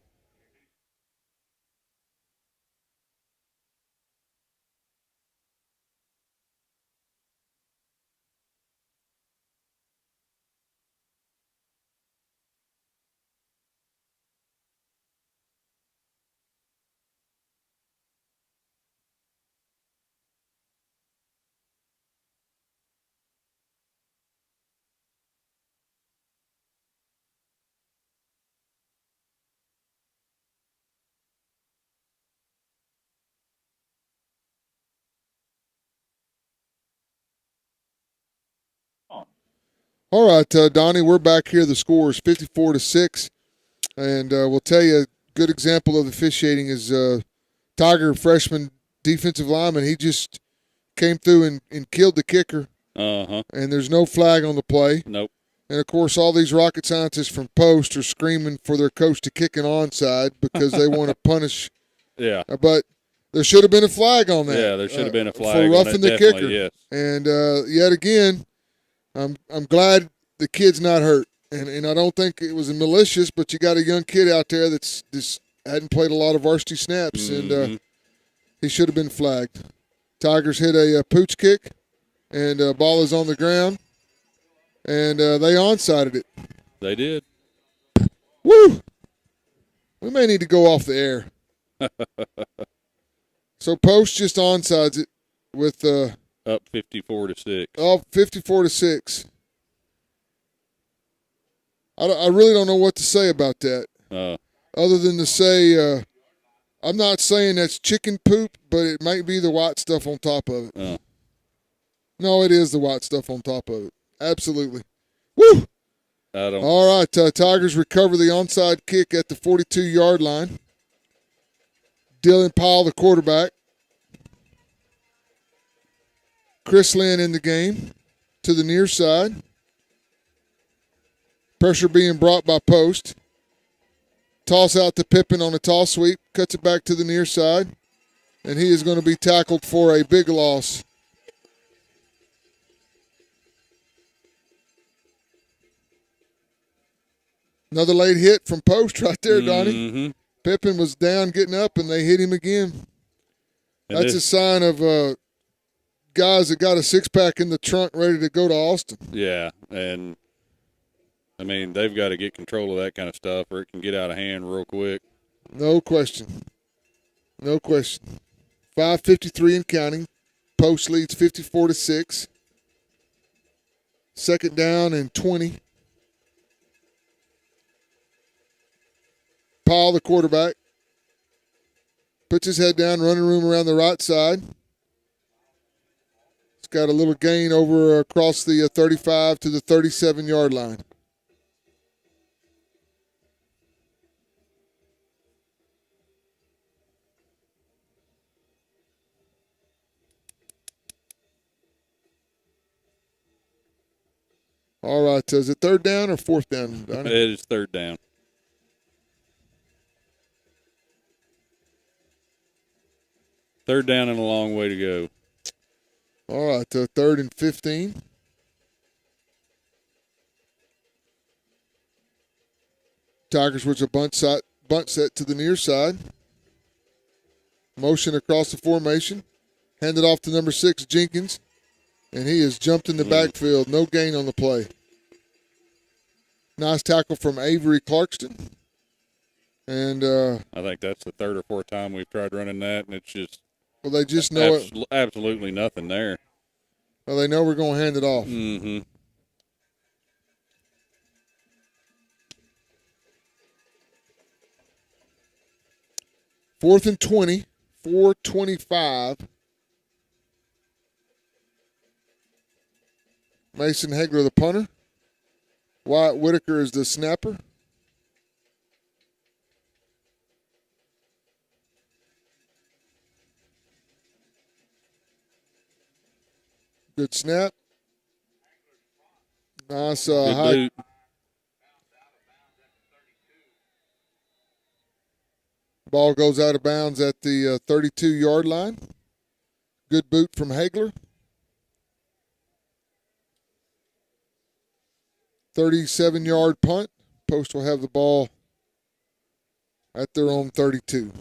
All right, Donnie, we're back here. The score is 54-6, and we'll tell you a good example of officiating is Tiger freshman defensive lineman. He just came through and killed the kicker. Uh-huh. And there's no flag on the play. Nope. And, of course, all these rocket scientists from Post are screaming for their coach to kick an onside because they want to punish. Yeah. But there should have been a flag on that. Yeah, there should have been a flag for roughing the kicker. Yes. And yet again, I'm glad the kid's not hurt. And I don't think it was malicious, but you got a young kid out there that's just hadn't played a lot of varsity snaps, and he should have been flagged. Tigers hit a pooch kick, and ball is on the ground, and they onsided it. They did. Woo! We may need to go off the air. So Post just onsides it with up 54-6. Oh, 54-6. I really don't know what to say about that. Other than to say, I'm not saying that's chicken poop, but it might be the white stuff on top of it. No, it is the white stuff on top of it. Absolutely. Woo! All right, Tigers recover the onside kick at the 42-yard line. Dylan Powell, the quarterback. Chris Lynn in the game to the near side. Pressure being brought by Post. Toss out to Pippin on a toss sweep. Cuts it back to the near side. And he is going to be tackled for a big loss. Another late hit from Post right there, Donnie. Pippin was down getting up, and they hit him again. And that's a sign of guys that got a six-pack in the trunk ready to go to Austin. Yeah, and I mean, they've got to get control of that kind of stuff or it can get out of hand real quick. No question. No question. 5:53 and counting. Post leads 54-6. Second down and 20. Powell, the quarterback, puts his head down, running room around the right side. It's got a little gain over across the 35 to the 37-yard line. All right, is it third down or fourth down, Donnie? It is third down. Third down and a long way to go. All right, third and 15. Tigers with a bunt set to the near side. Motion across the formation. Handed off to number 6, Jenkins. And he has jumped in the backfield. No gain on the play. Nice tackle from Avery Clarkston. And I think that's the third or fourth time we've tried running that, and it's just they just know absolutely nothing there. Well, they know we're going to hand it off. Mm-hmm. Fourth and 20, 4:25. Mason Hegler, the punter. Wyatt Whitaker is the snapper. Good snap. Nice high. Ball goes out of bounds at the 32-yard line. Good boot from Hagler. 37-yard punt. Post will have the ball at their own 32.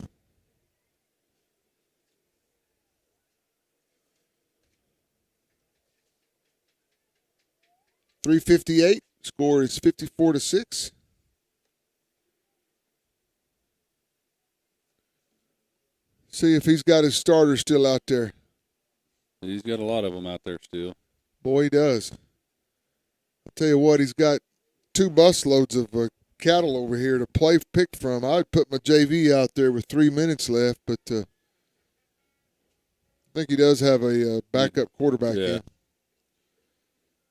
.358. Score is 54-6. See if he's got his starters still out there. He's got a lot of them out there still. Boy, he does. I'll tell you what, he's got 2 busloads of cattle over here to pick from. I'd put my JV out there with 3 minutes left, but I think he does have a backup quarterback in.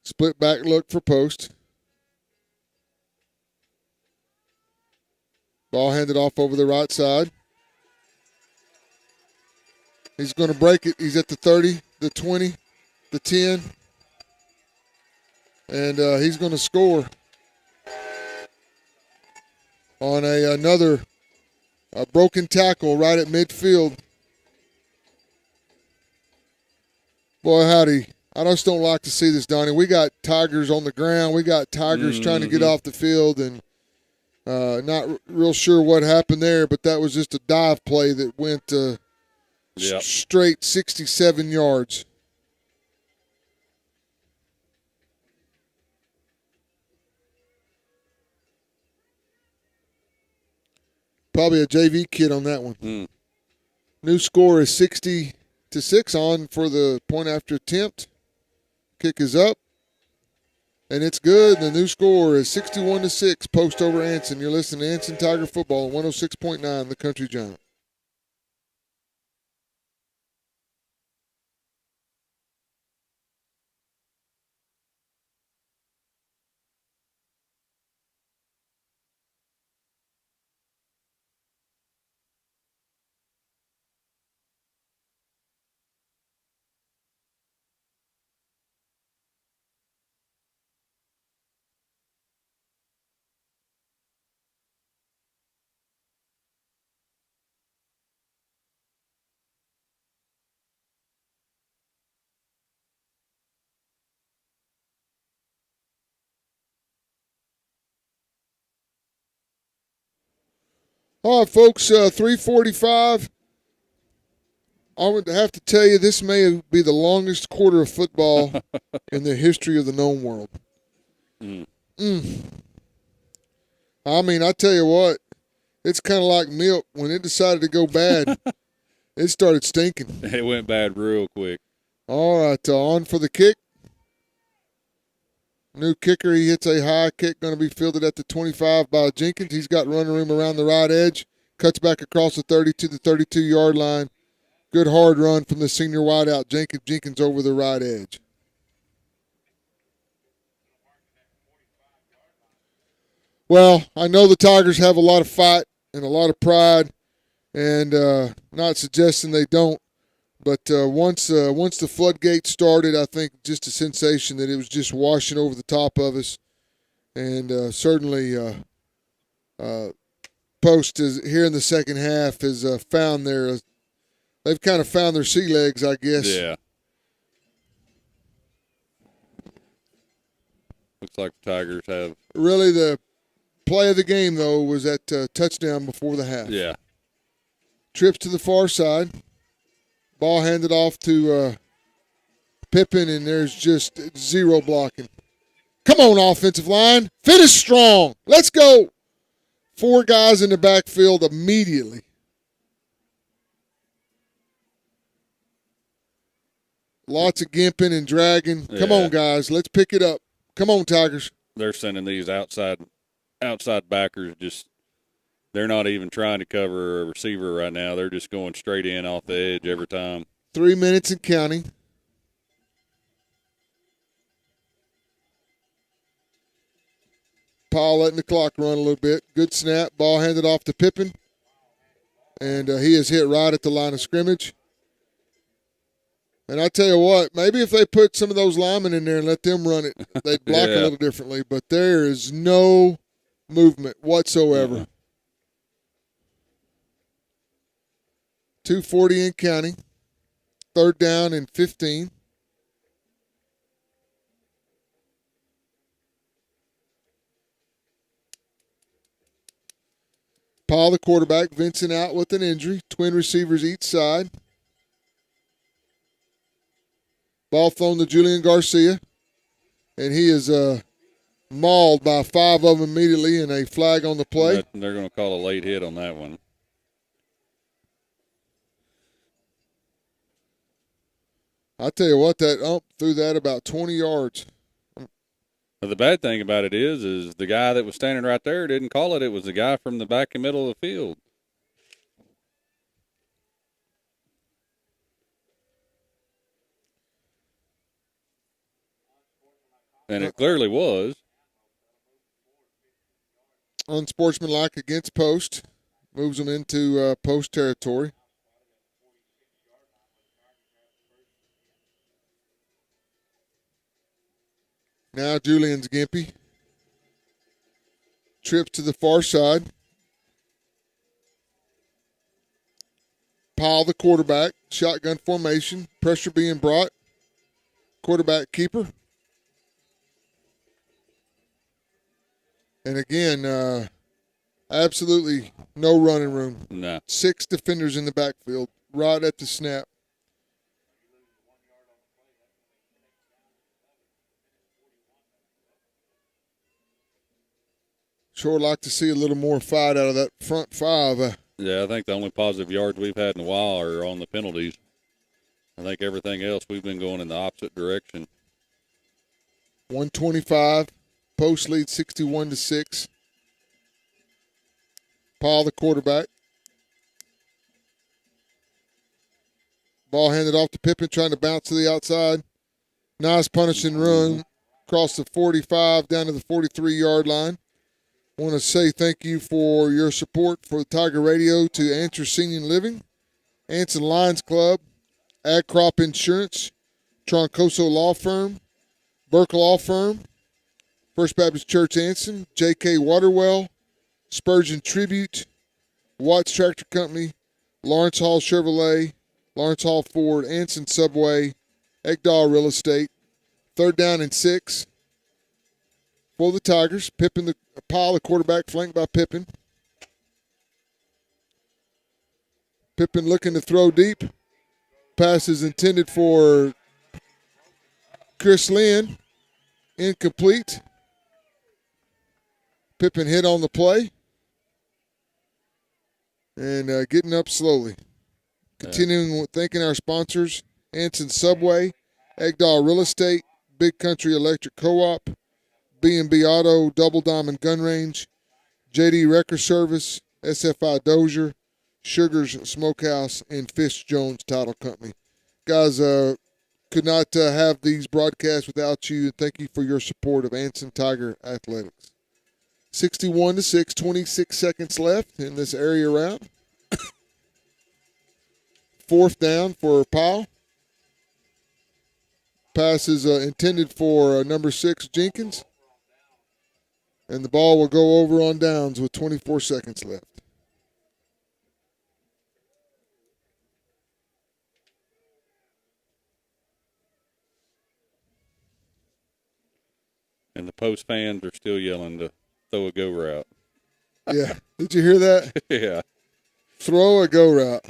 Split back look for Post. Ball handed off over the right side. He's going to break it. He's at the 30, the 20, the 10. And he's going to score on another broken tackle right at midfield. Boy, howdy. I just don't like to see this, Donnie. We got Tigers on the ground. We got Tigers trying to get off the field, and not real sure what happened there, but that was just a dive play that went straight 67 yards. Probably a JV kid on that one. New score is 60-6 on for the point after attempt. Kick is up, and it's good. The new score is 61-6. Post over Anson. You're listening to Anson Tiger Football on 106.9 The Country Giant. All right, folks, 3:45. I would have to tell you, this may be the longest quarter of football in the history of the known world. I mean, I tell you what, it's kind of like milk. When it decided to go bad, it started stinking. It went bad real quick. All right, on for the kick. New kicker, he hits a high kick, going to be fielded at the 25 by Jenkins. He's got running room around the right edge. Cuts back across the 30 to the 32-yard line. Good hard run from the senior wideout, Jenkins over the right edge. Well, I know the Tigers have a lot of fight and a lot of pride, and not suggesting they don't. But once the floodgates started, I think just a sensation that it was just washing over the top of us. And certainly Post is here in the second half has found they've kind of found their sea legs, I guess. Yeah. Looks like the Tigers have. Really, the play of the game, though, was that touchdown before the half. Yeah. Trips to the far side. Ball handed off to Pippen, and there's just zero blocking. Come on, offensive line. Finish strong. Let's go. 4 guys in the backfield immediately. Lots of gimping and dragging. Come on, guys. Let's pick it up. Come on, Tigers. They're sending these outside backers just – they're not even trying to cover a receiver right now. They're just going straight in off the edge every time. 3 minutes and counting. Powell letting the clock run a little bit. Good snap. Ball handed off to Pippen. And he is hit right at the line of scrimmage. And I tell you what, maybe if they put some of those linemen in there and let them run it, they'd block a little differently. But there is no movement whatsoever. Yeah. 2:40 and counting. 3rd down and 15. Paul, the quarterback, Vincent out with an injury. Twin receivers each side. Ball thrown to Julian Garcia, and he is mauled by 5 of them immediately, and a flag on the play. They're going to call a late hit on that one. I tell you what, that ump threw that about 20 yards. But the bad thing about it is the guy that was standing right there didn't call it. It was the guy from the back and middle of the field. And it clearly was. Unsportsmanlike against post. Moves them into post territory. Now Julian's gimpy. Trips to the far side. Powell, the quarterback. Shotgun formation. Pressure being brought. Quarterback keeper. And again, absolutely no running room. No. 6 defenders in the backfield right at the snap. Sure like to see a little more fight out of that front 5. Yeah, I think the only positive yards we've had in a while are on the penalties. I think everything else we've been going in the opposite direction. 125. Post lead 61-6. Paul, the quarterback. Ball handed off to Pippen, trying to bounce to the outside. Nice punishing run across the 45 down to the 43-yard line. I want to say thank you for your support for Tiger Radio to Anson Senior Living, Anson Lions Club, Ag Crop Insurance, Troncoso Law Firm, Burke Law Firm, First Baptist Church Anson, J.K. Waterwell, Spurgeon Tribute, Watts Tractor Company, Lawrence Hall Chevrolet, Lawrence Hall Ford, Anson Subway, Ekdahl Real Estate. 3rd down and 6 for the Tigers. Pippen, the Powell, the quarterback, flanked by Pippen. Pippen looking to throw deep. Pass is intended for Chris Lynn. Incomplete. Pippen hit on the play. And getting up slowly. Continuing with thanking our sponsors, Anson Subway, Ekdahl Real Estate, Big Country Electric Co-op, B&B Auto, Double Diamond Gun Range, JD Wrecker Service, SFI Dozier, Sugar's Smokehouse, and Fish Jones Title Company. Guys, could not have these broadcasts without you. Thank you for your support of Anson Tiger Athletics. 61-6, 26 seconds left in this area round. 4th down for Powell. Pass is intended for number 6, Jenkins. And the ball will go over on downs with 24 seconds left. And the Post fans are still yelling to throw a go route. Yeah. Did you hear that? Yeah. Throw a go route.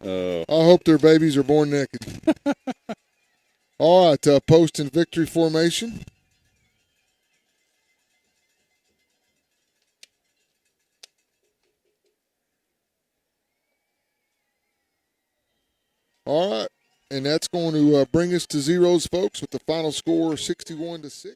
I hope their babies are born naked. All right, post and victory formation. All right, and that's going to bring us to zeros, folks, with the final score 61-6.